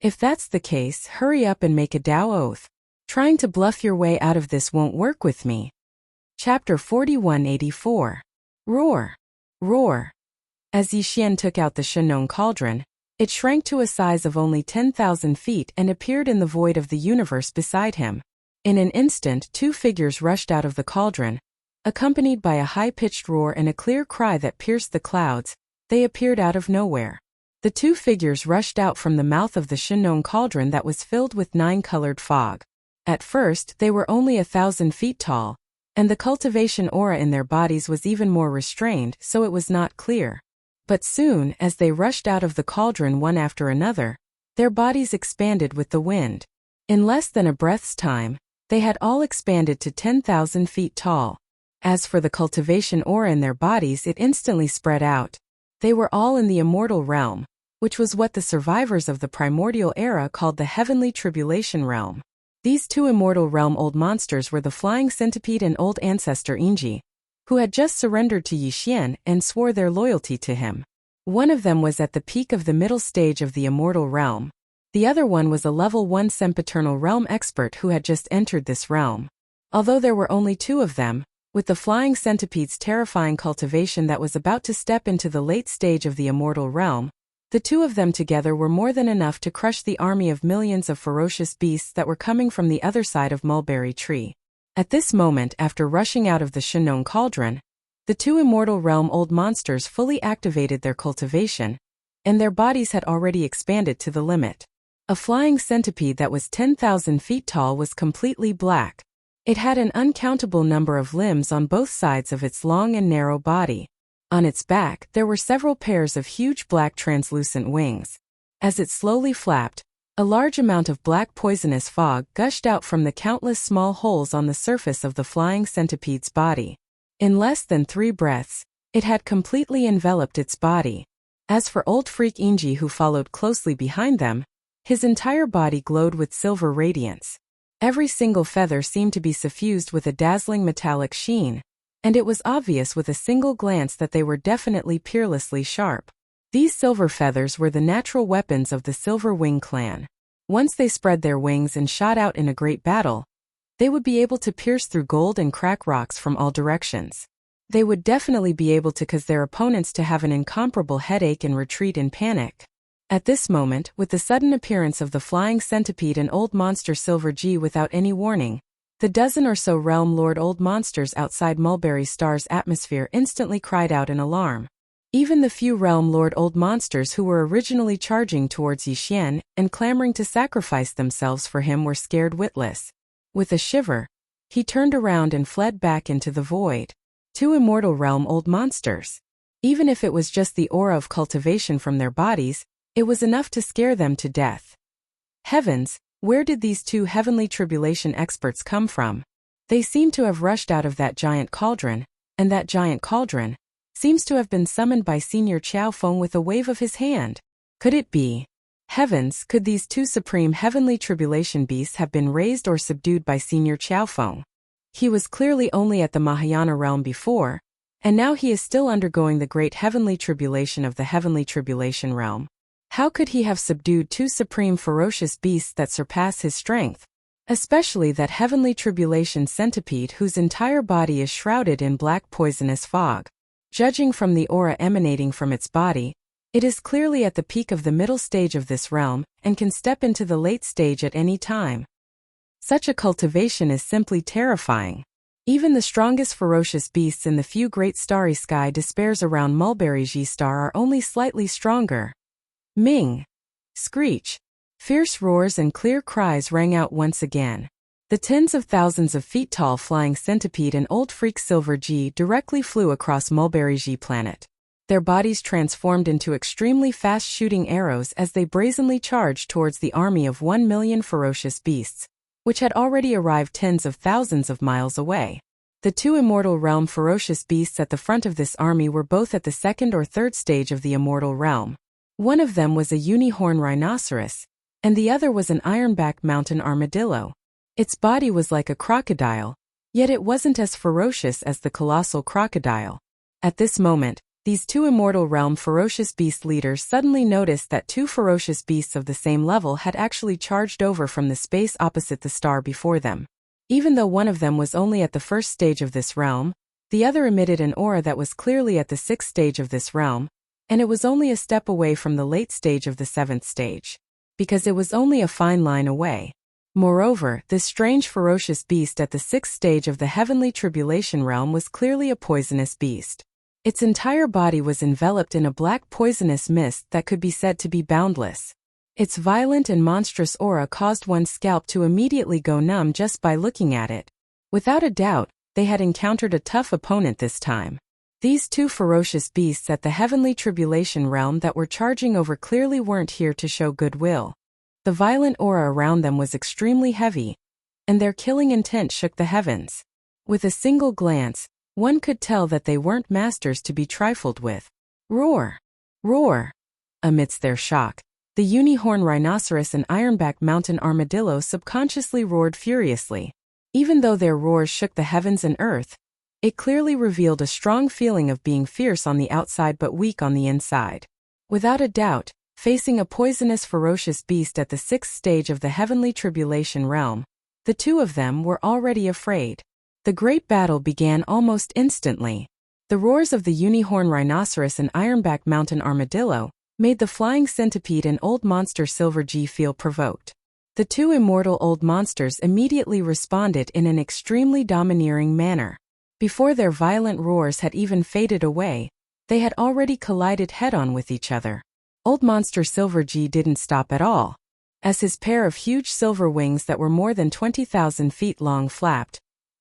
"If that's the case, hurry up and make a Tao oath. Trying to bluff your way out of this won't work with me." Chapter 4184. Roar. Roar. As Yixian took out the Shenong cauldron, it shrank to a size of only 10,000 feet and appeared in the void of the universe beside him. In an instant, two figures rushed out of the cauldron. Accompanied by a high-pitched roar and a clear cry that pierced the clouds, they appeared out of nowhere. The two figures rushed out from the mouth of the Shenong cauldron that was filled with 9-colored fog. At first, they were only 1,000 feet tall, and the cultivation aura in their bodies was even more restrained, so it was not clear. But soon, as they rushed out of the cauldron one after another, their bodies expanded with the wind. In less than a breath's time, they had all expanded to 10,000 feet tall. As for the cultivation aura in their bodies, it instantly spread out. They were all in the immortal realm, which was what the survivors of the primordial era called the heavenly tribulation realm. These two immortal realm old monsters were the flying centipede and old ancestor Inji, who had just surrendered to Yixian and swore their loyalty to him. One of them was at the peak of the middle stage of the immortal realm. The other one was a level 1 sempiternal realm expert who had just entered this realm. Although there were only two of them, with the flying centipede's terrifying cultivation that was about to step into the late stage of the immortal realm, the two of them together were more than enough to crush the army of millions of ferocious beasts that were coming from the other side of Mulberry Tree. At this moment, after rushing out of the Shenong cauldron, the two immortal realm old monsters fully activated their cultivation, and their bodies had already expanded to the limit. A flying centipede that was 10,000 feet tall was completely black. It had an uncountable number of limbs on both sides of its long and narrow body. On its back, there were several pairs of huge black translucent wings. As it slowly flapped, a large amount of black poisonous fog gushed out from the countless small holes on the surface of the flying centipede's body. In less than 3 breaths, it had completely enveloped its body. As for old freak Inji, who followed closely behind them, his entire body glowed with silver radiance. Every single feather seemed to be suffused with a dazzling metallic sheen, and it was obvious with a single glance that they were definitely peerlessly sharp. These silver feathers were the natural weapons of the Silver Wing clan. Once they spread their wings and shot out in a great battle, they would be able to pierce through gold and crack rocks from all directions. They would definitely be able to cause their opponents to have an incomparable headache and retreat in panic. At this moment, with the sudden appearance of the flying centipede and old monster Silver G without any warning, the dozen or so realm lord old monsters outside Mulberry Star's atmosphere instantly cried out in alarm. Even the few realm lord old monsters who were originally charging towards Yixian and clamoring to sacrifice themselves for him were scared witless. With a shiver, he turned around and fled back into the void. Two immortal realm old monsters. Even if it was just the aura of cultivation from their bodies, it was enough to scare them to death. Heavens, where did these two heavenly tribulation experts come from? They seem to have rushed out of that giant cauldron, and that giant cauldron seems to have been summoned by Senior Qiao Feng with a wave of his hand. Could it be? Heavens, could these two supreme heavenly tribulation beasts have been raised or subdued by Senior Qiao Feng? He was clearly only at the Mahayana realm before, and now he is still undergoing the great heavenly tribulation of the heavenly tribulation realm. How could he have subdued two supreme ferocious beasts that surpass his strength? Especially that heavenly tribulation centipede whose entire body is shrouded in black poisonous fog. Judging from the aura emanating from its body, it is clearly at the peak of the middle stage of this realm and can step into the late stage at any time. Such a cultivation is simply terrifying. Even the strongest ferocious beasts in the few great starry sky despairs around Mulberry G star are only slightly stronger. Ming! Screech! Fierce roars and clear cries rang out once again. The tens of thousands of feet tall flying centipede and Old Freak Silver G directly flew across Mulberry G planet. Their bodies transformed into extremely fast-shooting arrows as they brazenly charged towards the army of 1,000,000 ferocious beasts, which had already arrived tens of thousands of miles away. The two immortal realm ferocious beasts at the front of this army were both at the second or third stage of the immortal realm. One of them was a unicorn rhinoceros, and the other was an ironback mountain armadillo. Its body was like a crocodile, yet it wasn't as ferocious as the colossal crocodile. At this moment, these two immortal realm ferocious beast leaders suddenly noticed that two ferocious beasts of the same level had actually charged over from the space opposite the star before them. Even though one of them was only at the first stage of this realm, the other emitted an aura that was clearly at the sixth stage of this realm, and it was only a step away from the late stage of the seventh stage, because it was only a fine line away. Moreover, this strange ferocious beast at the sixth stage of the heavenly tribulation realm was clearly a poisonous beast. Its entire body was enveloped in a black poisonous mist that could be said to be boundless. Its violent and monstrous aura caused one's scalp to immediately go numb just by looking at it. Without a doubt, they had encountered a tough opponent this time. These two ferocious beasts at the heavenly tribulation realm that were charging over clearly weren't here to show goodwill. The violent aura around them was extremely heavy, and their killing intent shook the heavens. With a single glance, one could tell that they weren't masters to be trifled with. Roar! Roar! Amidst their shock, the unicorn rhinoceros and ironback mountain armadillo subconsciously roared furiously. Even though their roars shook the heavens and earth, it clearly revealed a strong feeling of being fierce on the outside but weak on the inside. Without a doubt, facing a poisonous ferocious beast at the sixth stage of the heavenly tribulation realm, the two of them were already afraid. The great battle began almost instantly. The roars of the unicorn rhinoceros and ironback mountain armadillo made the flying centipede and old monster Silver G feel provoked. The two immortal old monsters immediately responded in an extremely domineering manner. Before their violent roars had even faded away, they had already collided head-on with each other. Old monster Silver G didn't stop at all. As his pair of huge silver wings that were more than 20,000 feet long flapped,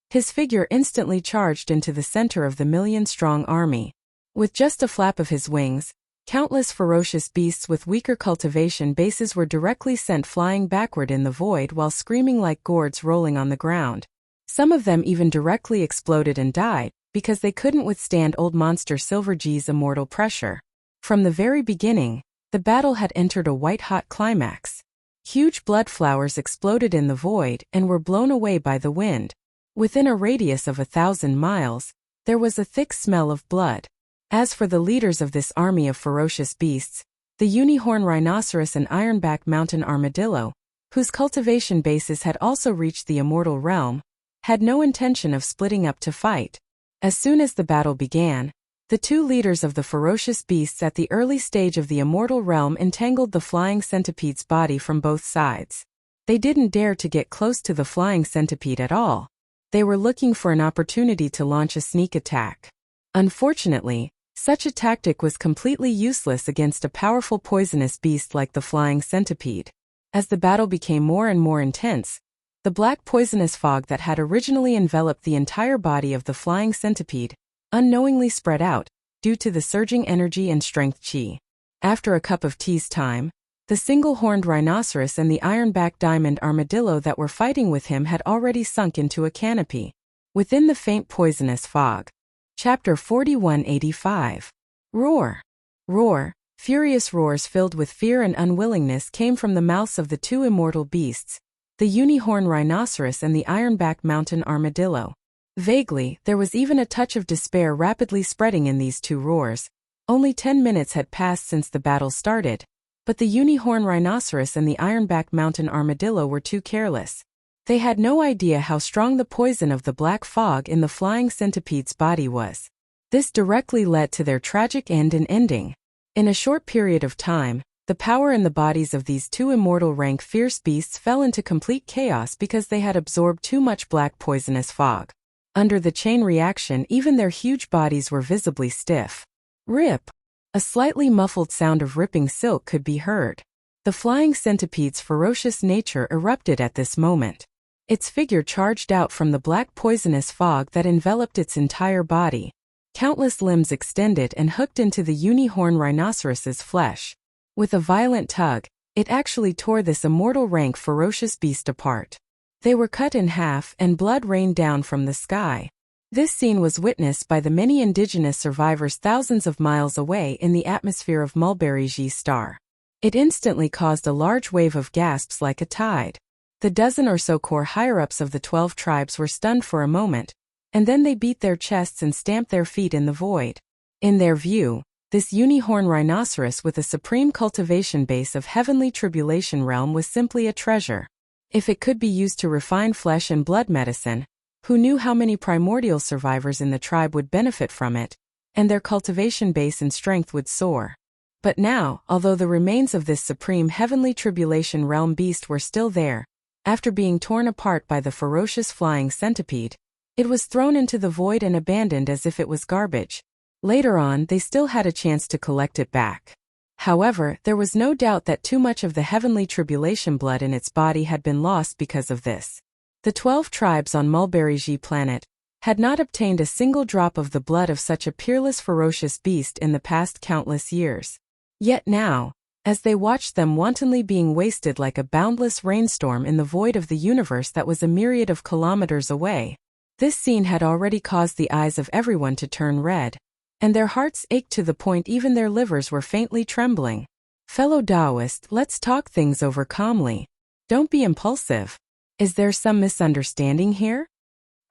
his figure instantly charged into the center of the million-strong army. With just a flap of his wings, countless ferocious beasts with weaker cultivation bases were directly sent flying backward in the void while screaming like gourds rolling on the ground. Some of them even directly exploded and died, because they couldn't withstand old monster Silver G's immortal pressure. From the very beginning, the battle had entered a white-hot climax. Huge blood flowers exploded in the void and were blown away by the wind. Within a radius of 1,000 miles, there was a thick smell of blood. As for the leaders of this army of ferocious beasts, the unicorn rhinoceros and ironback mountain armadillo, whose cultivation bases had also reached the immortal realm, had no intention of splitting up to fight. As soon as the battle began, the two leaders of the ferocious beasts at the early stage of the immortal realm entangled the flying centipede's body from both sides. They didn't dare to get close to the flying centipede at all. They were looking for an opportunity to launch a sneak attack. Unfortunately, such a tactic was completely useless against a powerful poisonous beast like the flying centipede. As the battle became more and more intense, the black poisonous fog that had originally enveloped the entire body of the flying centipede unknowingly spread out, due to the surging energy and strength qi. After a cup of tea's time, The single-horned rhinoceros and the ironback diamond armadillo that were fighting with him had already sunk into a canopy. Within the faint poisonous fog. Chapter 4185. Roar. Roar. Furious roars filled with fear and unwillingness came from the mouths of the two immortal beasts, the unicorn rhinoceros and the ironback mountain armadillo. Vaguely, there was even a touch of despair rapidly spreading in these two roars. Only 10 minutes had passed since the battle started, but the unicorn rhinoceros and the ironback mountain armadillo were too careless. They had no idea how strong the poison of the black fog in the flying centipede's body was. This directly led to their tragic end and ending. In a short period of time, the power in the bodies of these two immortal rank fierce beasts fell into complete chaos because they had absorbed too much black poisonous fog. Under the chain reaction, even their huge bodies were visibly stiff. Rip! A slightly muffled sound of ripping silk could be heard. The flying centipede's ferocious nature erupted at this moment. Its figure charged out from the black poisonous fog that enveloped its entire body. Countless limbs extended and hooked into the unicorn rhinoceros's flesh. With a violent tug, it actually tore this immortal rank ferocious beast apart. They were cut in half and blood rained down from the sky. This scene was witnessed by the many indigenous survivors thousands of miles away in the atmosphere of Mulberry G star. It instantly caused a large wave of gasps like a tide. The dozen or so core higher-ups of the 12 tribes were stunned for a moment, and then they beat their chests and stamped their feet in the void. In their view, this unicorn rhinoceros with a supreme cultivation base of heavenly tribulation realm was simply a treasure. If it could be used to refine flesh and blood medicine, who knew how many primordial survivors in the tribe would benefit from it, and their cultivation base and strength would soar. But now, although the remains of this supreme heavenly tribulation realm beast were still there, after being torn apart by the ferocious flying centipede, it was thrown into the void and abandoned as if it was garbage. Later on, they still had a chance to collect it back. However, there was no doubt that too much of the heavenly tribulation blood in its body had been lost because of this. The 12 tribes on Mulberry G planet had not obtained a single drop of the blood of such a peerless ferocious beast in the past countless years. Yet now, as they watched them wantonly being wasted like a boundless rainstorm in the void of the universe that was a myriad of kilometers away, this scene had already caused the eyes of everyone to turn red, and their hearts ached to the point even their livers were faintly trembling. Fellow Taoist, let's talk things over calmly. Don't be impulsive. Is there some misunderstanding here?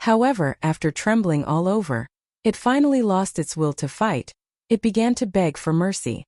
However, after trembling all over, it finally lost its will to fight. It began to beg for mercy.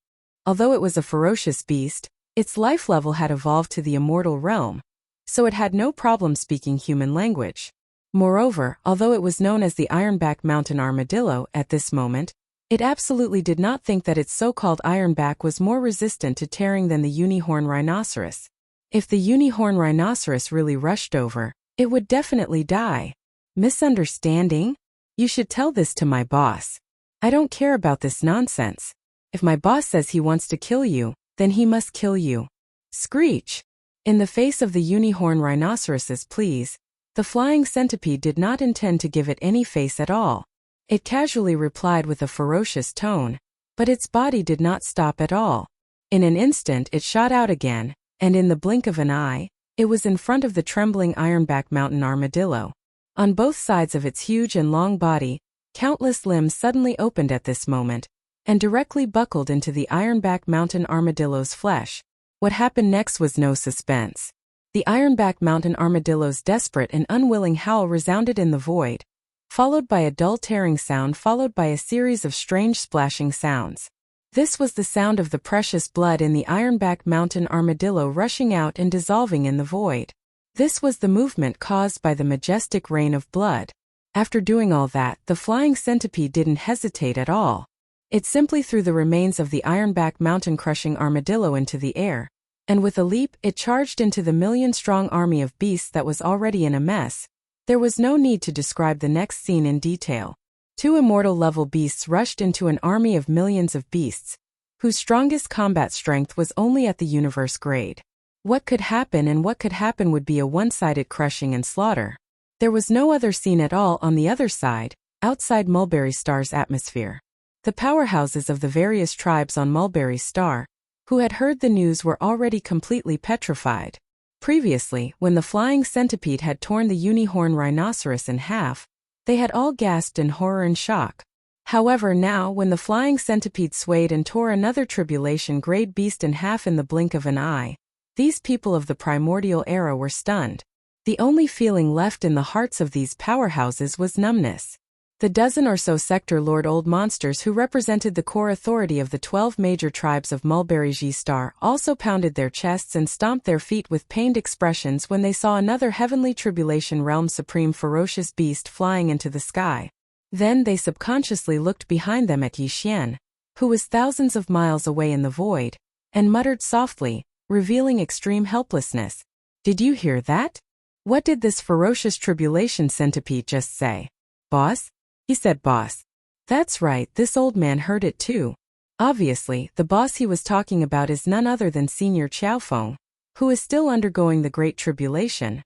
Although it was a ferocious beast, its life level had evolved to the immortal realm, so it had no problem speaking human language. Moreover, although it was known as the Ironback Mountain Armadillo at this moment, it absolutely did not think that its so-called Ironback was more resistant to tearing than the unicorn rhinoceros. If the unicorn rhinoceros really rushed over, it would definitely die. Misunderstanding? You should tell this to my boss. I don't care about this nonsense. If my boss says he wants to kill you, then he must kill you. Screech! In the face of the unicorn rhinoceros's pleas, the flying centipede did not intend to give it any face at all. It casually replied with a ferocious tone, but its body did not stop at all. In an instant it shot out again, and in the blink of an eye, it was in front of the trembling Ironback Mountain Armadillo. On both sides of its huge and long body, countless limbs suddenly opened at this moment, and directly buckled into the Ironback Mountain Armadillo's flesh. What happened next was no suspense. The Ironback Mountain Armadillo's desperate and unwilling howl resounded in the void, followed by a dull tearing sound followed by a series of strange splashing sounds. This was the sound of the precious blood in the Ironback Mountain Armadillo rushing out and dissolving in the void. This was the movement caused by the majestic rain of blood. After doing all that, the flying centipede didn't hesitate at all. It simply threw the remains of the Ironback Mountain crushing armadillo into the air, and with a leap it charged into the million-strong army of beasts that was already in a mess. There was no need to describe the next scene in detail. Two immortal-level beasts rushed into an army of millions of beasts, whose strongest combat strength was only at the universe grade. What could happen and what could happen would be a one-sided crushing and slaughter. There was no other scene at all on the other side, outside Mulberry Star's atmosphere. The powerhouses of the various tribes on Mulberry Star, who had heard the news were already completely petrified. Previously, when the flying centipede had torn the unicorn rhinoceros in half, they had all gasped in horror and shock. However, now, when the flying centipede swayed and tore another tribulation-grade beast in half in the blink of an eye, these people of the primordial era were stunned. The only feeling left in the hearts of these powerhouses was numbness. The dozen or so sector lord old monsters who represented the core authority of the 12 major tribes of Mulberry G-Star also pounded their chests and stomped their feet with pained expressions when they saw another heavenly tribulation realm supreme ferocious beast flying into the sky. Then they subconsciously looked behind them at Yixian, who was thousands of miles away in the void, and muttered softly, revealing extreme helplessness. "Did you hear that? What did this ferocious tribulation centipede just say?" "Boss?" He said, "Boss." That's right, this old man heard it too. Obviously, the boss he was talking about is none other than Senior Qiaofeng, who is still undergoing the Great Tribulation.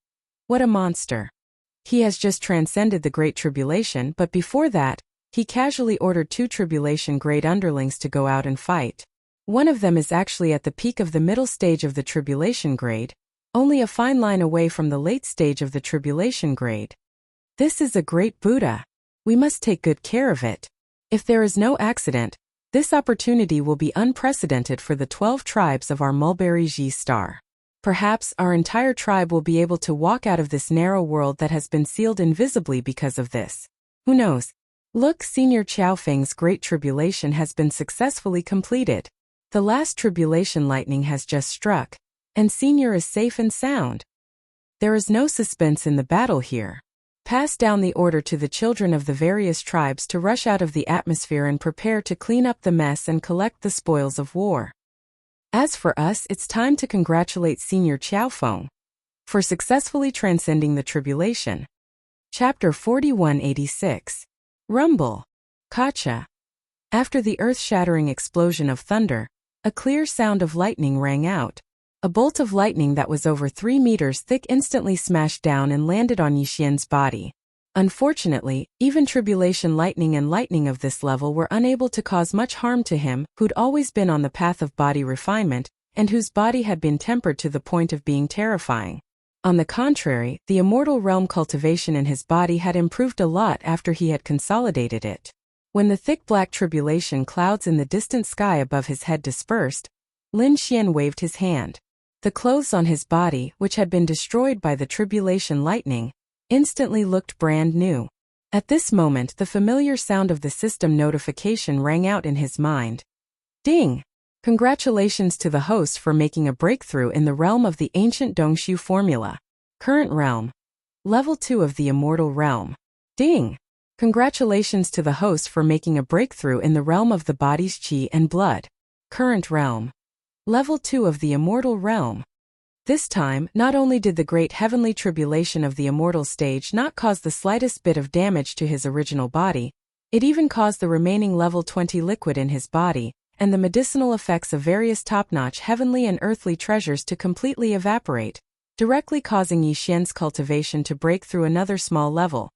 What a monster. He has just transcended the Great Tribulation, but before that, he casually ordered 2 tribulation-grade underlings to go out and fight. One of them is actually at the peak of the middle stage of the tribulation grade, only a fine line away from the late stage of the tribulation grade. This is a great Buddha. We must take good care of it. If there is no accident, this opportunity will be unprecedented for the 12 tribes of our Mulberry G-Star. Perhaps our entire tribe will be able to walk out of this narrow world that has been sealed invisibly because of this. Who knows? Look, Senior Qiaofeng's Great Tribulation has been successfully completed. The last tribulation lightning has just struck, and Senior is safe and sound. There is no suspense in the battle here. Pass down the order to the children of the various tribes to rush out of the atmosphere and prepare to clean up the mess and collect the spoils of war. As for us, it's time to congratulate Senior Qiaofeng for successfully transcending the tribulation. Chapter 4186. Rumble. Kacha. After the earth-shattering explosion of thunder, a clear sound of lightning rang out. A bolt of lightning that was over 3 meters thick instantly smashed down and landed on Yixian's body. Unfortunately, even tribulation lightning and lightning of this level were unable to cause much harm to him, who'd always been on the path of body refinement, and whose body had been tempered to the point of being terrifying. On the contrary, the immortal realm cultivation in his body had improved a lot after he had consolidated it. When the thick black tribulation clouds in the distant sky above his head dispersed, Lin Xian waved his hand. The clothes on his body, which had been destroyed by the tribulation lightning, instantly looked brand new. At this moment, the familiar sound of the system notification rang out in his mind. Ding! Congratulations to the host for making a breakthrough in the realm of the ancient Dongshu formula. Current realm. Level 2 of the immortal realm. Ding! Congratulations to the host for making a breakthrough in the realm of the body's qi and blood. Current realm. Level 2 of the immortal realm. This time, not only did the great heavenly tribulation of the immortal stage not cause the slightest bit of damage to his original body, it even caused the remaining level 20 liquid in his body, and the medicinal effects of various top-notch heavenly and earthly treasures to completely evaporate, directly causing Yixian's cultivation to break through another small level.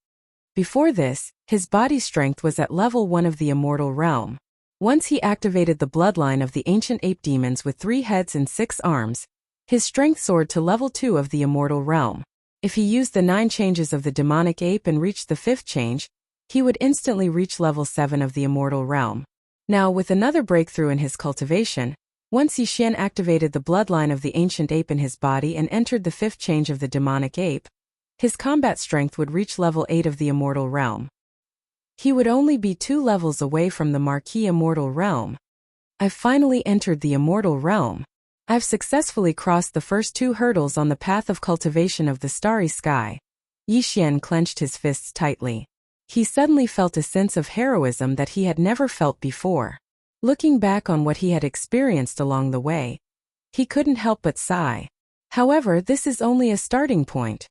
Before this, his body strength was at level 1 of the immortal realm. Once he activated the bloodline of the ancient ape demons with 3 heads and 6 arms, his strength soared to level 2 of the immortal realm. If he used the 9 changes of the demonic ape and reached the 5th change, he would instantly reach level 7 of the immortal realm. Now, with another breakthrough in his cultivation, once Yixian activated the bloodline of the ancient ape in his body and entered the 5th change of the demonic ape, his combat strength would reach level 8 of the immortal realm. He would only be 2 levels away from the marquee immortal realm. I've finally entered the immortal realm. I've successfully crossed the first 2 hurdles on the path of cultivation of the starry sky. Yixian clenched his fists tightly. He suddenly felt a sense of heroism that he had never felt before. Looking back on what he had experienced along the way, he couldn't help but sigh. However, this is only a starting point.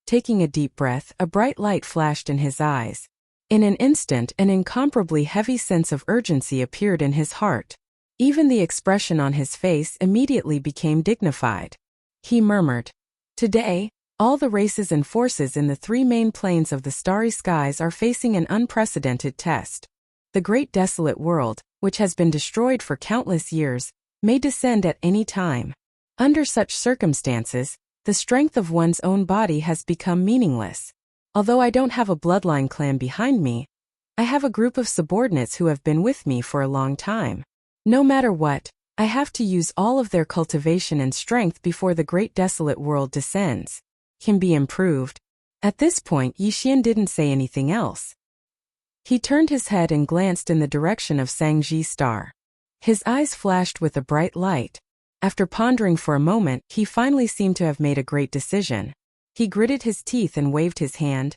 Taking a deep breath, a bright light flashed in his eyes. In an instant, an incomparably heavy sense of urgency appeared in his heart. Even the expression on his face immediately became dignified. He murmured, "Today, all the races and forces in the 3 main planes of the starry skies are facing an unprecedented test. The great desolate world, which has been destroyed for countless years, may descend at any time. Under such circumstances, the strength of one's own body has become meaningless. Although I don't have a bloodline clan behind me, I have a group of subordinates who have been with me for a long time. No matter what, I have to use all of their cultivation and strength before the great desolate world descends. Can be improved. At this point, Yixian didn't say anything else. He turned his head and glanced in the direction of Sangji's star. His eyes flashed with a bright light. After pondering for a moment, he finally seemed to have made a great decision. He gritted his teeth and waved his hand.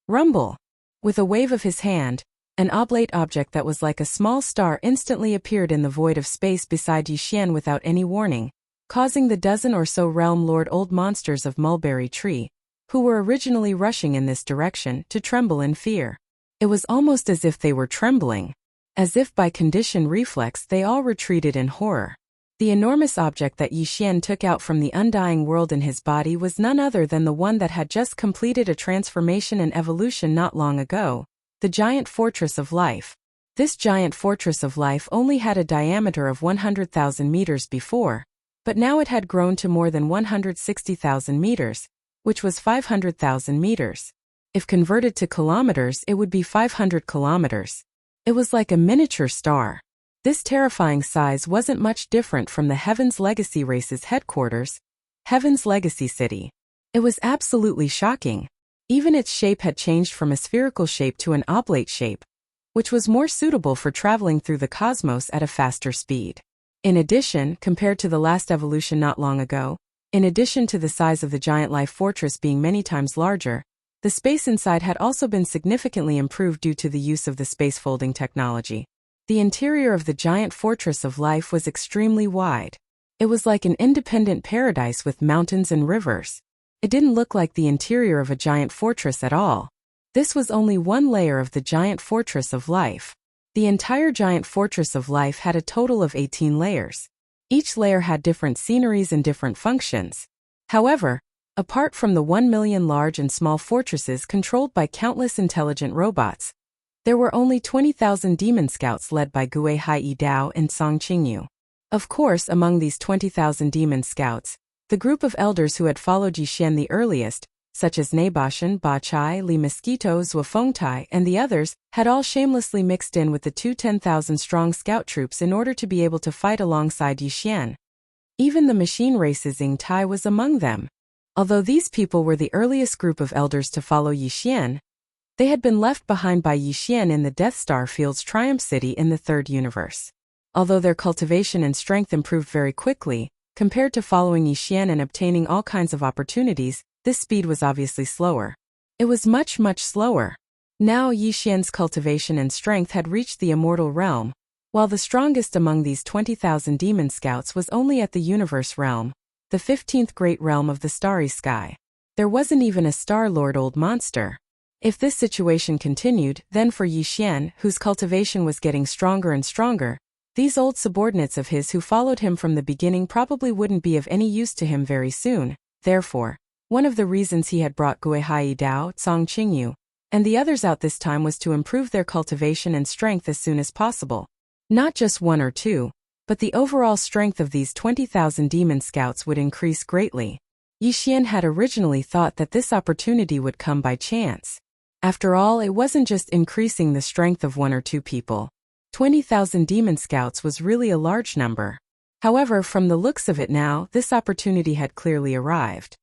Rumble! With a wave of his hand, an oblate object that was like a small star instantly appeared in the void of space beside Yixian without any warning, causing the dozen or so realm lord old monsters of Mulberry Tree, who were originally rushing in this direction, to tremble in fear. It was almost as if they were trembling. As if by conditioned reflex they all retreated in horror. The enormous object that Yixian took out from the undying world in his body was none other than the one that had just completed a transformation and evolution not long ago, the giant fortress of life. This giant fortress of life only had a diameter of 100,000 meters before, but now it had grown to more than 160,000 meters, which was 500,000 meters. If converted to kilometers, it would be 500 kilometers. It was like a miniature star. This terrifying size wasn't much different from the Heaven's Legacy race's headquarters, Heaven's Legacy City. It was absolutely shocking. Even its shape had changed from a spherical shape to an oblate shape, which was more suitable for traveling through the cosmos at a faster speed. In addition, compared to the last evolution not long ago, in addition to the size of the giant life fortress being many times larger, the space inside had also been significantly improved due to the use of the space folding technology. The interior of the giant fortress of life was extremely wide. It was like an independent paradise with mountains and rivers. It didn't look like the interior of a giant fortress at all. This was only one layer of the giant fortress of life. The entire giant fortress of life had a total of 18 layers. Each layer had different sceneries and different functions. However, apart from the 1 million large and small fortresses controlled by countless intelligent robots, there were only 20,000 demon scouts led by Gue Hai Dao and Song Qingyu. Of course, among these 20,000 demon scouts, the group of elders who had followed Yixian the earliest, such as Neibashan, Ba Chai, Li Mosquito, Zuofengtai, and the others, had all shamelessly mixed in with the two 10,000-strong scout troops in order to be able to fight alongside Yixian. Even the machine race's Ying Tai was among them. Although these people were the earliest group of elders to follow Yixian, they had been left behind by Yixian in the Death Star Field's Triumph City in the Third Universe. Although their cultivation and strength improved very quickly, compared to following Yixian and obtaining all kinds of opportunities, this speed was obviously slower. It was much, much slower. Now Yixian's cultivation and strength had reached the immortal realm, while the strongest among these 20,000 demon scouts was only at the universe realm, the 15th great realm of the starry sky. There wasn't even a Star Lord old monster. If this situation continued, then for Yixian, whose cultivation was getting stronger and stronger, these old subordinates of his who followed him from the beginning probably wouldn't be of any use to him very soon. Therefore, one of the reasons he had brought Gue Hai Dao, Song Qingyu, and the others out this time was to improve their cultivation and strength as soon as possible. Not just one or two, but the overall strength of these 20,000 demon scouts would increase greatly. Yixian had originally thought that this opportunity would come by chance. After all, it wasn't just increasing the strength of one or two people. 20,000 demon scouts was really a large number. However, from the looks of it now, this opportunity had clearly arrived.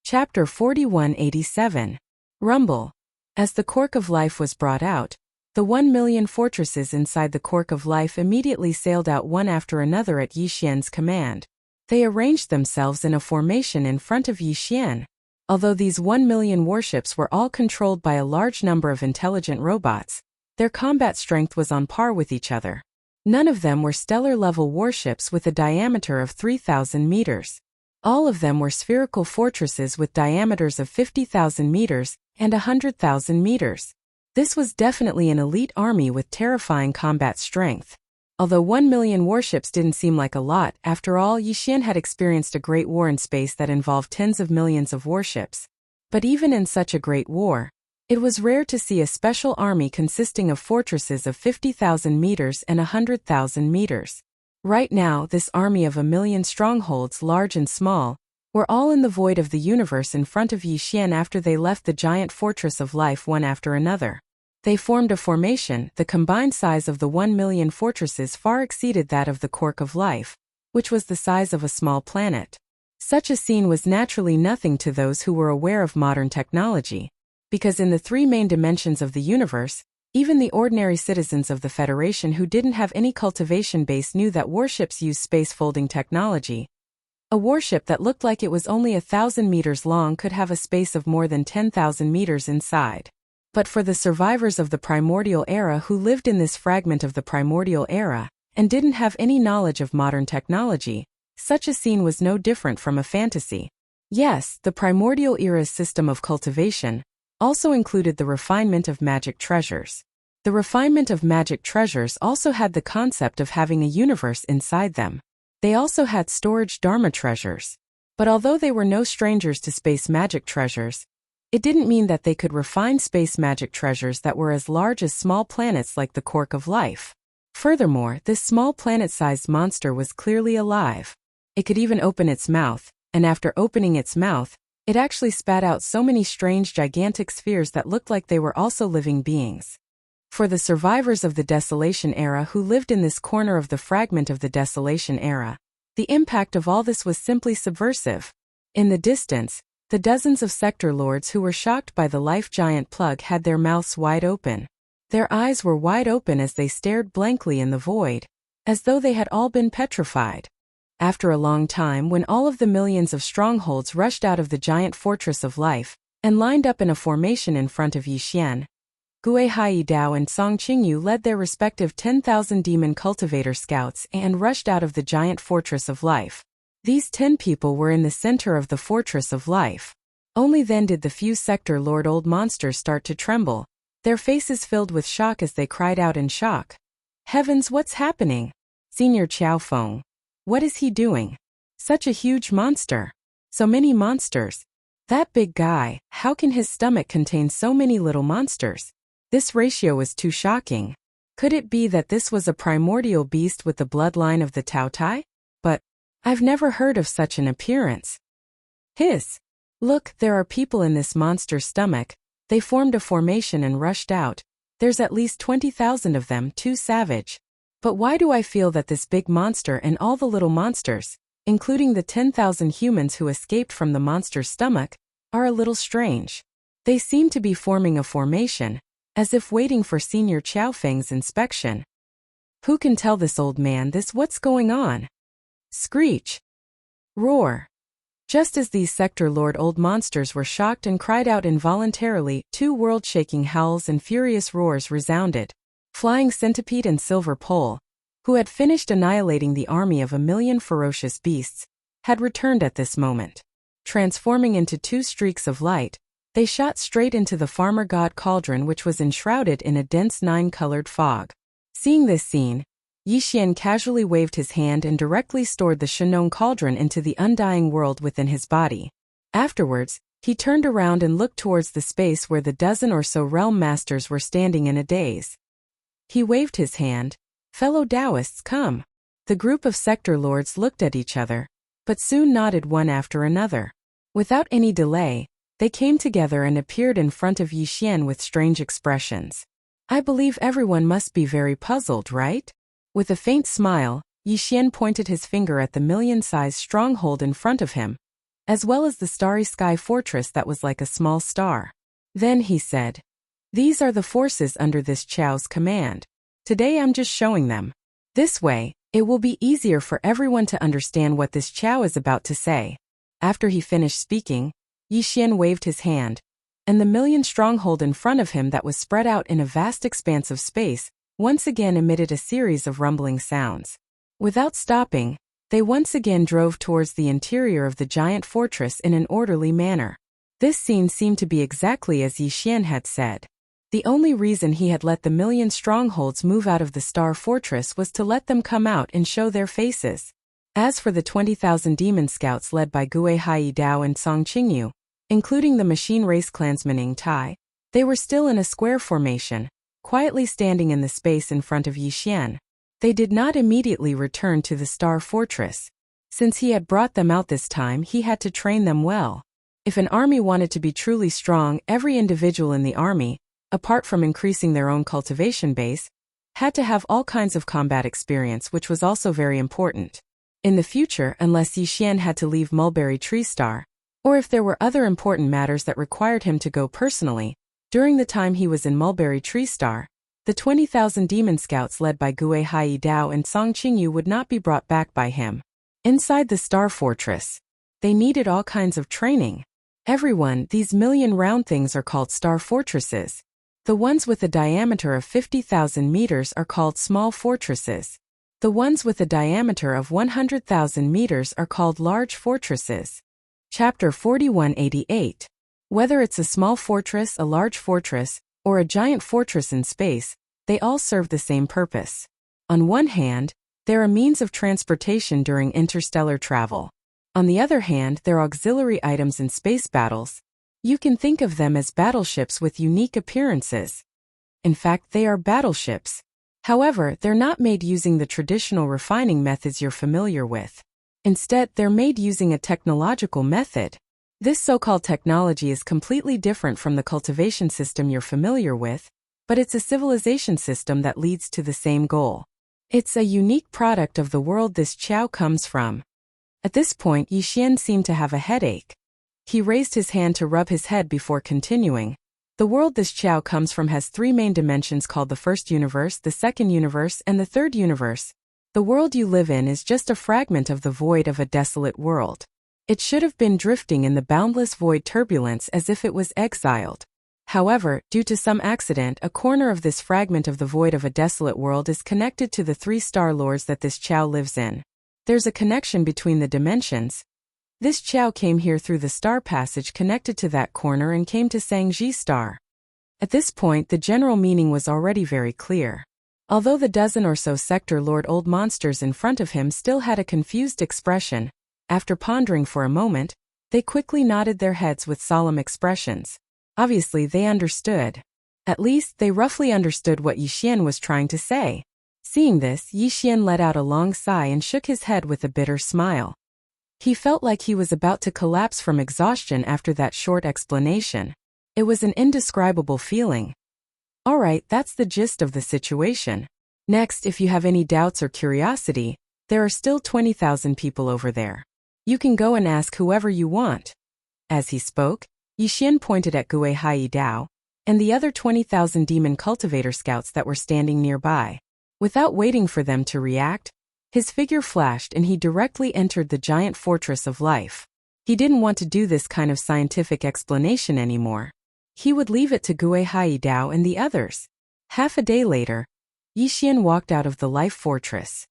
Chapter 4187. Rumble. As the Cork of Life was brought out, the 1 million fortresses inside the Cork of Life immediately sailed out one after another at Yixian's command. They arranged themselves in a formation in front of Yixian. Although these 1 million warships were all controlled by a large number of intelligent robots, their combat strength was on par with each other. None of them were stellar-level warships with a diameter of 3,000 meters. All of them were spherical fortresses with diameters of 50,000 meters and 100,000 meters. This was definitely an elite army with terrifying combat strength. Although 1 million warships didn't seem like a lot, after all, Yixian had experienced a great war in space that involved tens of millions of warships. But even in such a great war, it was rare to see a special army consisting of fortresses of 50,000 meters and 100,000 meters. Right now, this army of 1,000,000 strongholds, large and small, were all in the void of the universe in front of Yi Xian after they left the giant fortress of life one after another. They formed a formation. The combined size of the 1,000,000 fortresses far exceeded that of the cork of life, which was the size of a small planet. Such a scene was naturally nothing to those who were aware of modern technology, because in the three main dimensions of the universe, even the ordinary citizens of the Federation who didn't have any cultivation base knew that warships use space-folding technology. A warship that looked like it was only 1,000 meters long could have a space of more than 10,000 meters inside. But for the survivors of the primordial era who lived in this fragment of the primordial era, and didn't have any knowledge of modern technology, such a scene was no different from a fantasy. Yes, the primordial era's system of cultivation also included the refinement of magic treasures. The refinement of magic treasures also had the concept of having a universe inside them. They also had storage Dharma treasures. But although they were no strangers to space magic treasures, it didn't mean that they could refine space magic treasures that were as large as small planets like the cork of life. Furthermore, this small planet-sized monster was clearly alive. It could even open its mouth, and after opening its mouth, it actually spat out so many strange gigantic spheres that looked like they were also living beings. For the survivors of the Desolation era who lived in this corner of the fragment of the Desolation era, the impact of all this was simply subversive. In the distance, the dozens of sector lords who were shocked by the life giant plug had their mouths wide open. Their eyes were wide open as they stared blankly in the void, as though they had all been petrified. After a long time, when all of the millions of strongholds rushed out of the giant fortress of life and lined up in a formation in front of Yi Xian, Gue Hai Dao and Song Qingyu led their respective 10,000 demon cultivator scouts and rushed out of the giant fortress of life. These 10 people were in the center of the fortress of life. Only then did the few sector lord old monsters start to tremble, their faces filled with shock as they cried out in shock. Heavens, what's happening? Senior Qiao Feng. What is he doing? Such a huge monster. So many monsters. That big guy, how can his stomach contain so many little monsters? This ratio is too shocking. Could it be that this was a primordial beast with the bloodline of the Tao Tai? But I've never heard of such an appearance. Hiss! Look, there are people in this monster's stomach. They formed a formation and rushed out. There's at least 20,000 of them, too savage. But why do I feel that this big monster and all the little monsters, including the 10,000 humans who escaped from the monster's stomach, are a little strange? They seem to be forming a formation, as if waiting for Senior Qiao Feng's inspection. Who can tell this old man this? What's going on? Screech! Roar! Just as these sector lord old monsters were shocked and cried out involuntarily, two world-shaking howls and furious roars resounded. Flying Centipede and Silver Pole, who had finished annihilating the army of 1,000,000 ferocious beasts, had returned at this moment. Transforming into two streaks of light, they shot straight into the farmer god cauldron, which was enshrouded in a dense 9-colored fog. Seeing this scene, Yi Xian casually waved his hand and directly stored the Shenong cauldron into the undying world within his body. Afterwards, he turned around and looked towards the space where the dozen or so realm masters were standing in a daze. He waved his hand. Fellow Taoists, come. The group of sector lords looked at each other, but soon nodded one after another. Without any delay, they came together and appeared in front of Yi Xian with strange expressions. I believe everyone must be very puzzled, right? With a faint smile, Yi Xian pointed his finger at the million-sized stronghold in front of him, as well as the starry sky fortress that was like a small star. Then he said, "These are the forces under this Qiao's command. Today I'm just showing them. This way, it will be easier for everyone to understand what this Qiao is about to say." After he finished speaking, Yi Xian waved his hand, and the million stronghold in front of him that was spread out in a vast expanse of space once again emitted a series of rumbling sounds. Without stopping, they once again drove towards the interior of the giant fortress in an orderly manner. This scene seemed to be exactly as Yi Xian had said. The only reason he had let the million strongholds move out of the star fortress was to let them come out and show their faces. As for the 20,000 demon scouts led by Gue Hai Dao and Song Qingyu, including the machine race clansman Ing Tai, they were still in a square formation, quietly standing in the space in front of Yi Xian. They did not immediately return to the Star Fortress. Since he had brought them out this time, he had to train them well. If an army wanted to be truly strong, every individual in the army, apart from increasing their own cultivation base, had to have all kinds of combat experience, which was also very important. In the future, unless Yi Xian had to leave Mulberry Tree Star, or if there were other important matters that required him to go personally, during the time he was in Mulberry Tree Star, the 20,000 demon scouts led by Gue Hai Dao and Song Qingyu would not be brought back by him. Inside the Star Fortress, they needed all kinds of training. Everyone, these million round things are called Star Fortresses. The ones with a diameter of 50,000 meters are called small fortresses. The ones with a diameter of 100,000 meters are called large fortresses. Chapter 4188. Whether it's a small fortress, a large fortress, or a giant fortress in space, they all serve the same purpose. On one hand, they're a means of transportation during interstellar travel. On the other hand, they're auxiliary items in space battles. You can think of them as battleships with unique appearances. In fact, they are battleships. However, they're not made using the traditional refining methods you're familiar with. Instead, they're made using a technological method. This so-called technology is completely different from the cultivation system you're familiar with, but it's a civilization system that leads to the same goal. It's a unique product of the world this Chao comes from. At this point, Yi Xian seemed to have a headache. He raised his hand to rub his head before continuing. The world this Chao comes from has three main dimensions called the first universe, the second universe, and the third universe. The world you live in is just a fragment of the void of a desolate world. It should have been drifting in the boundless void turbulence as if it was exiled. However, due to some accident, a corner of this fragment of the void of a desolate world is connected to the three star lords that this Chao lives in. There's a connection between the dimensions. This Chao came here through the star passage connected to that corner and came to Sangji Star. At this point, the general meaning was already very clear. Although the dozen or so sector lord old monsters in front of him still had a confused expression, after pondering for a moment, they quickly nodded their heads with solemn expressions. Obviously, they understood. At least, they roughly understood what Yi Xian was trying to say. Seeing this, Yi Xian let out a long sigh and shook his head with a bitter smile. He felt like he was about to collapse from exhaustion after that short explanation. It was an indescribable feeling. Alright, that's the gist of the situation. Next, if you have any doubts or curiosity, there are still 20,000 people over there. You can go and ask whoever you want. As he spoke, Yi Xian pointed at Gue Hai Dao and the other 20,000 demon cultivator scouts that were standing nearby. Without waiting for them to react, his figure flashed and he directly entered the giant fortress of life. He didn't want to do this kind of scientific explanation anymore. He would leave it to Gue Hai Dao and the others. Half a day later, Yi Xian walked out of the life fortress.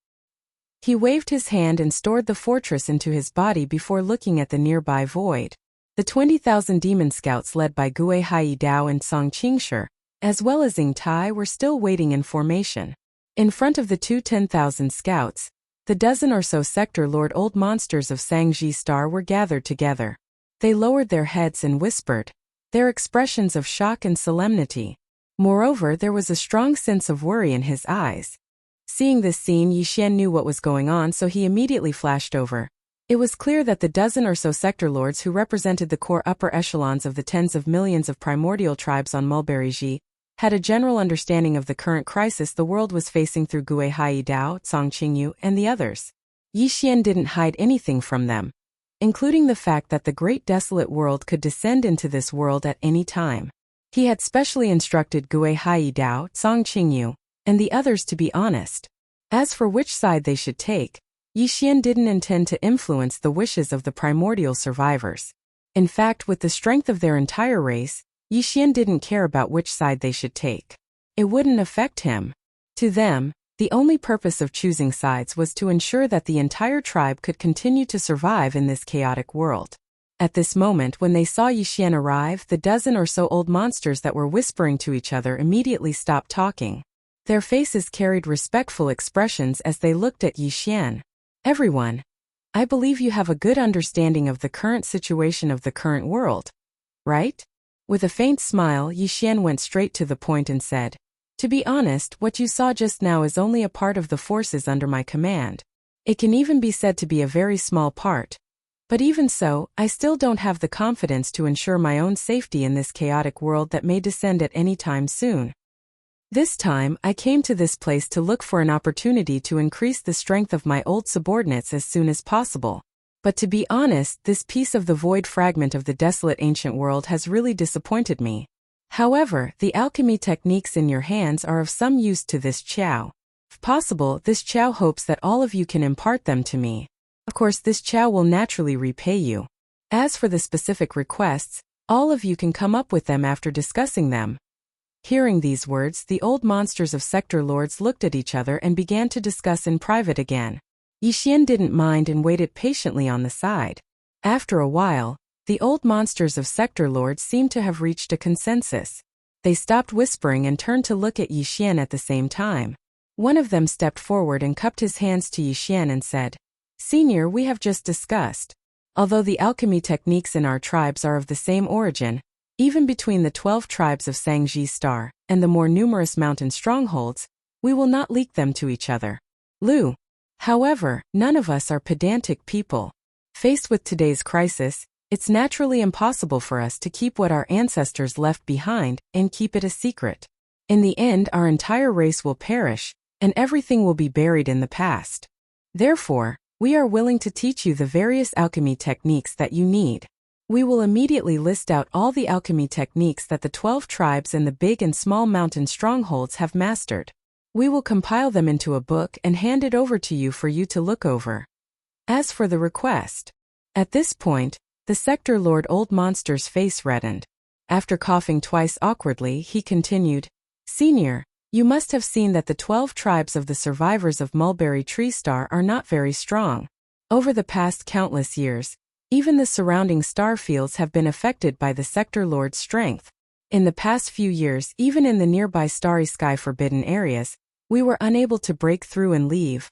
He waved his hand and stored the fortress into his body before looking at the nearby void. The 20,000 demon scouts led by Gue Hai Dao and Song Qingshi, as well as Ying Tai, were still waiting in formation. In front of the 10,000 scouts, the dozen or so sector lord old monsters of Sangji Star were gathered together. They lowered their heads and whispered, their expressions of shock and solemnity. Moreover, there was a strong sense of worry in his eyes. Seeing this scene, Yi Xian knew what was going on, so he immediately flashed over. It was clear that the dozen or so sector lords who represented the core upper echelons of the tens of millions of primordial tribes on Mulberry Ji had a general understanding of the current crisis the world was facing through Gue Hai Dao, Song Qingyu, and the others. Yi Xian didn't hide anything from them, including the fact that the great desolate world could descend into this world at any time. He had specially instructed Gue Hai Dao, Song Qingyu, and the others to be honest. As for which side they should take, Yi Xian didn't intend to influence the wishes of the primordial survivors. In fact, with the strength of their entire race, Yi Xian didn't care about which side they should take. It wouldn't affect him. To them, the only purpose of choosing sides was to ensure that the entire tribe could continue to survive in this chaotic world. At this moment, when they saw Yi Xian arrive, the dozen or so old monsters that were whispering to each other immediately stopped talking. Their faces carried respectful expressions as they looked at Yi Xian. Everyone, I believe you have a good understanding of the current situation of the current world, right? With a faint smile, Yi Xian went straight to the point and said, To be honest, what you saw just now is only a part of the forces under my command. It can even be said to be a very small part. But even so, I still don't have the confidence to ensure my own safety in this chaotic world that may descend at any time soon. This time, I came to this place to look for an opportunity to increase the strength of my old subordinates as soon as possible. But to be honest, this piece of the void fragment of the desolate ancient world has really disappointed me. However, the alchemy techniques in your hands are of some use to this Chow. If possible, this Chow hopes that all of you can impart them to me. Of course, this Chow will naturally repay you. As for the specific requests, all of you can come up with them after discussing them. Hearing these words, the old monsters of sector lords looked at each other and began to discuss in private again. Yixian didn't mind and waited patiently on the side. After a while, the old monsters of sector lords seemed to have reached a consensus. They stopped whispering and turned to look at Yixian at the same time. One of them stepped forward and cupped his hands to Yixian and said, "Senior, we have just discussed. Although the alchemy techniques in our tribes are of the same origin, even between the 12 tribes of Sangji Star and the more numerous mountain strongholds, we will not leak them to each other. Lu. However, none of us are pedantic people. Faced with today's crisis, it's naturally impossible for us to keep what our ancestors left behind and keep it a secret. In the end, our entire race will perish, and everything will be buried in the past. Therefore, we are willing to teach you the various alchemy techniques that you need. We will immediately list out all the alchemy techniques that the 12 tribes and the big and small mountain strongholds have mastered. We will compile them into a book and hand it over to you for you to look over. As for the request." At this point, the sector lord old monster's face reddened. After coughing twice awkwardly, he continued, "Senior, you must have seen that the 12 tribes of the survivors of Mulberry Tree Star are not very strong. Over the past countless years, even the surrounding star fields have been affected by the sector lord's strength. In the past few years, even in the nearby Starry Sky forbidden areas, we were unable to break through and leave."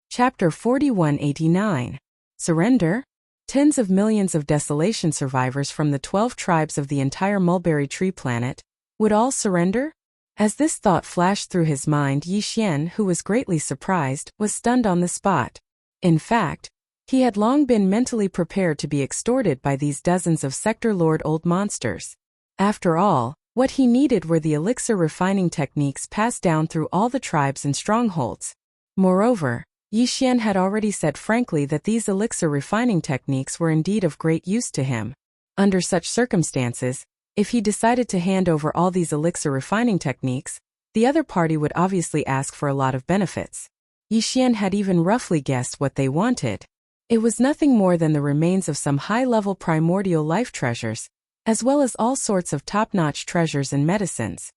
Chapter 4189. Surrender? Tens of millions of desolation survivors from the 12 tribes of the entire Mulberry Tree planet would all surrender? As this thought flashed through his mind, Yixian, who was greatly surprised, was stunned on the spot. In fact, he had long been mentally prepared to be extorted by these dozens of sector lord old monsters. After all, what he needed were the elixir refining techniques passed down through all the tribes and strongholds. Moreover, Yixian had already said frankly that these elixir refining techniques were indeed of great use to him. Under such circumstances, if he decided to hand over all these elixir refining techniques, the other party would obviously ask for a lot of benefits. Yixian had even roughly guessed what they wanted. It was nothing more than the remains of some high-level primordial life treasures, as well as all sorts of top-notch treasures and medicines.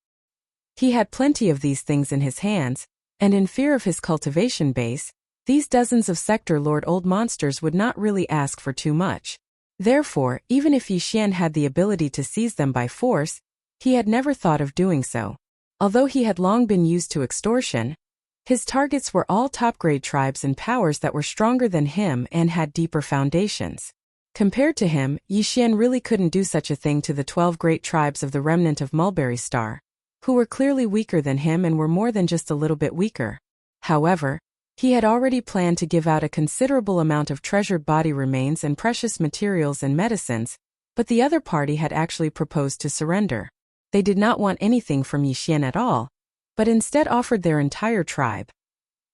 He had plenty of these things in his hands, and in fear of his cultivation base, these dozens of sector lord old monsters would not really ask for too much. Therefore, even if Yixian had the ability to seize them by force, he had never thought of doing so. Although he had long been used to extortion, his targets were all top-grade tribes and powers that were stronger than him and had deeper foundations. Compared to him, Yixian really couldn't do such a thing to the 12 great tribes of the remnant of Mulberry Star, who were clearly weaker than him and were more than just a little bit weaker. However, he had already planned to give out a considerable amount of treasured body remains and precious materials and medicines, but the other party had actually proposed to surrender. They did not want anything from Yixian at all, but instead offered their entire tribe.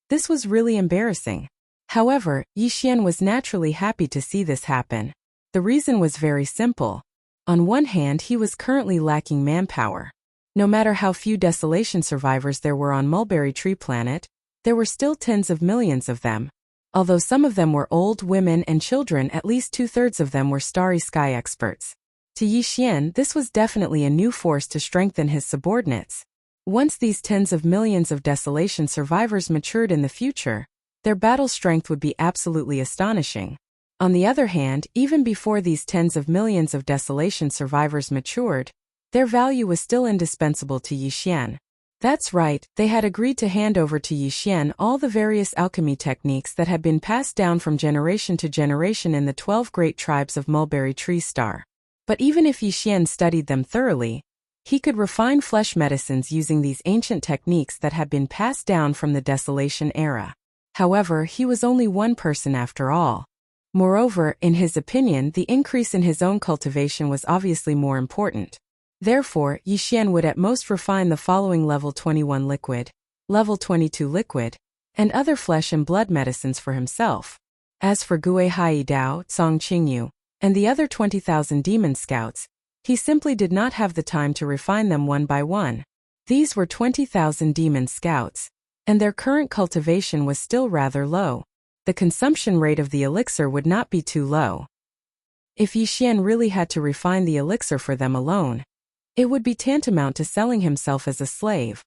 This was really embarrassing. However, Yixian was naturally happy to see this happen. The reason was very simple. On one hand, he was currently lacking manpower. No matter how few desolation survivors there were on Mulberry Tree Planet, there were still tens of millions of them. Although some of them were old, women, and children, at least 2/3 of them were Starry Sky experts. To Yixian, this was definitely a new force to strengthen his subordinates. Once these tens of millions of desolation survivors matured in the future, their battle strength would be absolutely astonishing. On the other hand, even before these tens of millions of desolation survivors matured, their value was still indispensable to Yixian. That's right, they had agreed to hand over to Yixian all the various alchemy techniques that had been passed down from generation to generation in the 12 great tribes of Mulberry Tree Star. But even if Yixian studied them thoroughly, He could refine flesh medicines using these ancient techniques that had been passed down from the Desolation era. However, he was only one person after all. Moreover, in his opinion, the increase in his own cultivation was obviously more important. Therefore, Yixian would at most refine the following level 21 liquid, level 22 liquid, and other flesh and blood medicines for himself. As for Gui Hai Dao, Song Qingyu, and the other 20,000 demon scouts, he simply did not have the time to refine them one by one. These were 20,000 demon scouts, and their current cultivation was still rather low. The consumption rate of the elixir would not be too low. If Yixian really had to refine the elixir for them alone, it would be tantamount to selling himself as a slave.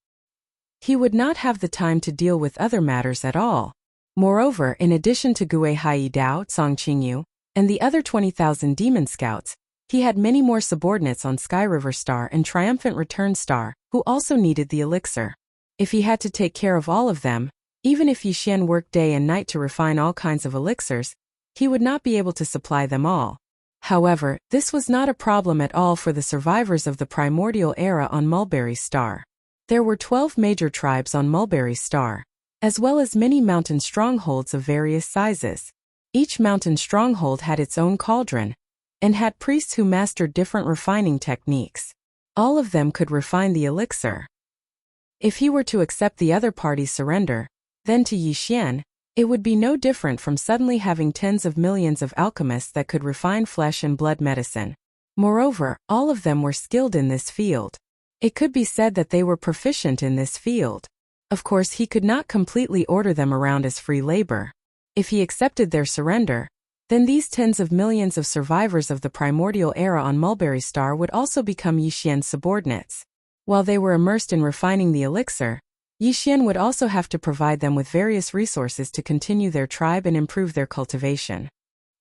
He would not have the time to deal with other matters at all. Moreover, in addition to Gui Hai Dao, Song Qingyu, and the other 20,000 demon scouts, he had many more subordinates on Sky River Star and Triumphant Return Star, who also needed the elixir. If he had to take care of all of them, even if Yixian worked day and night to refine all kinds of elixirs, he would not be able to supply them all. However, this was not a problem at all for the survivors of the primordial era on Mulberry Star. There were 12 major tribes on Mulberry Star, as well as many mountain strongholds of various sizes. Each mountain stronghold had its own cauldron, and had priests who mastered different refining techniques. All of them could refine the elixir. If he were to accept the other party's surrender, then to Yixian, it would be no different from suddenly having tens of millions of alchemists that could refine flesh and blood medicine. Moreover, all of them were skilled in this field. It could be said that they were proficient in this field. Of course, he could not completely order them around as free labor. If he accepted their surrender, then these tens of millions of survivors of the primordial era on Mulberry Star would also become Yixian's subordinates. While they were immersed in refining the elixir, Yixian would also have to provide them with various resources to continue their tribe and improve their cultivation.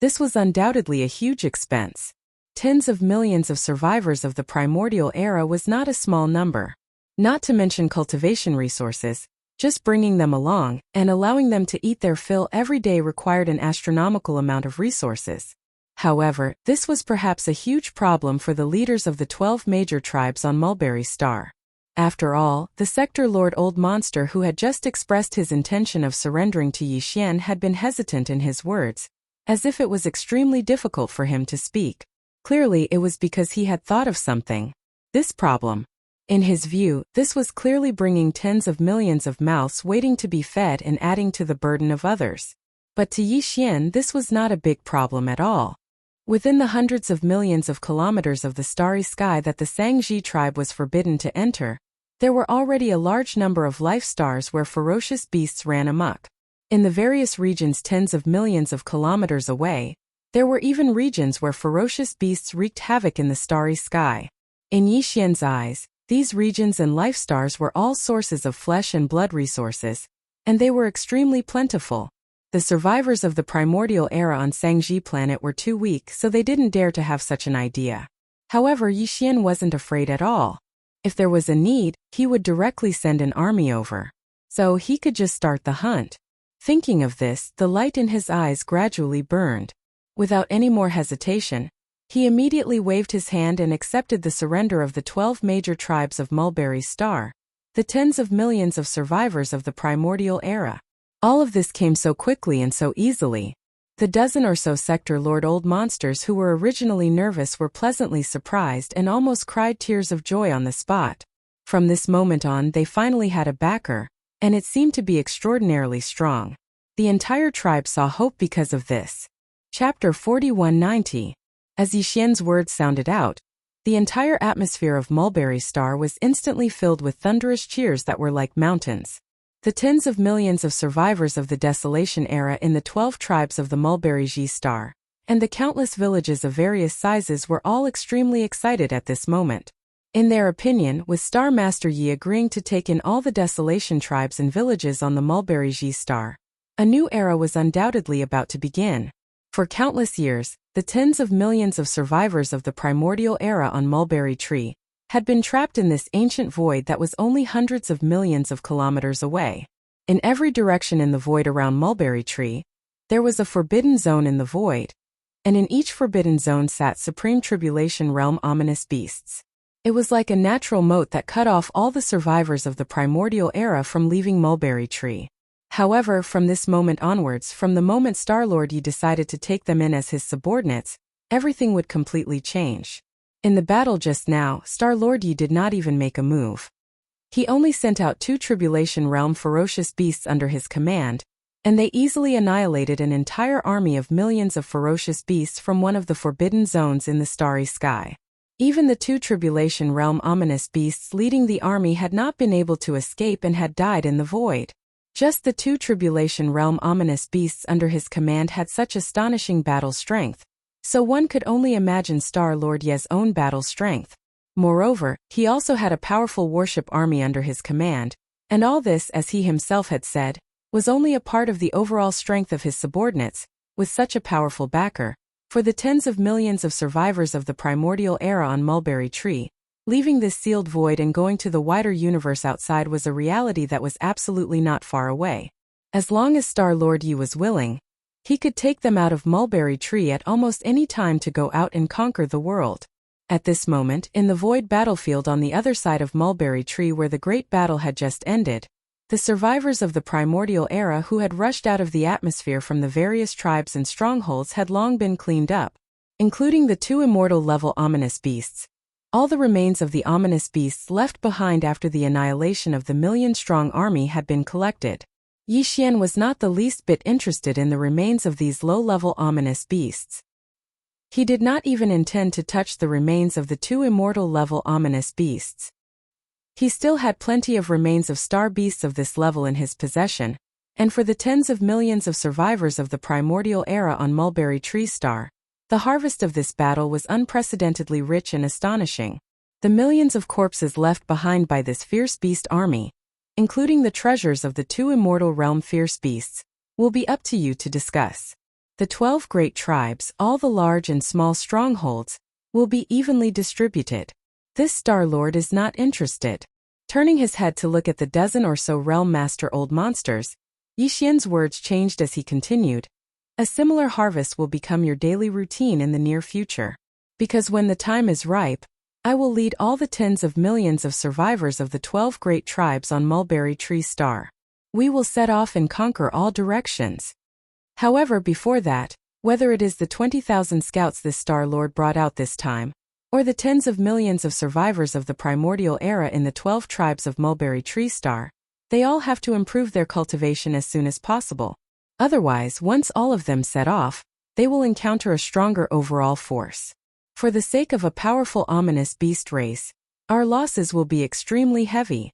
This was undoubtedly a huge expense. Tens of millions of survivors of the primordial era was not a small number. Not to mention cultivation resources. Just bringing them along and allowing them to eat their fill every day required an astronomical amount of resources. However, this was perhaps a huge problem for the leaders of the 12 major tribes on Mulberry Star. After all, the Sector Lord Old Monster who had just expressed his intention of surrendering to Yixian had been hesitant in his words, as if it was extremely difficult for him to speak. Clearly, it was because he had thought of something. This problem. In his view, this was clearly bringing tens of millions of mouths waiting to be fed and adding to the burden of others. But to Yixian, this was not a big problem at all. Within the hundreds of millions of kilometers of the starry sky that the Sangji tribe was forbidden to enter, there were already a large number of life stars where ferocious beasts ran amok. In the various regions tens of millions of kilometers away, there were even regions where ferocious beasts wreaked havoc in the starry sky. In Yixian's eyes, these regions and life stars were all sources of flesh and blood resources, and they were extremely plentiful. The survivors of the primordial era on Sangji planet were too weak, so they didn't dare to have such an idea. However, Yixian wasn't afraid at all. If there was a need, he would directly send an army over. So he could just start the hunt. Thinking of this, the light in his eyes gradually burned. Without any more hesitation, he immediately waved his hand and accepted the surrender of the 12 major tribes of Mulberry Star, the tens of millions of survivors of the primordial era. All of this came so quickly and so easily. The dozen or so Sector Lord Old Monsters who were originally nervous were pleasantly surprised and almost cried tears of joy on the spot. From this moment on, they finally had a backer, and it seemed to be extraordinarily strong. The entire tribe saw hope because of this. Chapter 4190. As Yixian's words sounded out, the entire atmosphere of Mulberry Star was instantly filled with thunderous cheers that were like mountains. The tens of millions of survivors of the Desolation era in the 12 tribes of the Mulberry Star, and the countless villages of various sizes were all extremely excited at this moment. In their opinion, with Star Master Yi agreeing to take in all the Desolation tribes and villages on the Mulberry Star, a new era was undoubtedly about to begin. For countless years, the tens of millions of survivors of the primordial era on Mulberry Tree had been trapped in this ancient void that was only hundreds of millions of kilometers away. In every direction in the void around Mulberry Tree, there was a forbidden zone in the void, and in each forbidden zone sat Supreme Tribulation Realm ominous beasts. It was like a natural moat that cut off all the survivors of the primordial era from leaving Mulberry Tree. However, from this moment onwards, from the moment Star-Lord Yi decided to take them in as his subordinates, everything would completely change. In the battle just now, Star-Lord Yi did not even make a move. He only sent out 2 Tribulation Realm ferocious beasts under his command, and they easily annihilated an entire army of millions of ferocious beasts from one of the forbidden zones in the starry sky. Even the 2 Tribulation Realm ominous beasts leading the army had not been able to escape and had died in the void. Just the 2 Tribulation Realm ominous beasts under his command had such astonishing battle strength, so one could only imagine Star-Lord Yi's own battle strength. Moreover, he also had a powerful warship army under his command, and all this, as he himself had said, was only a part of the overall strength of his subordinates. With such a powerful backer, for the tens of millions of survivors of the primordial era on Mulberry Tree, leaving this sealed void and going to the wider universe outside was a reality that was absolutely not far away. As long as Star-Lord Yi was willing, he could take them out of Mulberry Tree at almost any time to go out and conquer the world. At this moment, in the void battlefield on the other side of Mulberry Tree where the great battle had just ended, the survivors of the primordial era who had rushed out of the atmosphere from the various tribes and strongholds had long been cleaned up, including the 2 immortal-level ominous beasts. All the remains of the ominous beasts left behind after the annihilation of the million-strong army had been collected. Yi Xian was not the least bit interested in the remains of these low-level ominous beasts. He did not even intend to touch the remains of the 2 immortal-level ominous beasts. He still had plenty of remains of star beasts of this level in his possession, and for the tens of millions of survivors of the primordial era on Mulberry Tree Star, the harvest of this battle was unprecedentedly rich and astonishing. The millions of corpses left behind by this fierce beast army, including the treasures of the 2 immortal realm fierce beasts, will be up to you to discuss. The 12 great tribes, all the large and small strongholds, will be evenly distributed. This Star-Lord is not interested. Turning his head to look at the dozen or so Realm Master old monsters, Yi Xian's words changed as he continued. A similar harvest will become your daily routine in the near future. Because when the time is ripe, I will lead all the tens of millions of survivors of the 12 great tribes on Mulberry Tree Star. We will set off and conquer all directions. However, before that, whether it is the 20,000 scouts this Star-Lord brought out this time, or the tens of millions of survivors of the primordial era in the 12 tribes of Mulberry Tree Star, they all have to improve their cultivation as soon as possible. Otherwise, once all of them set off, they will encounter a stronger overall force. For the sake of a powerful ominous beast race, our losses will be extremely heavy.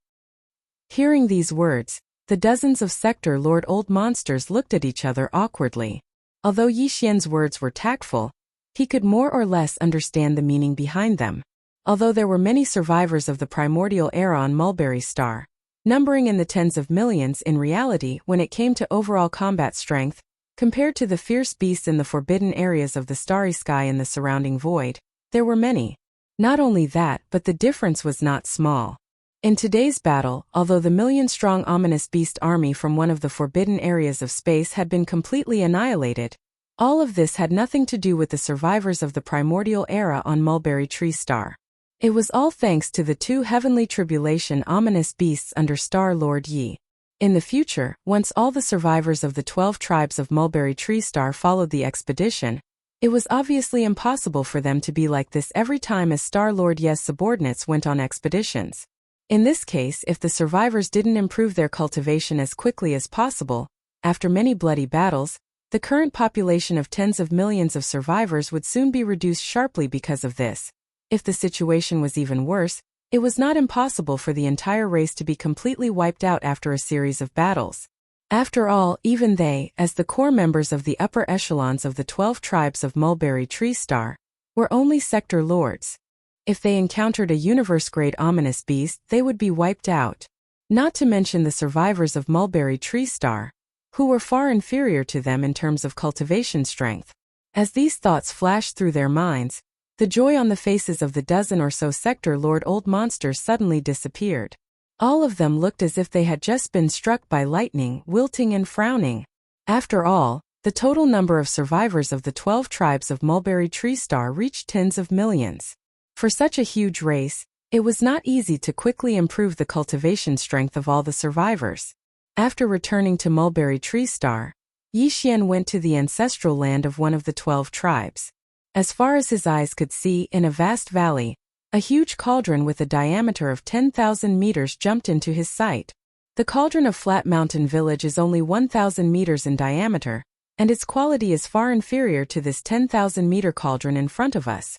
Hearing these words, the dozens of Sector Lord old monsters looked at each other awkwardly. Although Yi Xian's words were tactful, he could more or less understand the meaning behind them. Although there were many survivors of the primordial era on Mulberry Star, numbering in the tens of millions in reality when it came to overall combat strength, compared to the fierce beasts in the forbidden areas of the starry sky and the surrounding void, there were many. Not only that, but the difference was not small. In today's battle, although the million-strong ominous beast army from one of the forbidden areas of space had been completely annihilated, all of this had nothing to do with the survivors of the primordial era on Mulberry Tree Star. It was all thanks to the 2 heavenly tribulation ominous beasts under Star-Lord Yi. In the future, once all the survivors of the 12 tribes of Mulberry Tree Star followed the expedition, it was obviously impossible for them to be like this every time as Star-Lord Yi's subordinates went on expeditions. In this case, if the survivors didn't improve their cultivation as quickly as possible, after many bloody battles, the current population of tens of millions of survivors would soon be reduced sharply because of this. If the situation was even worse, it was not impossible for the entire race to be completely wiped out after a series of battles. After all, even they, as the core members of the upper echelons of the 12 tribes of Mulberry Tree Star, were only sector lords. If they encountered a universe-grade ominous beast, they would be wiped out. Not to mention the survivors of Mulberry Tree Star, who were far inferior to them in terms of cultivation strength. As these thoughts flashed through their minds, the joy on the faces of the dozen or so Sector Lord old monsters suddenly disappeared. All of them looked as if they had just been struck by lightning, wilting and frowning. After all, the total number of survivors of the 12 tribes of Mulberry Tree Star reached tens of millions. For such a huge race, It was not easy to quickly improve the cultivation strength of all the survivors. After returning to Mulberry Tree Star, Yi Xian went to the ancestral land of one of the 12 tribes. As far as his eyes could see, in a vast valley, a huge cauldron with a diameter of 10,000 meters jumped into his sight. The cauldron of Flat Mountain Village is only 1,000 meters in diameter, and its quality is far inferior to this 10,000-meter cauldron in front of us.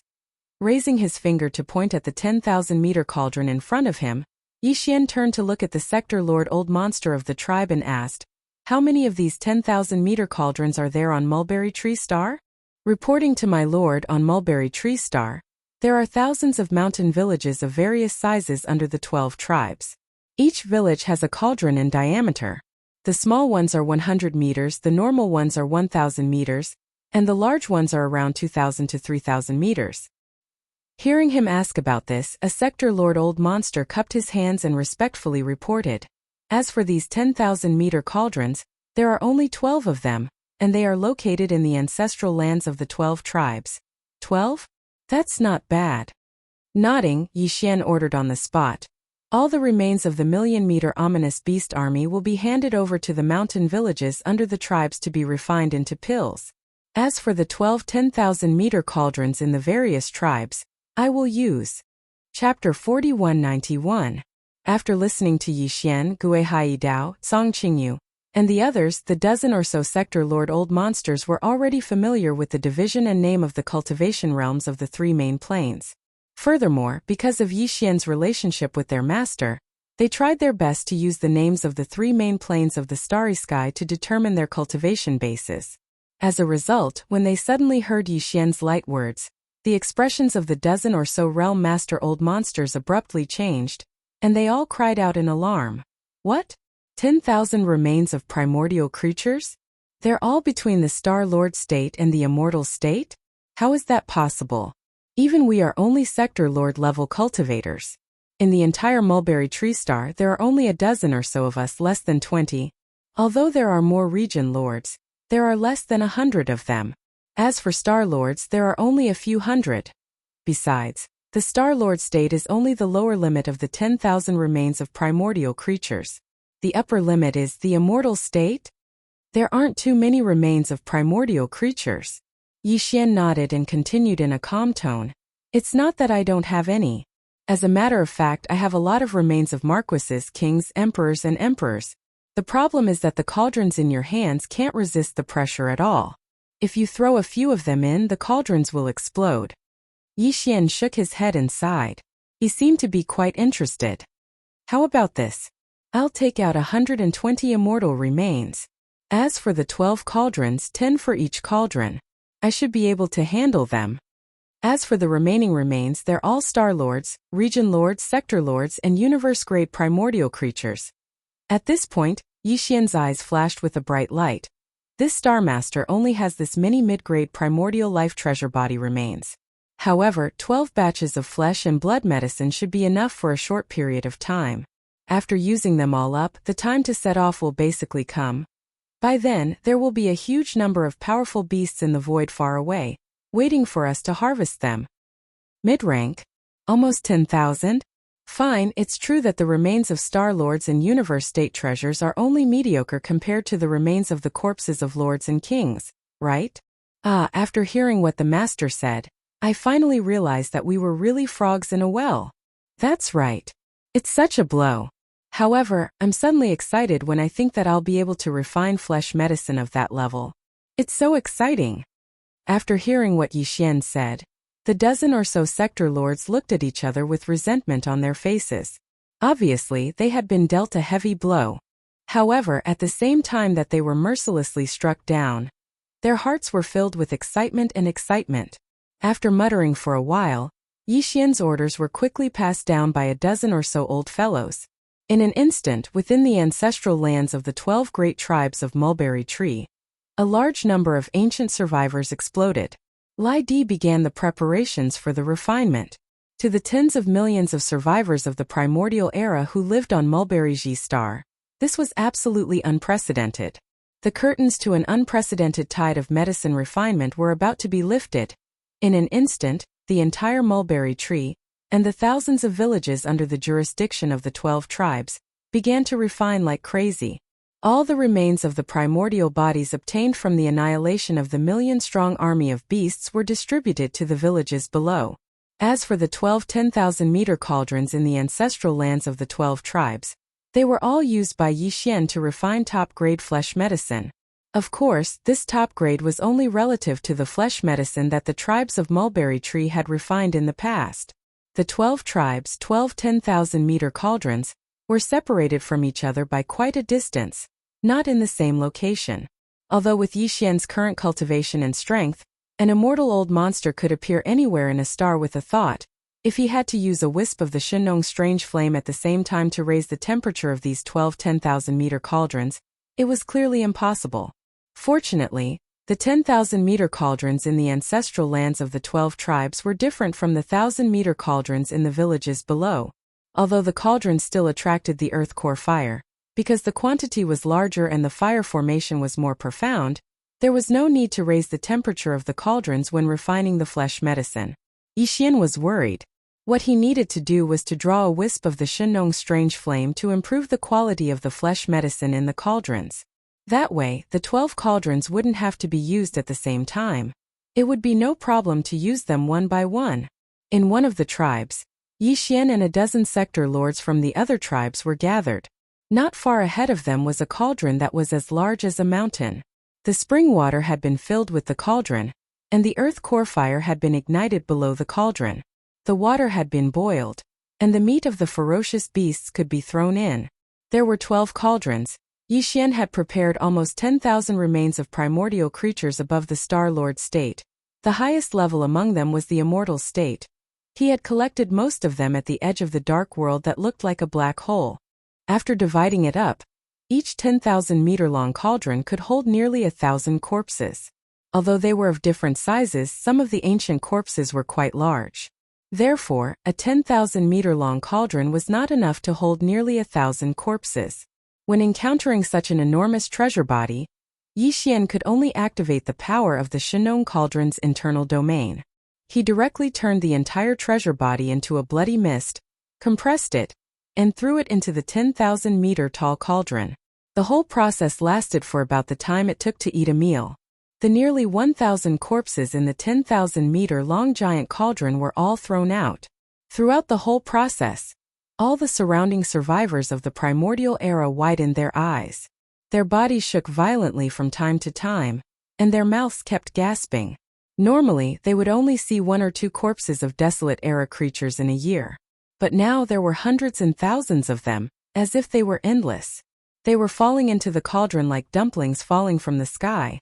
Raising his finger to point at the 10,000-meter cauldron in front of him, Yi Xian turned to look at the Sector Lord Old Monster of the tribe and asked, "How many of these 10,000-meter cauldrons are there on Mulberry Tree Star?" Reporting to my lord, on Mulberry Tree Star, there are thousands of mountain villages of various sizes under the 12 tribes. Each village has a cauldron in diameter. The small ones are 100 meters, the normal ones are 1,000 meters, and the large ones are around 2,000 to 3,000 meters. Hearing him ask about this, a Sector Lord Old Monster cupped his hands and respectfully reported, "As for these 10,000-meter cauldrons, there are only 12 of them, and they are located in the ancestral lands of the 12 tribes. 12? That's not bad." Nodding, Yi Xian ordered on the spot, "All the remains of the million-meter ominous beast army will be handed over to the mountain villages under the tribes to be refined into pills. As for the 12 10,000-meter cauldrons in the various tribes, I will use." Chapter 4191. After listening to Yi Xian, Guihai Dao, Song Qingyu, and the others, the dozen or so Sector Lord Old Monsters were already familiar with the division and name of the cultivation realms of the 3 main plains. Furthermore, because of Yi Xian's relationship with their master, they tried their best to use the names of the 3 main plains of the starry sky to determine their cultivation bases. As a result, when they suddenly heard Yi Xian's light words, the expressions of the dozen or so realm master Old Monsters abruptly changed, and they all cried out in alarm. "What? 10,000 remains of primordial creatures? They're all between the Star Lord state and the Immortal state? How is that possible? Even we are only Sector Lord level cultivators. In the entire Mulberry Tree Star there are only a dozen or so of us, less than 20. Although there are more region lords, there are less than 100 of them. As for Star Lords, there are only a few hundred. Besides, the Star Lord state is only the lower limit of the 10,000 remains of primordial creatures. The upper limit is the Immortal state? There aren't too many remains of primordial creatures." Yi Xian nodded and continued in a calm tone, "It's not that I don't have any. As a matter of fact, I have a lot of remains of marquises, kings, emperors and emperors. The problem is that the cauldrons in your hands can't resist the pressure at all. If you throw a few of them in, the cauldrons will explode." Yi Xian shook his head and sighed. He seemed to be quite interested. "How about this? I'll take out 120 immortal remains. As for the 12 cauldrons, 10 for each cauldron. I should be able to handle them. As for the remaining remains, they're all Star Lords, Region Lords, Sector Lords, and Universe-grade primordial creatures." At this point, Yi Xian's eyes flashed with a bright light. This Star Master only has this many mid-grade primordial life treasure body remains. However, 12 batches of flesh and blood medicine should be enough for a short period of time. After using them all up, the time to set off will basically come. By then, there will be a huge number of powerful beasts in the void far away, waiting for us to harvest them. Mid-rank? Almost 10,000? Fine, it's true that the remains of Star Lords and Universe State treasures are only mediocre compared to the remains of the corpses of lords and kings, right? After hearing what the master said, I finally realized that we were really frogs in a well. That's right. It's such a blow. However, I'm suddenly excited when I think that I'll be able to refine flesh medicine of that level. It's so exciting. After hearing what Yi Xian said, the dozen or so Sector Lords looked at each other with resentment on their faces. Obviously, they had been dealt a heavy blow. However, at the same time that they were mercilessly struck down, their hearts were filled with excitement and excitement. After muttering for a while, Yi Xian's orders were quickly passed down by a dozen or so old fellows. In an instant, within the ancestral lands of the 12 great tribes of Mulberry Tree, a large number of ancient survivors exploded. Lai Di began the preparations for the refinement. To the tens of millions of survivors of the primordial era who lived on Mulberry Star, this was absolutely unprecedented. The curtains to an unprecedented tide of medicine refinement were about to be lifted. In an instant, the entire Mulberry Tree, and the thousands of villages under the jurisdiction of the 12 tribes began to refine like crazy. All the remains of the primordial bodies obtained from the annihilation of the million-strong army of beasts were distributed to the villages below. As for the 12 10,000-meter cauldrons in the ancestral lands of the 12 tribes, they were all used by Yixian to refine top-grade flesh medicine. Of course, this top grade was only relative to the flesh medicine that the tribes of Mulberry Tree had refined in the past. The 12 tribes' 12 10,000-meter cauldrons were separated from each other by quite a distance, not in the same location. Although with Yixian's current cultivation and strength, an immortal old monster could appear anywhere in a star with a thought. If he had to use a wisp of the Shinong's strange flame at the same time to raise the temperature of these 12 10,000-meter cauldrons, it was clearly impossible. Fortunately, the 10,000-meter cauldrons in the ancestral lands of the 12 tribes were different from the 1,000-meter cauldrons in the villages below. Although the cauldrons still attracted the earth core fire, because the quantity was larger and the fire formation was more profound, there was no need to raise the temperature of the cauldrons when refining the flesh medicine. Yixian was worried. What he needed to do was to draw a wisp of the Shinong's strange flame to improve the quality of the flesh medicine in the cauldrons. That way, the 12 cauldrons wouldn't have to be used at the same time. It would be no problem to use them one by one. In one of the tribes, Yixian and a dozen sector lords from the other tribes were gathered. Not far ahead of them was a cauldron that was as large as a mountain. The spring water had been filled with the cauldron, and the earth core fire had been ignited below the cauldron. The water had been boiled, and the meat of the ferocious beasts could be thrown in. There were 12 cauldrons. Yixian had prepared almost 10,000 remains of primordial creatures above the Star Lord state. The highest level among them was the immortal state. He had collected most of them at the edge of the dark world that looked like a black hole. After dividing it up, each 10,000-meter-long cauldron could hold nearly 1,000 corpses. Although they were of different sizes, some of the ancient corpses were quite large. Therefore, a 10,000-meter-long cauldron was not enough to hold nearly 1,000 corpses. When encountering such an enormous treasure body, Yixian could only activate the power of the Shinong cauldron's internal domain. He directly turned the entire treasure body into a bloody mist, compressed it, and threw it into the 10,000-meter-tall cauldron. The whole process lasted for about the time it took to eat a meal. The nearly 1,000 corpses in the 10,000-meter-long giant cauldron were all thrown out. Throughout the whole process, all the surrounding survivors of the primordial era widened their eyes. Their bodies shook violently from time to time, and their mouths kept gasping. Normally, they would only see 1 or 2 corpses of desolate era creatures in a year. But now there were hundreds and thousands of them, as if they were endless. They were falling into the cauldron like dumplings falling from the sky.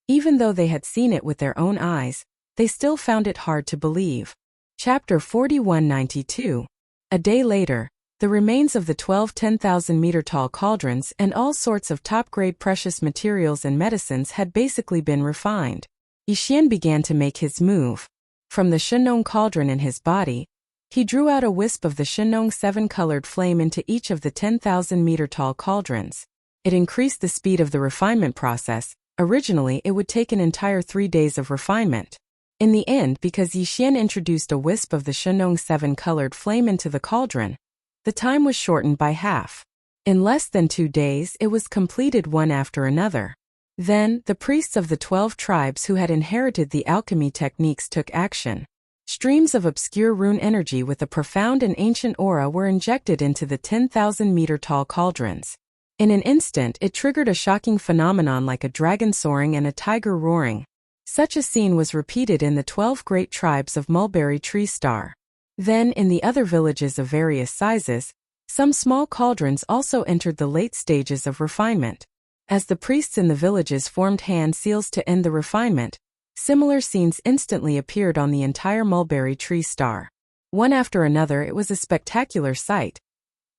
Even though they had seen it with their own eyes, they still found it hard to believe. Chapter 4192. A day later, the remains of the 12 10,000-meter-tall cauldrons and all sorts of top-grade precious materials and medicines had basically been refined. Yixian began to make his move. From the Shinong cauldron in his body, he drew out a wisp of the Shinong 7-colored flame into each of the 10,000-meter-tall cauldrons. It increased the speed of the refinement process. Originally, it would take an entire 3 days of refinement. In the end, because Yixian introduced a wisp of the Shinong 7-colored flame into the cauldron, the time was shortened by half. In less than 2 days, it was completed one after another. Then, the priests of the 12 tribes who had inherited the alchemy techniques took action. Streams of obscure rune energy with a profound and ancient aura were injected into the 10,000-meter-tall cauldrons. In an instant, it triggered a shocking phenomenon like a dragon soaring and a tiger roaring. Such a scene was repeated in the 12 great tribes of Mulberry Tree Star. Then, in the other villages of various sizes, some small cauldrons also entered the late stages of refinement. As the priests in the villages formed hand seals to end the refinement, similar scenes instantly appeared on the entire Mulberry Tree Star. One after another, it was a spectacular sight.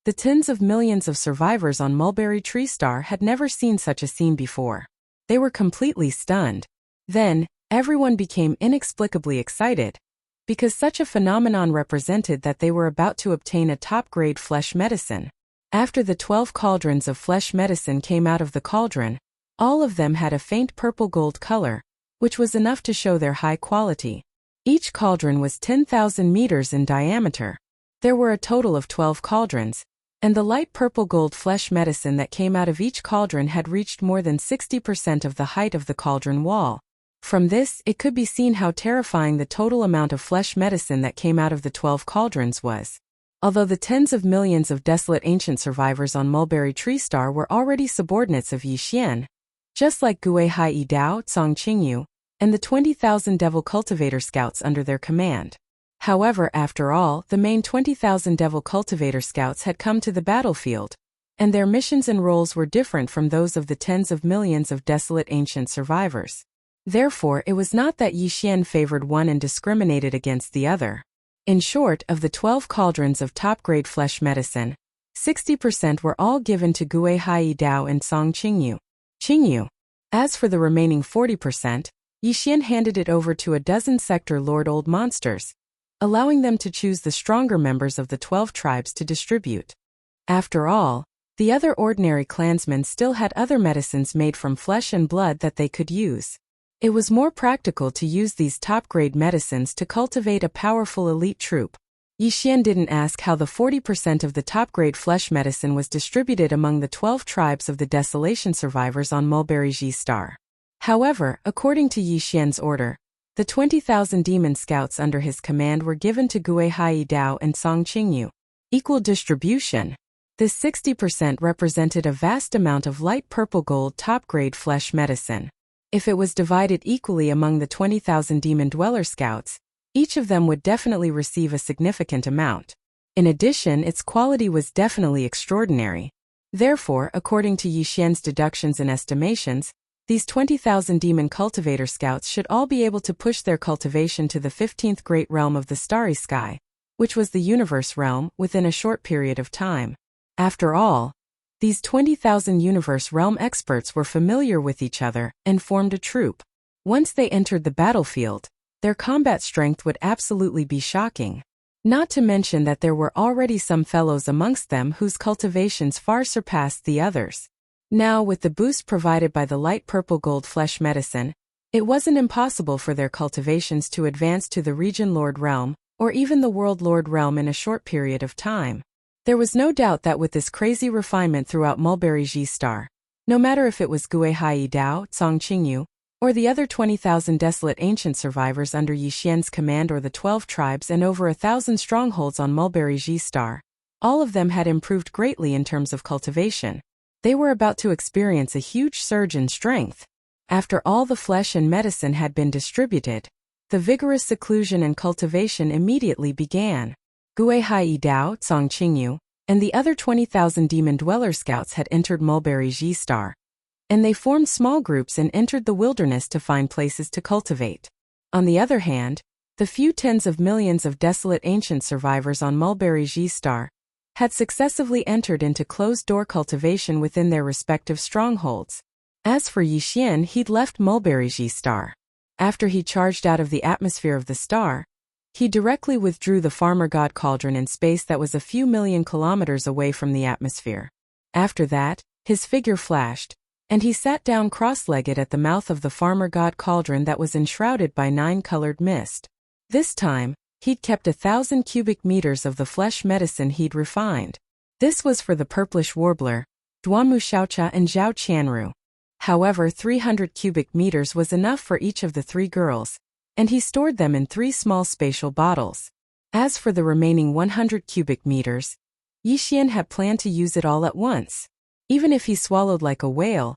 The tens of millions of survivors on Mulberry Tree Star had never seen such a scene before. They were completely stunned. Then, everyone became inexplicably excited, because such a phenomenon represented that they were about to obtain a top-grade flesh medicine. After the 12 cauldrons of flesh medicine came out of the cauldron, all of them had a faint purple-gold color, which was enough to show their high quality. Each cauldron was 10,000 meters in diameter. There were a total of 12 cauldrons, and the light purple gold flesh medicine that came out of each cauldron had reached more than 60% of the height of the cauldron wall. From this, it could be seen how terrifying the total amount of flesh medicine that came out of the 12 cauldrons was. Although the tens of millions of desolate ancient survivors on Mulberry Tree Star were already subordinates of Yi Xian, just like Gui Hai Yi Dao, Cong Qingyu, and the 20,000 Devil Cultivator Scouts under their command. However, after all, the main 20,000 Devil Cultivator Scouts had come to the battlefield, and their missions and roles were different from those of the tens of millions of desolate ancient survivors. Therefore, it was not that Yi Xian favored one and discriminated against the other. In short, of the 12 cauldrons of top-grade flesh medicine, 60% were all given to Gui Hai Yi Dao and Cong Qingyu. As for the remaining 40%, Yi Xian handed it over to a dozen sector Lord Old Monsters, allowing them to choose the stronger members of the 12 tribes to distribute. After all, the other ordinary clansmen still had other medicines made from flesh and blood that they could use. It was more practical to use these top-grade medicines to cultivate a powerful elite troop. Yi Xian didn't ask how the 40% of the top-grade flesh medicine was distributed among the 12 tribes of the desolation survivors on Mulberry Tree Star. However, according to Yi Xian's order, the 20,000 demon scouts under his command were given to Gui Hai Yi Dao and Cong Qingyu. Equal distribution. This 60% represented a vast amount of light purple gold top-grade flesh medicine. If it was divided equally among the 20,000 demon dweller scouts, each of them would definitely receive a significant amount. In addition, its quality was definitely extraordinary. Therefore, according to Yi Xian's deductions and estimations, these 20,000 demon cultivator scouts should all be able to push their cultivation to the 15th great realm of the starry sky, which was the universe realm, within a short period of time. After all, these 20,000 universe realm experts were familiar with each other and formed a troop. Once they entered the battlefield, their combat strength would absolutely be shocking. Not to mention that there were already some fellows amongst them whose cultivations far surpassed the others. Now, with the boost provided by the light purple gold flesh medicine, it wasn't impossible for their cultivations to advance to the Region Lord realm, or even the World Lord realm in a short period of time. There was no doubt that with this crazy refinement throughout Mulberry Tree Star, no matter if it was Gui Hai Yi Dao, Cong Qingyu, or the other 20,000 desolate ancient survivors under Yi Xian's command, or the 12 tribes and over 1,000 strongholds on Mulberry Tree Star, all of them had improved greatly in terms of cultivation. They were about to experience a huge surge in strength. After all the flesh and medicine had been distributed, the vigorous seclusion and cultivation immediately began. Gui Hai Yi Dao, Cong Qingyu, and the other 20,000 demon dweller scouts had entered Mulberry Tree Star, and they formed small groups and entered the wilderness to find places to cultivate. On the other hand, the few tens of millions of desolate ancient survivors on Mulberry Tree Star had successively entered into closed-door cultivation within their respective strongholds. As for Yi Xian, he'd left Mulberry Tree Star. After he charged out of the atmosphere of the star, he directly withdrew the Farmer God Cauldron in space that was a few million kilometers away from the atmosphere. After that, his figure flashed, and he sat down cross-legged at the mouth of the Farmer God Cauldron that was enshrouded by 9-colored mist. This time, he'd kept 1,000 cubic meters of the flesh medicine he'd refined. This was for the purplish warbler, Duanmu Xiaocha and Zhao Qianru. However, 300 cubic meters was enough for each of the 3 girls, and he stored them in 3 small spatial bottles. As for the remaining 100 cubic meters, Yi Xian had planned to use it all at once. Even if he swallowed like a whale,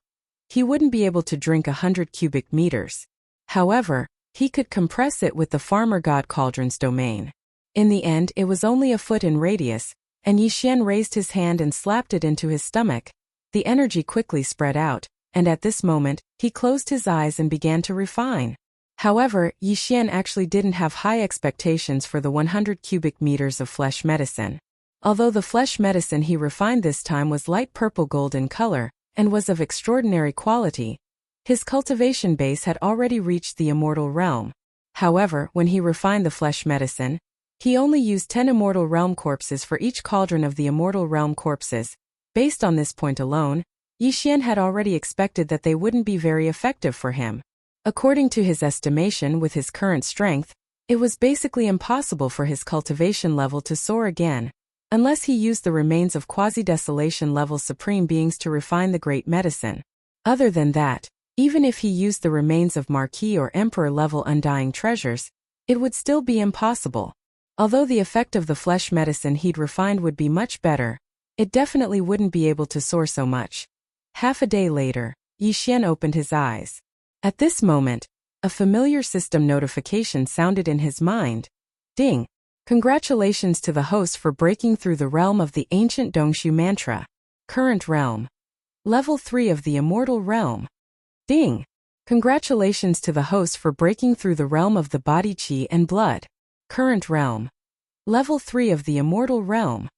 he wouldn't be able to drink 100 cubic meters. However, he could compress it with the Farmer God Cauldron's domain. In the end, it was only a foot in radius, and Yi Xian raised his hand and slapped it into his stomach. The energy quickly spread out, and at this moment, he closed his eyes and began to refine. However, Yi Xian actually didn't have high expectations for the 100 cubic meters of flesh medicine. Although the flesh medicine he refined this time was light purple gold in color, and was of extraordinary quality, his cultivation base had already reached the immortal realm. However, when he refined the flesh medicine, he only used 10 immortal realm corpses for each cauldron of the immortal realm corpses. Based on this point alone, Yi Xian had already expected that they wouldn't be very effective for him. According to his estimation, with his current strength, It was basically impossible for his cultivation level to soar again, unless he used the remains of quasi-desolation level supreme beings to refine the great medicine. Other than that, even if he used the remains of Marquis or Emperor level undying treasures, it would still be impossible. Although the effect of the flesh medicine he'd refined would be much better, it definitely wouldn't be able to soar so much. Half a day later, Yixian opened his eyes. At this moment, a familiar system notification sounded in his mind. Ding! Congratulations to the host for breaking through the realm of the ancient Dongshu mantra. Current realm. Level 3 of the immortal realm. Ding! Congratulations to the host for breaking through the realm of the body qi and blood. Current realm. Level 3 of the immortal realm.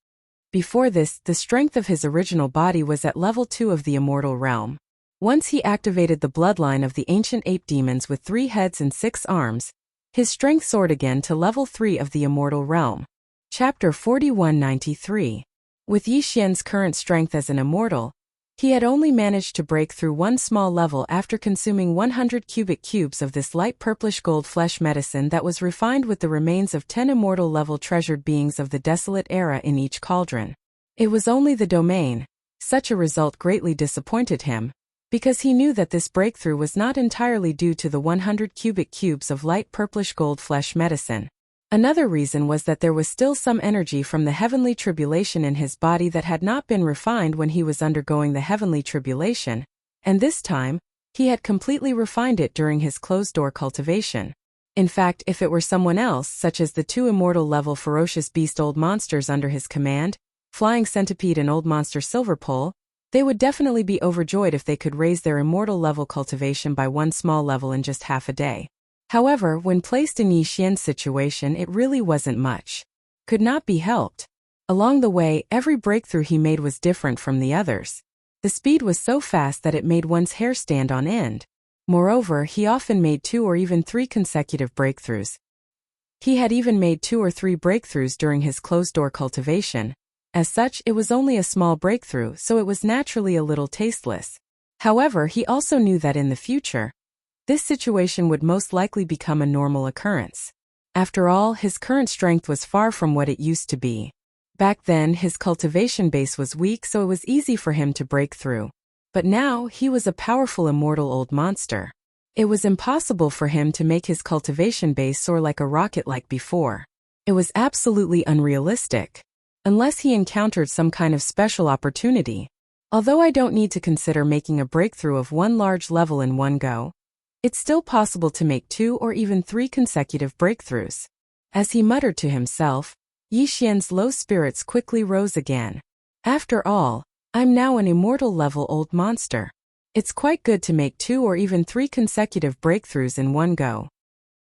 Before this, the strength of his original body was at level 2 of the immortal realm. Once he activated the bloodline of the ancient ape demons with 3 heads and 6 arms, his strength soared again to level 3 of the immortal realm. Chapter 4193. With Yixian's current strength as an immortal, he had only managed to break through one small level after consuming 100 cubic cubes of this light purplish gold flesh medicine that was refined with the remains of 10 immortal level treasured beings of the desolate era in each cauldron. It was only the domain. Such a result greatly disappointed him, because he knew that this breakthrough was not entirely due to the 100 cubic cubes of light purplish gold flesh medicine. Another reason was that there was still some energy from the heavenly tribulation in his body that had not been refined when he was undergoing the heavenly tribulation, and this time, he had completely refined it during his closed-door cultivation. In fact, if it were someone else, such as the 2 immortal-level ferocious beast old monsters under his command, Flying Centipede and Old Monster Silverpole, they would definitely be overjoyed if they could raise their immortal-level cultivation by one small level in just half a day. However, when placed in Yixian's situation, it really wasn't much. Could not be helped. Along the way, every breakthrough he made was different from the others. The speed was so fast that it made one's hair stand on end. Moreover, he often made 2 or even 3 consecutive breakthroughs. He had even made 2 or 3 breakthroughs during his closed-door cultivation. As such, it was only a small breakthrough, so it was naturally a little tasteless. However, he also knew that in the future, this situation would most likely become a normal occurrence. After all, his current strength was far from what it used to be. Back then, his cultivation base was weak, so it was easy for him to break through. But now, he was a powerful immortal old monster. It was impossible for him to make his cultivation base soar like a rocket like before. It was absolutely unrealistic. Unless he encountered some kind of special opportunity. Although I don't need to consider making a breakthrough of one large level in one go, it's still possible to make 2 or even 3 consecutive breakthroughs. As he muttered to himself, Yixian's low spirits quickly rose again. After all, I'm now an immortal level old monster. It's quite good to make 2 or even 3 consecutive breakthroughs in one go.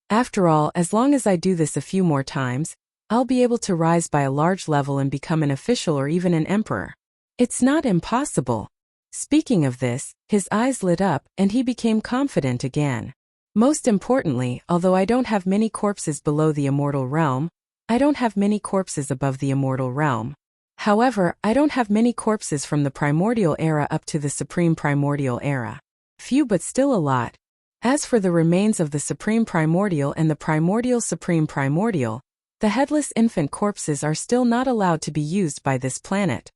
After all, as long as I do this a few more times, I'll be able to rise by a large level and become an official or even an emperor. It's not impossible. Speaking of this, his eyes lit up and he became confident again. Most importantly, although I don't have many corpses below the immortal realm, I don't have many corpses above the immortal realm. However, I don't have many corpses from the primordial era up to the supreme primordial era. Few but still a lot. As for the remains of the supreme primordial and the primordial supreme primordial, the headless infant corpses are still not allowed to be used by this planet.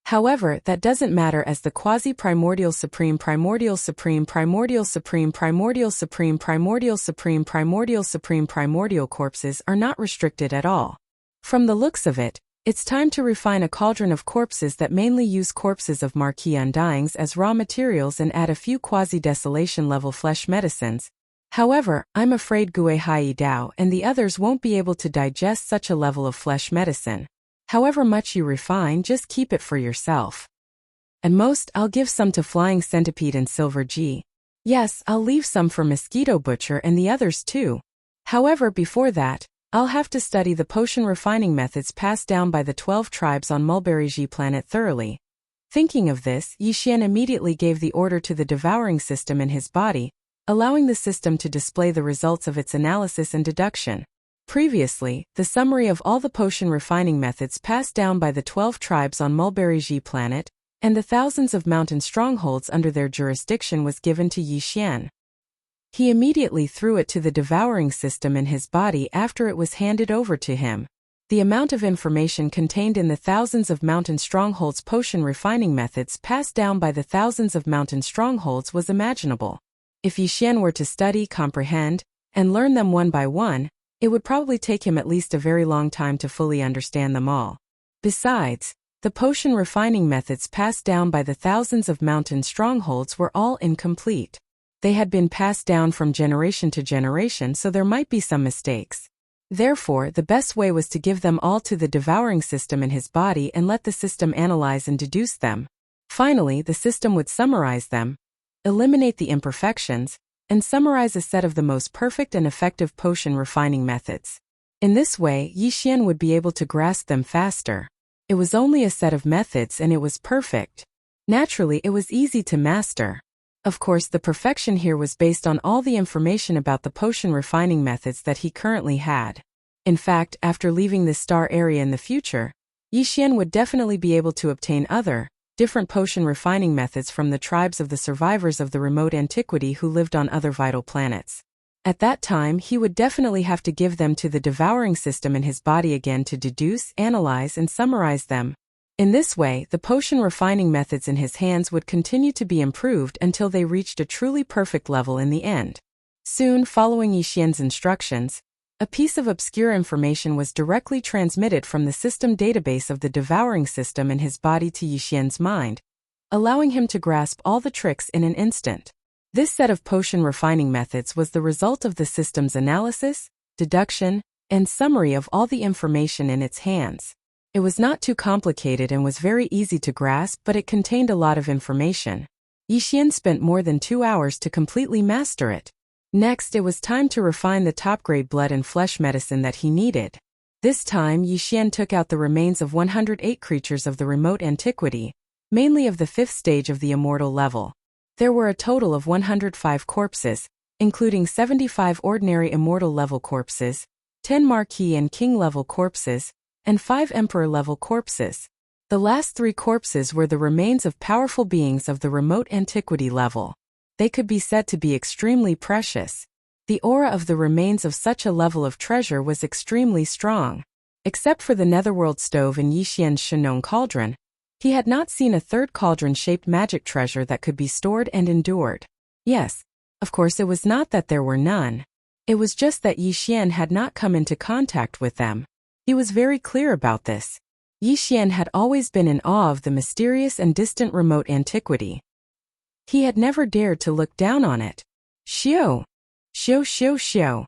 However, that doesn't matter as the quasi-primordial supreme primordial supreme primordial supreme primordial supreme primordial supreme primordial supreme primordial corpses are not restricted at all. From the looks of it, it's time to refine a cauldron of corpses that mainly use corpses of Marquis Undyings as raw materials and add a few quasi-desolation level flesh medicines. However, I'm afraid Gue Hai Dao and the others won't be able to digest such a level of flesh medicine. However much you refine, just keep it for yourself. At most, I'll give some to Flying Centipede and Silver G. Yes, I'll leave some for Mosquito Butcher and the others too. However, before that, I'll have to study the potion refining methods passed down by the 12 tribes on Mulberry G planet thoroughly. Thinking of this, Yixian immediately gave the order to the devouring system in his body, allowing the system to display the results of its analysis and deduction. Previously, the summary of all the potion refining methods passed down by the 12 tribes on Mulberry G planet, and the thousands of mountain strongholds under their jurisdiction was given to Yixian. He immediately threw it to the devouring system in his body after it was handed over to him. The amount of information contained in the thousands of mountain strongholds potion refining methods passed down by the thousands of mountain strongholds was imaginable. If Yixian were to study, comprehend, and learn them one by one, it would probably take him at least a very long time to fully understand them all. Besides, the potion refining methods passed down by the thousands of mountain strongholds were all incomplete. They had been passed down from generation to generation, so there might be some mistakes. Therefore, the best way was to give them all to the devouring system in his body and let the system analyze and deduce them. Finally, the system would summarize them, eliminate the imperfections, and summarize a set of the most perfect and effective potion refining methods. In this way, Yixian would be able to grasp them faster. It was only a set of methods and it was perfect. Naturally, it was easy to master. Of course, the perfection here was based on all the information about the potion refining methods that he currently had. In fact, after leaving this star area in the future, Yixian would definitely be able to obtain other, different potion refining methods from the tribes of the survivors of the remote antiquity who lived on other vital planets. At that time, he would definitely have to give them to the devouring system in his body again to deduce, analyze, and summarize them. In this way, the potion refining methods in his hands would continue to be improved until they reached a truly perfect level in the end. Soon, following Yixian's instructions, a piece of obscure information was directly transmitted from the system database of the devouring system in his body to Yixian's mind, allowing him to grasp all the tricks in an instant. This set of potion refining methods was the result of the system's analysis, deduction, and summary of all the information in its hands. It was not too complicated and was very easy to grasp, but it contained a lot of information. Yixian spent more than 2 hours to completely master it. Next, it was time to refine the top-grade blood and flesh medicine that he needed. This time, Yixian took out the remains of 108 creatures of the remote antiquity, mainly of the 5th stage of the immortal level. There were a total of 105 corpses, including 75 ordinary immortal level corpses, 10 Marquis and King level corpses, and 5 Emperor-level corpses. The last 3 corpses were the remains of powerful beings of the remote antiquity level. They could be said to be extremely precious. The aura of the remains of such a level of treasure was extremely strong. Except for the netherworld stove in Yixian's Shenong cauldron, he had not seen a third cauldron-shaped magic treasure that could be stored and endured. Yes, of course it was not that there were none. It was just that Yixian had not come into contact with them. He was very clear about this. Yixian had always been in awe of the mysterious and distant remote antiquity. He had never dared to look down on it. Xiu. Xiu xiu xiu.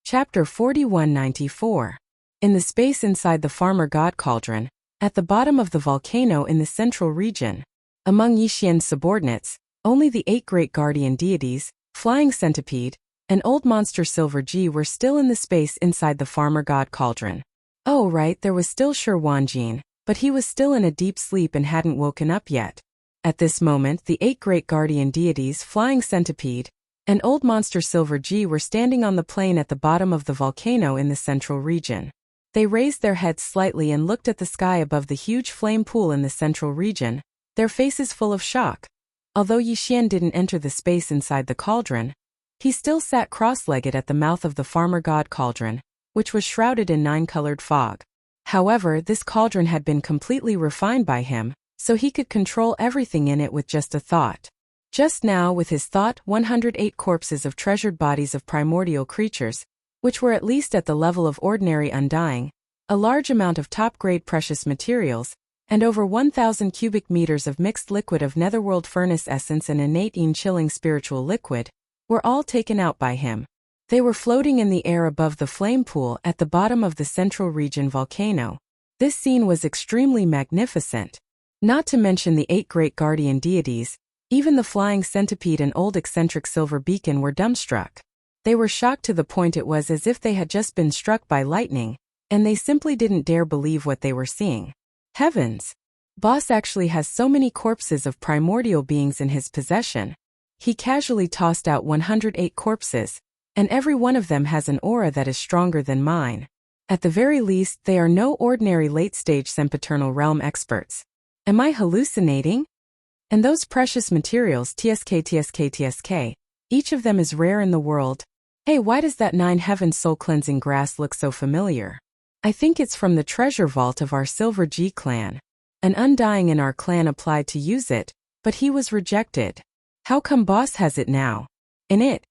Chapter 4194. In the space inside the farmer god cauldron, at the bottom of the volcano in the central region, among Yixian's subordinates, only the 8 great guardian deities, Flying Centipede, and Old Monster Silver G were still in the space inside the farmer god cauldron. Oh right, there was still Shi Wanjin, but he was still in a deep sleep and hadn't woken up yet. At this moment, the 8 great guardian deities, Flying Centipede, and Old Monster Silver G were standing on the plain at the bottom of the volcano in the central region. They raised their heads slightly and looked at the sky above the huge flame pool in the central region, their faces full of shock. Although Yixian didn't enter the space inside the cauldron, he still sat cross-legged at the mouth of the farmer god cauldron, which was shrouded in 9-colored fog. However, this cauldron had been completely refined by him, so he could control everything in it with just a thought. Just now, with his thought, 108 corpses of treasured bodies of primordial creatures, which were at least at the level of ordinary undying, a large amount of top-grade precious materials, and over 1,000 cubic meters of mixed liquid of netherworld furnace essence and innate chilling spiritual liquid, were all taken out by him. They were floating in the air above the flame pool at the bottom of the central region volcano. This scene was extremely magnificent. Not to mention the 8 great guardian deities, even the Flying Centipede and Old Eccentric Silver Beacon were dumbstruck. They were shocked to the point it was as if they had just been struck by lightning, and they simply didn't dare believe what they were seeing. Heavens! Boss actually has so many corpses of primordial beings in his possession. He casually tossed out 108 corpses, and every one of them has an aura that is stronger than mine. At the very least, they are no ordinary late-stage sempiternal realm experts. Am I hallucinating? And those precious materials TSK, Each of them is rare in the world. Hey, why does that 9 heaven soul cleansing grass look so familiar? I think it's from the treasure vault of our Silver G clan. An undying in our clan applied to use it, but he was rejected. How come boss has it now? In it.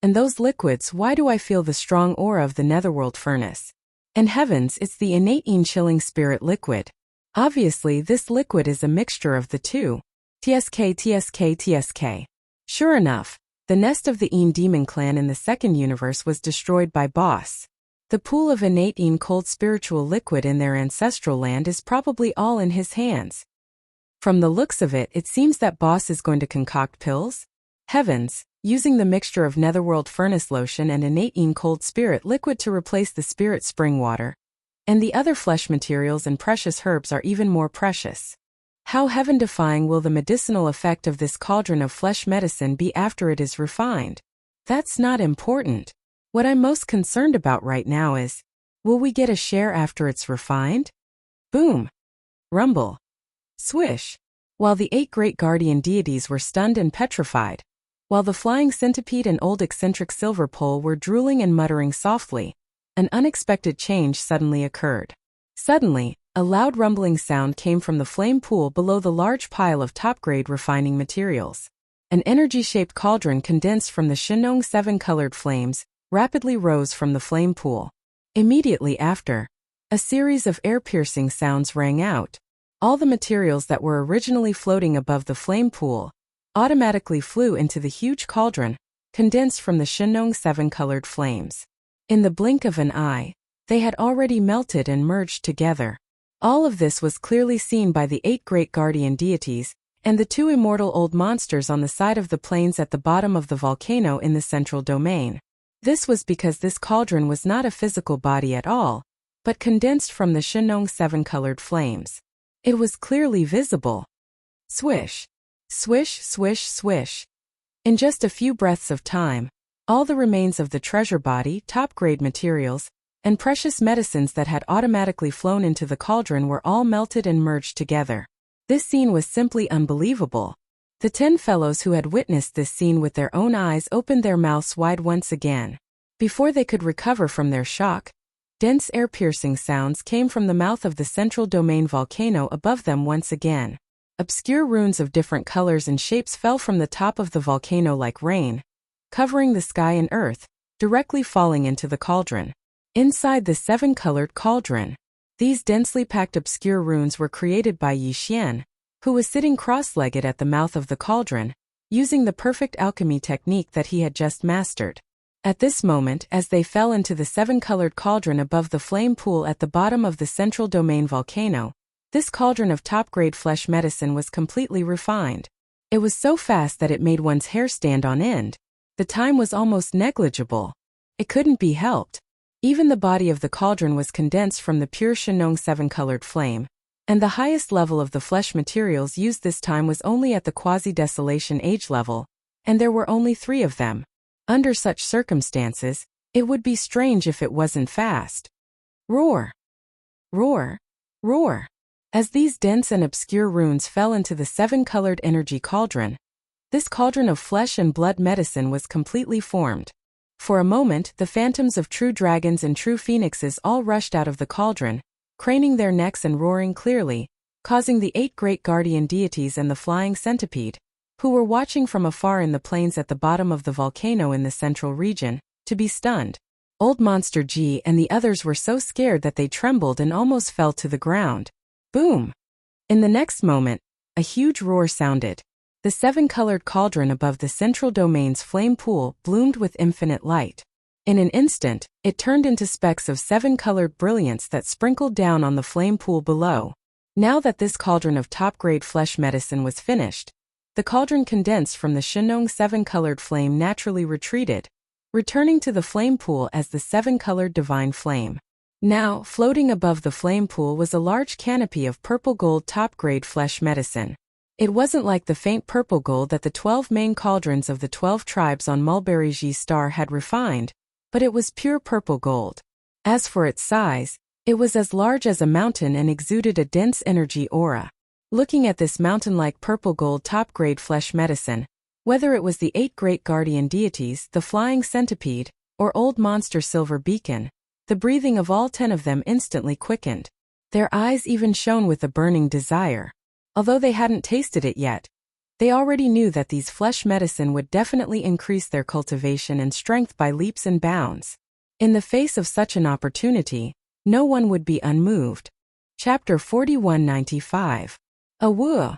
And those liquids, why do I feel the strong aura of the netherworld furnace? And heavens, it's the innate chilling spirit liquid. Obviously, this liquid is a mixture of the two. TSK. Sure enough, the nest of the demon clan in the second universe was destroyed by boss. The pool of innate cold spiritual liquid in their ancestral land is probably all in his hands. From the looks of it, it seems that boss is going to concoct pills? Heavens, using the mixture of netherworld furnace lotion and innate cold spirit liquid to replace the spirit spring water. And the other flesh materials and precious herbs are even more precious. How heaven-defying will the medicinal effect of this cauldron of flesh medicine be after it is refined? That's not important. What I'm most concerned about right now is, will we get a share after it's refined? Boom. Rumble. Swish. While the 8 great guardian deities were stunned and petrified, while the flying centipede and old eccentric silver pole were drooling and muttering softly, an unexpected change suddenly occurred. Suddenly, a loud rumbling sound came from the flame pool below the large pile of top-grade refining materials. An energy-shaped cauldron condensed from the Shinong 7-colored flames rapidly rose from the flame pool. Immediately after, a series of air-piercing sounds rang out. All the materials that were originally floating above the flame pool automatically flew into the huge cauldron, condensed from the Shinong 7-colored flames. In the blink of an eye, they had already melted and merged together. All of this was clearly seen by the 8 great guardian deities, and the 2 immortal old monsters on the side of the plains at the bottom of the volcano in the central domain. This was because this cauldron was not a physical body at all, but condensed from the Shinong 7-colored flames. It was clearly visible. Swish. Swish, swish, swish. In just a few breaths of time, all the remains of the treasure body, top-grade materials, and precious medicines that had automatically flown into the cauldron were all melted and merged together. This scene was simply unbelievable. The 10 fellows who had witnessed this scene with their own eyes opened their mouths wide once again. Before they could recover from their shock, dense air-piercing sounds came from the mouth of the central domain volcano above them once again. Obscure runes of different colors and shapes fell from the top of the volcano like rain, covering the sky and earth, directly falling into the cauldron. Inside the 7-colored cauldron, these densely packed obscure runes were created by Yi Xian, who was sitting cross-legged at the mouth of the cauldron, using the perfect alchemy technique that he had just mastered. At this moment, as they fell into the 7-colored cauldron above the flame pool at the bottom of the central domain volcano, this cauldron of top-grade flesh medicine was completely refined. It was so fast that it made one's hair stand on end. The time was almost negligible. It couldn't be helped. Even the body of the cauldron was condensed from the pure Shinong 7-colored flame, and the highest level of the flesh materials used this time was only at the quasi-desolation age level, and there were only 3 of them. Under such circumstances, it would be strange if it wasn't fast. Roar! Roar! Roar! As these dense and obscure runes fell into the 7-colored energy cauldron, this cauldron of flesh and blood medicine was completely formed. For a moment, the phantoms of true dragons and true phoenixes all rushed out of the cauldron, craning their necks and roaring clearly, causing the 8 great guardian deities and the flying centipede, who were watching from afar in the plains at the bottom of the volcano in the central region, to be stunned. Old Monster G and the others were so scared that they trembled and almost fell to the ground. Boom! In the next moment, a huge roar sounded. The 7-colored cauldron above the central domain's flame pool bloomed with infinite light. In an instant, it turned into specks of 7-colored brilliance that sprinkled down on the flame pool below. Now that this cauldron of top-grade flesh medicine was finished, the cauldron condensed from the Shinong 7-colored flame naturally retreated, returning to the flame pool as the 7-colored divine flame. Now, floating above the flame pool was a large canopy of purple-gold top-grade flesh medicine. It wasn't like the faint purple gold that the 12 main cauldrons of the 12 tribes on Mulberry G Star had refined, but it was pure purple gold. As for its size, it was as large as a mountain and exuded a dense energy aura. Looking at this mountain-like purple gold top-grade flesh medicine, Whether it was the 8 great guardian deities, the flying centipede, or old monster Silver Beacon, the breathing of all 10 of them instantly quickened. Their eyes even shone with a burning desire. Although they hadn't tasted it yet, they already knew that these flesh medicine would definitely increase their cultivation and strength by leaps and bounds. In the face of such an opportunity, no one would be unmoved. Chapter 4195. Awoo!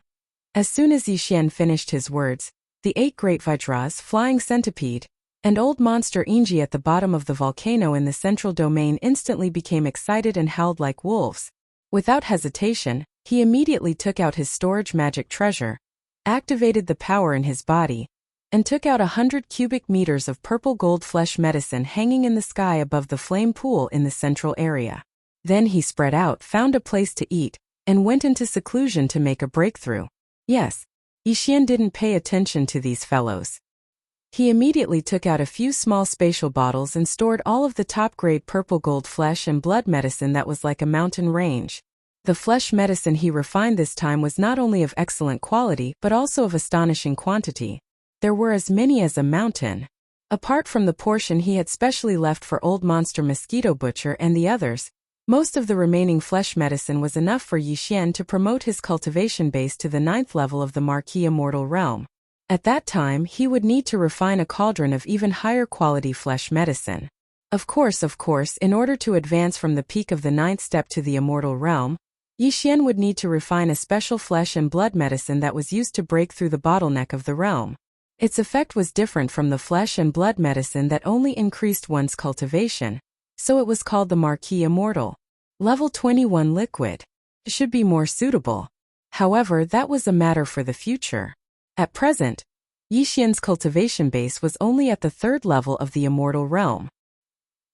As soon as Yixian finished his words, the 8 great Vajras, flying centipede, and old monster Inji at the bottom of the volcano in the central domain instantly became excited and howled like wolves. Without hesitation, he immediately took out his storage magic treasure, activated the power in his body, and took out 100 cubic meters of purple gold flesh medicine hanging in the sky above the flame pool in the central area. Then he spread out, found a place to eat, and went into seclusion to make a breakthrough. Yes, Yixian didn't pay attention to these fellows. He immediately took out a few small spatial bottles and stored all of the top-grade purple gold flesh and blood medicine that was like a mountain range. The flesh medicine he refined this time was not only of excellent quality but also of astonishing quantity. There were as many as a mountain. Apart from the portion he had specially left for old monster Mosquito Butcher and the others, most of the remaining flesh medicine was enough for Yixian to promote his cultivation base to the 9th level of the Marquis Immortal Realm. At that time he would need to refine a cauldron of even higher quality flesh medicine. Of course, in order to advance from the peak of the 9th step to the Immortal Realm, Yixian would need to refine a special flesh and blood medicine that was used to break through the bottleneck of the realm. Its effect was different from the flesh and blood medicine that only increased one's cultivation, so it was called the Marquis Immortal. Level 21 liquid. Should be more suitable. However, that was a matter for the future. At present, Yixian's cultivation base was only at the 3rd level of the Immortal Realm.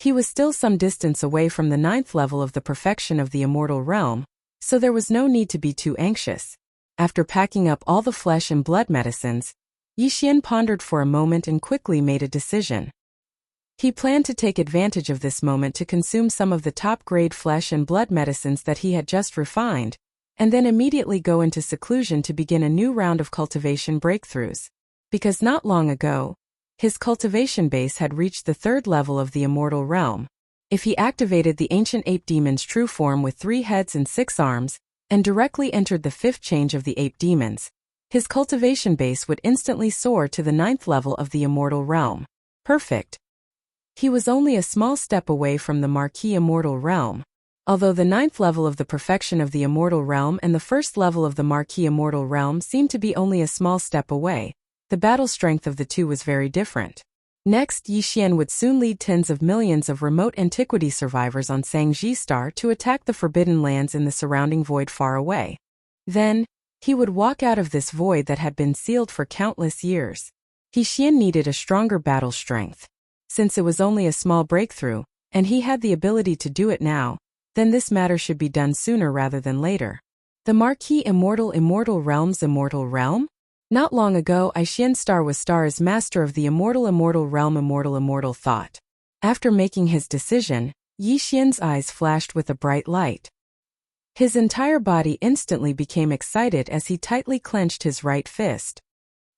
He was still some distance away from the 9th level of the perfection of the Immortal Realm, so there was no need to be too anxious. After packing up all the flesh and blood medicines, Yixian pondered for a moment and quickly made a decision. He planned to take advantage of this moment to consume some of the top-grade flesh and blood medicines that he had just refined, and then immediately go into seclusion to begin a new round of cultivation breakthroughs. Because not long ago, his cultivation base had reached the 3rd level of the Immortal Realm. If he activated the ancient ape demon's true form with 3 heads and 6 arms, and directly entered the 5th change of the ape demons, his cultivation base would instantly soar to the 9th level of the Immortal Realm. Perfect. He was only a small step away from the Marquis Immortal Realm. Although the 9th level of the perfection of the Immortal Realm and the 1st level of the Marquis Immortal Realm seemed to be only a small step away, the battle strength of the two was very different. Next, Yixian would soon lead tens of millions of remote antiquity survivors on Sangji Star to attack the forbidden lands in the surrounding void far away. Then, he would walk out of this void that had been sealed for countless years. Yixian needed a stronger battle strength. Since it was only a small breakthrough, and he had the ability to do it now, then this matter should be done sooner rather than later. The Marquis Immortal Realm's Immortal Realm? Not long ago, Yixian Star was as master of the Immortal Realm Immortal thought. After making his decision, Yixian's eyes flashed with a bright light. His entire body instantly became excited as he tightly clenched his right fist.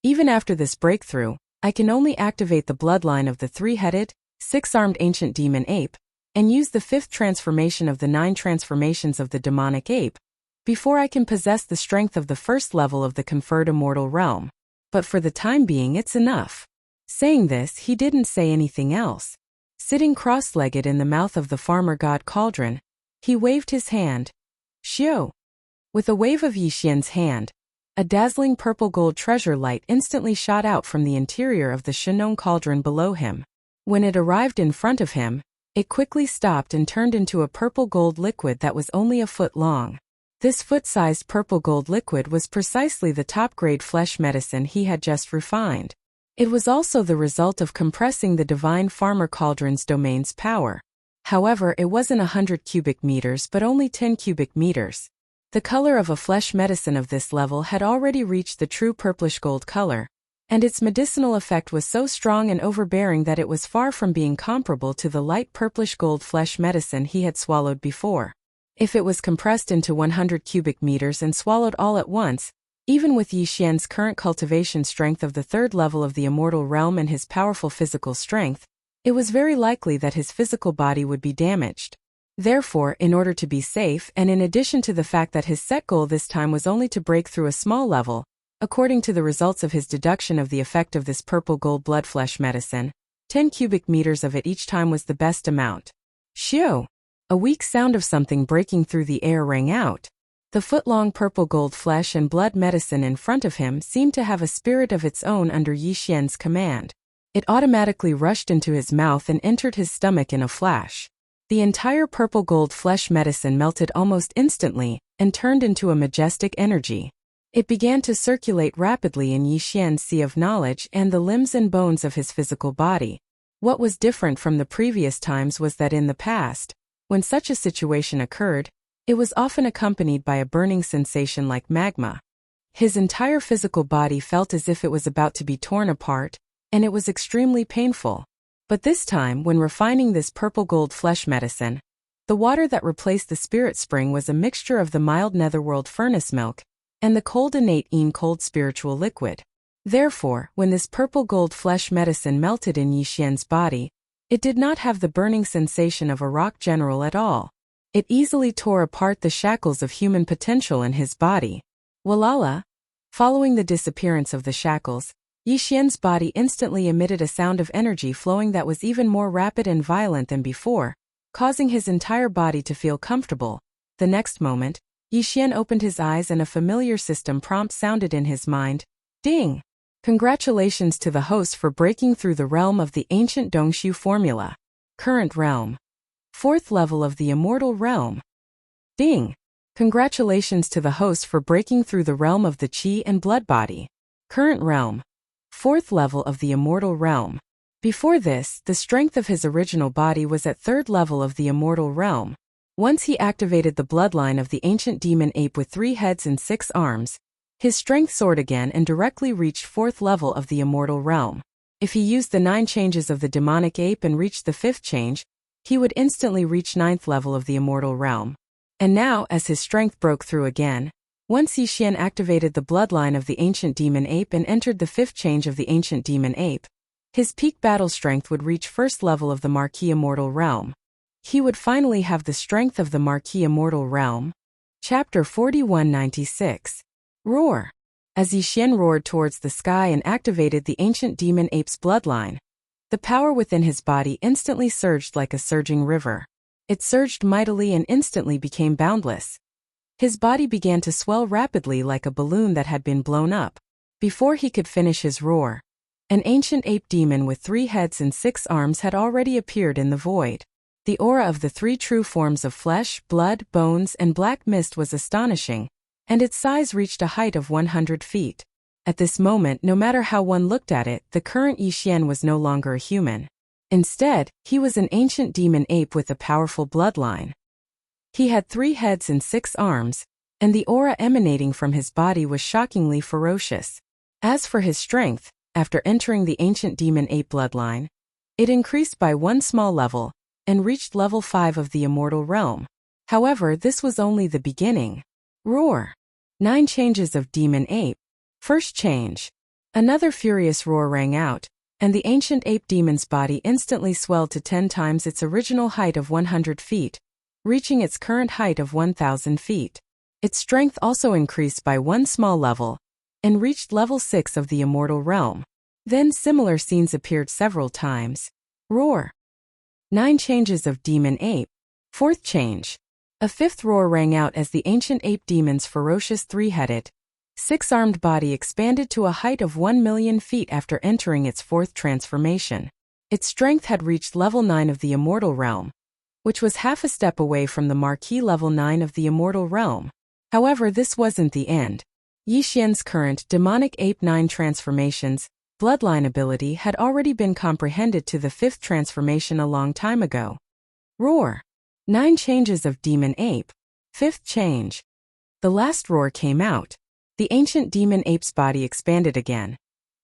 Even after this breakthrough, I can only activate the bloodline of the 3-headed, 6-armed ancient demon ape, and use the 5th transformation of the 9 transformations of the demonic ape, before I can possess the strength of the 1st level of the conferred Immortal Realm. But for the time being it's enough. Saying this, he didn't say anything else. Sitting cross-legged in the mouth of the farmer god cauldron, he waved his hand. Xiu! With a wave of Yixian's hand, a dazzling purple gold treasure light instantly shot out from the interior of the Shenong cauldron below him. When it arrived in front of him, it quickly stopped and turned into a purple gold liquid that was only a foot long. This foot-sized purple gold liquid was precisely the top-grade flesh medicine he had just refined. It was also the result of compressing the divine farmer cauldron's domain's power. However, it wasn't 100 cubic meters but only 10 cubic meters. The color of a flesh medicine of this level had already reached the true purplish gold color, and its medicinal effect was so strong and overbearing that it was far from being comparable to the light purplish gold flesh medicine he had swallowed before. If it was compressed into 100 cubic meters and swallowed all at once, Even with Yi Xian's current cultivation strength of the third level of the immortal realm and his powerful physical strength, it was very likely that his physical body would be damaged. Therefore, in order to be safe, and in addition to the fact that his set goal this time was only to break through a small level, according to the results of his deduction of the effect of this purple gold blood flesh medicine, 10 cubic meters of it each time was the best amount. Shio! A weak sound of something breaking through the air rang out. The foot-long purple gold flesh and blood medicine in front of him seemed to have a spirit of its own under Yi Xian's command. It automatically rushed into his mouth and entered his stomach in a flash. The entire purple gold flesh medicine melted almost instantly and turned into a majestic energy. It began to circulate rapidly in Yi Xian's sea of knowledge and the limbs and bones of his physical body. What was different from the previous times was that in the past, when such a situation occurred, it was often accompanied by a burning sensation like magma. His entire physical body felt as if it was about to be torn apart, and it was extremely painful. But this time, when refining this purple gold flesh medicine, the water that replaced the spirit spring was a mixture of the mild netherworld furnace milk and the cold innate cold spiritual liquid. Therefore, when this purple gold flesh medicine melted in Yi Xian's body, it did not have the burning sensation of a rock general at all. It easily tore apart the shackles of human potential in his body. Walala! Following the disappearance of the shackles, Yi Xian's body instantly emitted a sound of energy flowing that was even more rapid and violent than before, causing his entire body to feel comfortable. The next moment, Yi Xian opened his eyes and a familiar system prompt sounded in his mind. Ding! Congratulations to the host for breaking through the realm of the ancient Dongshu formula. Current realm. 4th level of the immortal realm. Ding! Congratulations to the host for breaking through the realm of the Qi and blood body. Current realm. 4th level of the immortal realm. Before this, the strength of his original body was at 3rd level of the immortal realm. Once he activated the bloodline of the ancient demon ape with 3 heads and 6 arms, his strength soared again and directly reached 4th level of the immortal realm. If he used the 9 changes of the demonic ape and reached the 5th change, he would instantly reach 9th level of the immortal realm. And now, as his strength broke through again, once Yi Xian activated the bloodline of the ancient demon ape and entered the 5th change of the ancient demon ape, his peak battle strength would reach 1st level of the Marquis Immortal Realm. He would finally have the strength of the Marquis Immortal Realm. Chapter 4196. Roar! As Yi Xian roared towards the sky and activated the ancient demon ape's bloodline, the power within his body instantly surged like a surging river. It surged mightily and instantly became boundless. His body began to swell rapidly like a balloon that had been blown up. Before he could finish his roar, an ancient ape demon with 3 heads and 6 arms had already appeared in the void. The aura of the 3 true forms of flesh, blood, bones, and black mist was astonishing, and its size reached a height of 100 feet. At this moment, no matter how one looked at it, the current Yi Xian was no longer a human. Instead, he was an ancient demon ape with a powerful bloodline. He had 3 heads and 6 arms, and the aura emanating from his body was shockingly ferocious. As for his strength, after entering the ancient demon ape bloodline, it increased by 1 small level, and reached level 5 of the immortal realm. However, this was only the beginning. Roar! 9 changes of demon ape. First change. Another furious roar rang out, and the ancient ape demon's body instantly swelled to 10 times its original height of 100 feet, reaching its current height of 1,000 feet. Its strength also increased by 1 small level, and reached level 6 of the immortal realm. Then similar scenes appeared several times. Roar! 9 changes of demon ape. Fourth change. A 5th roar rang out as the ancient ape demon's ferocious 3-headed, 6-armed body expanded to a height of 1,000,000 feet after entering its 4th transformation. Its strength had reached level 9 of the immortal realm, which was half a step away from the Marquis level 9 of the immortal realm. However, this wasn't the end. Yi Xian's current demonic ape 9 transformations, bloodline ability had already been comprehended to the 5th transformation a long time ago. Roar! 9 changes of demon ape. 5th change. The last roar came out. The ancient demon ape's body expanded again,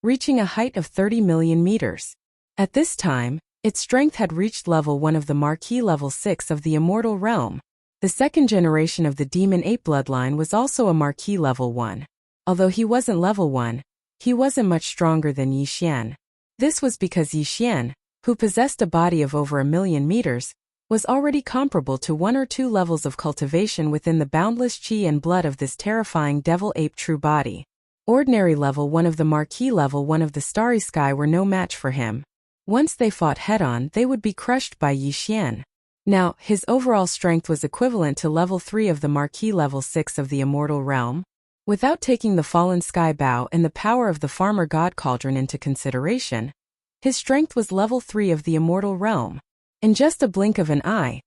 reaching a height of 30 million meters. At this time, its strength had reached level 1 of the Marquis level 6 of the immortal realm. The 2nd generation of the demon ape bloodline was also a Marquis level 1. Although he wasn't level 1, he wasn't much stronger than Yixian. This was because Yixian, who possessed a body of over 1,000,000 meters, was already comparable to 1 or 2 levels of cultivation within the boundless qi and blood of this terrifying devil-ape true body. Ordinary level 1 of the marquee level 1 of the starry sky were no match for him. Once they fought head-on, they would be crushed by Yixian. Now, his overall strength was equivalent to level 3 of the marquee level 6 of the immortal realm. Without taking the fallen sky bow and the power of the farmer god cauldron into consideration, his strength was level 3 of the immortal realm. In just a blink of an eye,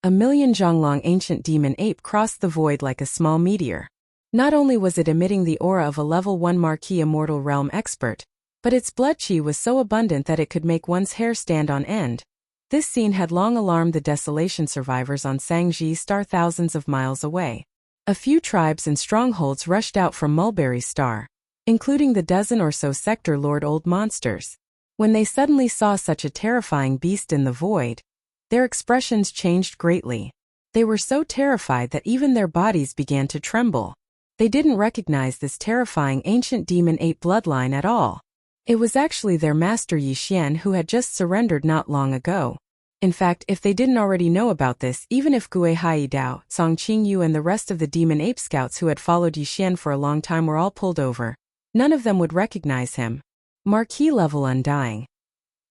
1,000,000 Zhonglong ancient demon ape crossed the void like a small meteor. Not only was it emitting the aura of a level 1 marquee immortal realm expert, but its blood qi was so abundant that it could make one's hair stand on end. This scene had long alarmed the desolation survivors on Sangji Star thousands of miles away. A few tribes and strongholds rushed out from Mulberry Star, including the dozen or so Sector Lord Old Monsters. When they suddenly saw such a terrifying beast in the void, their expressions changed greatly. They were so terrified that even their bodies began to tremble. They didn't recognize this terrifying ancient demon ape bloodline at all. It was actually their master Yixian who had just surrendered not long ago. In fact, if they didn't already know about this, even if Gue Haidao, Song Qingyu and the rest of the demon ape scouts who had followed Yixian for a long time were all pulled over, none of them would recognize him. Marquee level undying.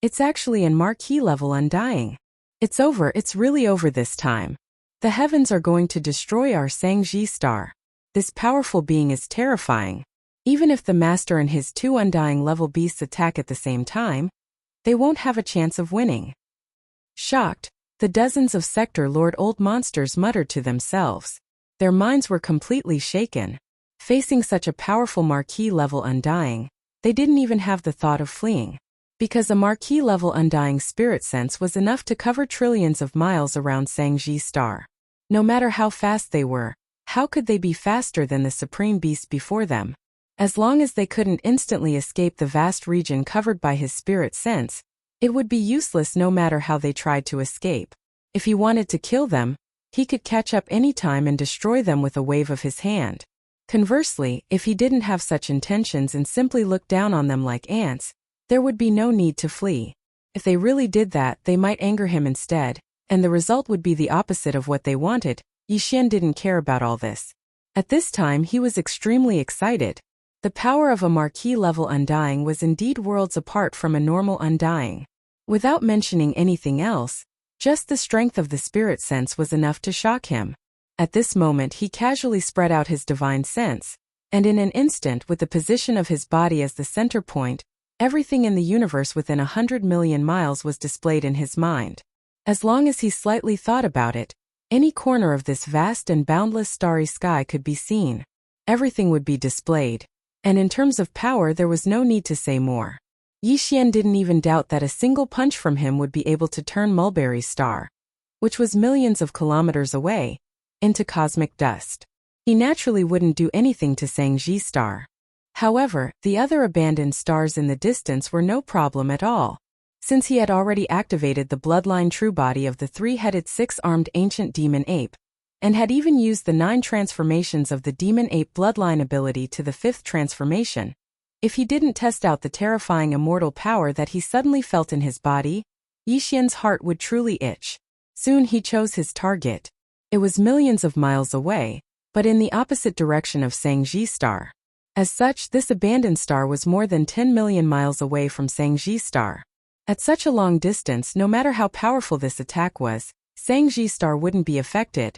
It's actually in marquee level undying. It's over, it's really over this time. The heavens are going to destroy our Sangji star. This powerful being is terrifying. Even if the master and his 2 undying level beasts attack at the same time, they won't have a chance of winning. Shocked, the dozens of Sector Lord Old Monsters muttered to themselves. Their minds were completely shaken. Facing such a powerful marquee level undying, they didn't even have the thought of fleeing. Because a marquee level undying spirit sense was enough to cover trillions of miles around Sangji star. No matter how fast they were, how could they be faster than the supreme beast before them? As long as they couldn't instantly escape the vast region covered by his spirit sense, it would be useless no matter how they tried to escape. If he wanted to kill them, he could catch up any time and destroy them with a wave of his hand. Conversely, if he didn't have such intentions and simply looked down on them like ants, there would be no need to flee. If they really did that, they might anger him instead, and the result would be the opposite of what they wanted. Yixian didn't care about all this. At this time he was extremely excited. The power of a marquee level undying was indeed worlds apart from a normal undying. Without mentioning anything else, just the strength of the spirit sense was enough to shock him. At this moment he casually spread out his divine sense, and in an instant, with the position of his body as the center point, everything in the universe within 100 million miles was displayed in his mind. As long as he slightly thought about it, any corner of this vast and boundless starry sky could be seen. Everything would be displayed. And in terms of power, there was no need to say more. Yixian didn't even doubt that a single punch from him would be able to turn Mulberry Star, which was millions of kilometers away, into cosmic dust. He naturally wouldn't do anything to Sangji Star. However, the other abandoned stars in the distance were no problem at all, since he had already activated the bloodline true body of the 3-headed 6-armed ancient demon ape, and had even used the 9 transformations of the demon ape bloodline ability to the 5th transformation. If he didn't test out the terrifying immortal power that he suddenly felt in his body, Yixian's heart would truly itch. Soon he chose his target. It was millions of miles away, but in the opposite direction of Sangji Star. As such, this abandoned star was more than 10 million miles away from Sangji Star. At such a long distance, no matter how powerful this attack was, Sangji Star wouldn't be affected.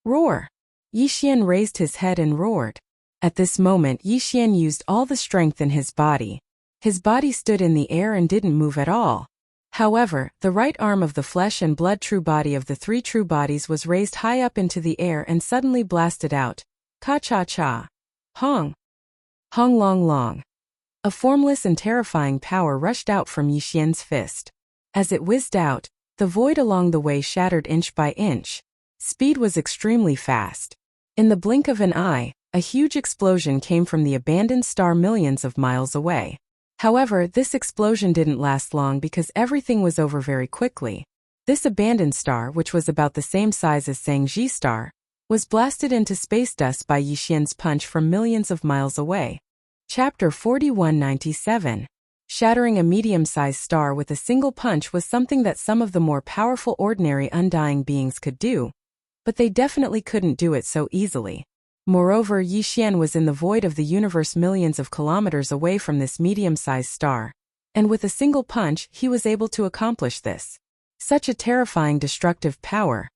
Roar! Yixian raised his head and roared. At this moment, Yixian used all the strength in his body. His body stood in the air and didn't move at all. However, the right arm of the flesh and blood true body of the 3 true bodies was raised high up into the air and suddenly blasted out. Ka-cha-cha. Hong. Hong long long. A formless and terrifying power rushed out from Yixian's fist. As it whizzed out, the void along the way shattered inch by inch. Speed was extremely fast. In the blink of an eye, a huge explosion came from the abandoned star millions of miles away. However, this explosion didn't last long because everything was over very quickly. This abandoned star, which was about the same size as Sangji Star, was blasted into space dust by Yixian's punch from millions of miles away. Chapter 4197. Shattering a medium-sized star with a single punch was something that some of the more powerful ordinary undying beings could do, but they definitely couldn't do it so easily. Moreover, Yixian was in the void of the universe millions of kilometers away from this medium-sized star, and with a single punch he was able to accomplish this. Such a terrifying destructive power.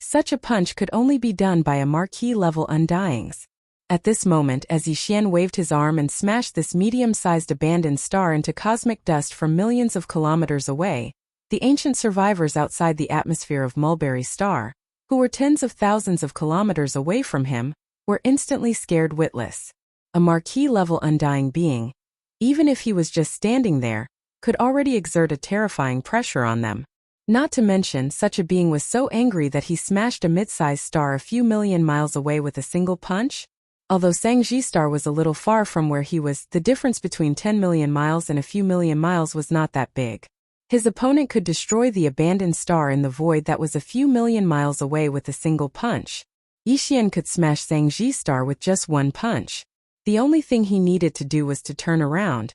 Such a punch could only be done by a marquee-level undyings. At this moment, as Yixian waved his arm and smashed this medium-sized abandoned star into cosmic dust from millions of kilometers away, the ancient survivors outside the atmosphere of Mulberry Star, who were tens of thousands of kilometers away from him, were instantly scared witless. A marquee-level undying being, even if he was just standing there, could already exert a terrifying pressure on them. Not to mention, such a being was so angry that he smashed a mid-sized star a few million miles away with a single punch. Although Shangji Star was a little far from where he was, the difference between 10 million miles and a few million miles was not that big. His opponent could destroy the abandoned star in the void that was a few million miles away with a single punch. Yixian could smash Shangji Star with just one punch. The only thing he needed to do was to turn around,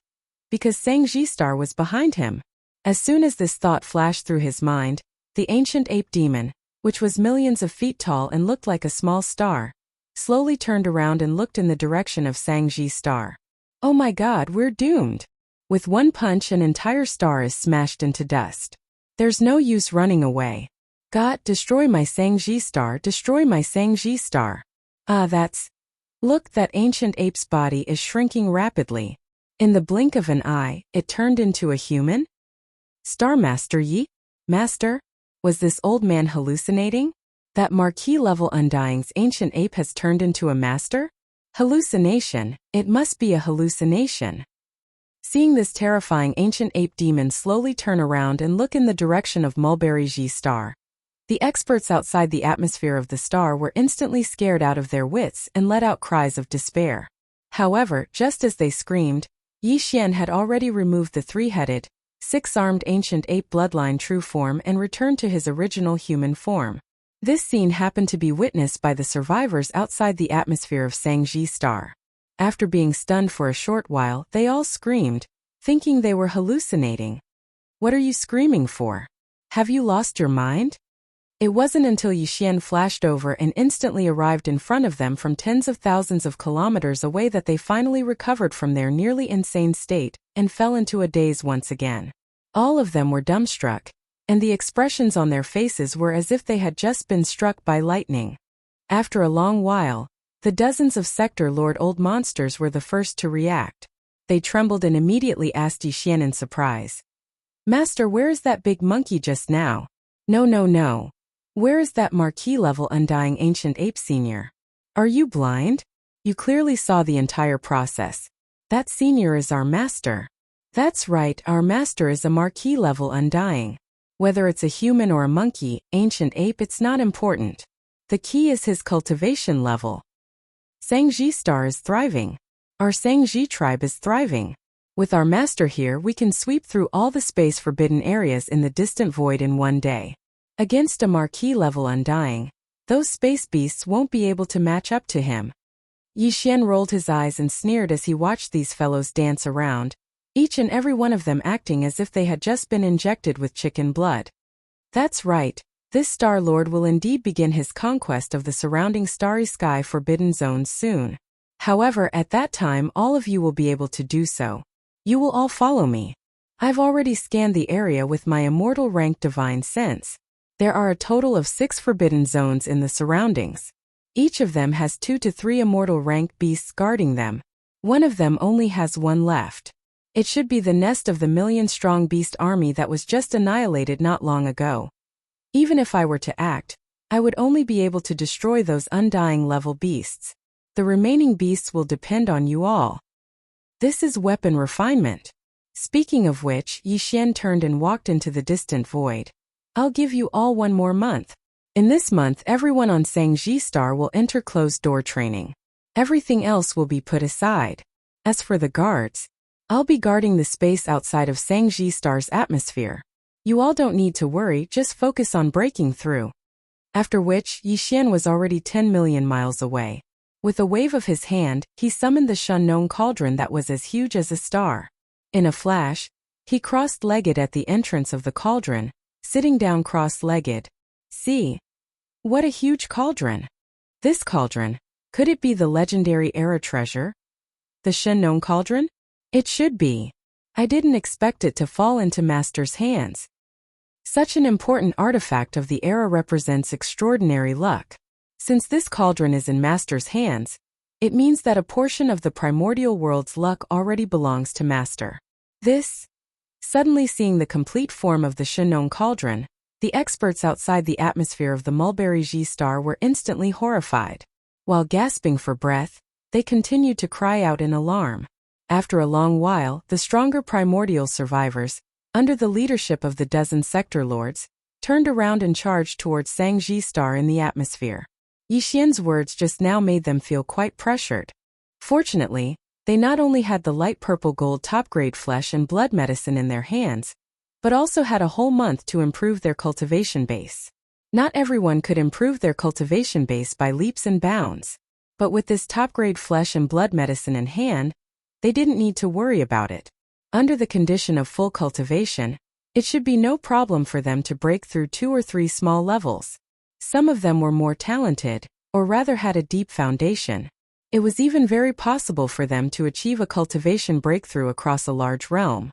because Shangji Star was behind him. As soon as this thought flashed through his mind, the ancient ape demon, which was millions of feet tall and looked like a small star, slowly turned around and looked in the direction of Shangji Star. Oh my god, we're doomed. With one punch an entire star is smashed into dust. There's no use running away. God, destroy my Shangji Star, destroy my Shangji Star. Look, that ancient ape's body is shrinking rapidly. In the blink of an eye, it turned into a human? Star Master Yi? Master? Was this old man hallucinating? That marquee-level undying's ancient ape has turned into a master? Hallucination, it must be a hallucination. Seeing this terrifying ancient ape demon slowly turn around and look in the direction of Mulberry Ji Star, the experts outside the atmosphere of the star were instantly scared out of their wits and let out cries of despair. However, just as they screamed, Yixian had already removed the three-headed, six-armed ancient ape bloodline true form and returned to his original human form. This scene happened to be witnessed by the survivors outside the atmosphere of Shangji Star. After being stunned for a short while, they all screamed, thinking they were hallucinating. What are you screaming for? Have you lost your mind? It wasn't until Yixian flashed over and instantly arrived in front of them from tens of thousands of kilometers away that they finally recovered from their nearly insane state and fell into a daze once again. All of them were dumbstruck, and the expressions on their faces were as if they had just been struck by lightning. After a long while, the dozens of Sector Lord old monsters were the first to react. They trembled and immediately asked Yixian in surprise. Master, where is that big monkey just now? No. Where is that marquee-level undying ancient ape senior? Are you blind? You clearly saw the entire process. That senior is our master. That's right, our master is a marquee-level undying. Whether it's a human or a monkey, ancient ape, it's not important. The key is his cultivation level. Shangji Star is thriving. Our Shangji tribe is thriving. With our master here, we can sweep through all the space forbidden areas in the distant void in one day. Against a marquee-level undying, those space beasts won't be able to match up to him. Yixian rolled his eyes and sneered as he watched these fellows dance around, each and every one of them acting as if they had just been injected with chicken blood. That's right, this Star Lord will indeed begin his conquest of the surrounding starry sky forbidden zones soon. However, at that time all of you will be able to do so. You will all follow me. I've already scanned the area with my immortal rank divine sense. There are a total of 6 forbidden zones in the surroundings. Each of them has 2 to 3 immortal rank beasts guarding them. One of them only has one left. It should be the nest of the million-strong beast army that was just annihilated not long ago. Even if I were to act, I would only be able to destroy those undying level beasts. The remaining beasts will depend on you all. This is weapon refinement. Speaking of which, Yixian turned and walked into the distant void. I'll give you all 1 more month. In this month, everyone on Shangji Star will enter closed-door training. Everything else will be put aside. As for the guards, I'll be guarding the space outside of Shangji Star's atmosphere. You all don't need to worry, just focus on breaking through. after which Yixian was already 10 million miles away. With a wave of his hand, he summoned the Shunnong cauldron that was as huge as a star. In a flash, he crossed-legged at the entrance of the cauldron, sitting down cross-legged. See? What a huge cauldron! This cauldron, could it be the legendary era treasure? The Shunnong cauldron? It should be. I didn't expect it to fall into Master's hands. Such an important artifact of the era represents extraordinary luck. Since this cauldron is in Master's hands, it means that a portion of the primordial world's luck already belongs to Master. Suddenly seeing the complete form of the Shunnong cauldron, the experts outside the atmosphere of the Mulberry G star were instantly horrified. While gasping for breath, they continued to cry out in alarm. After a long while, the stronger primordial survivors, under the leadership of the dozen sector lords, turned around and charged towards Sang-Ji star in the atmosphere. Yixian's words just now made them feel quite pressured. Fortunately, they not only had the light purple gold top-grade flesh and blood medicine in their hands, but also had a whole month to improve their cultivation base. Not everyone could improve their cultivation base by leaps and bounds, but with this top-grade flesh and blood medicine in hand, they didn't need to worry about it. Under the condition of full cultivation, it should be no problem for them to break through 2 or 3 small levels. Some of them were more talented, or rather had a deep foundation. It was even very possible for them to achieve a cultivation breakthrough across a large realm.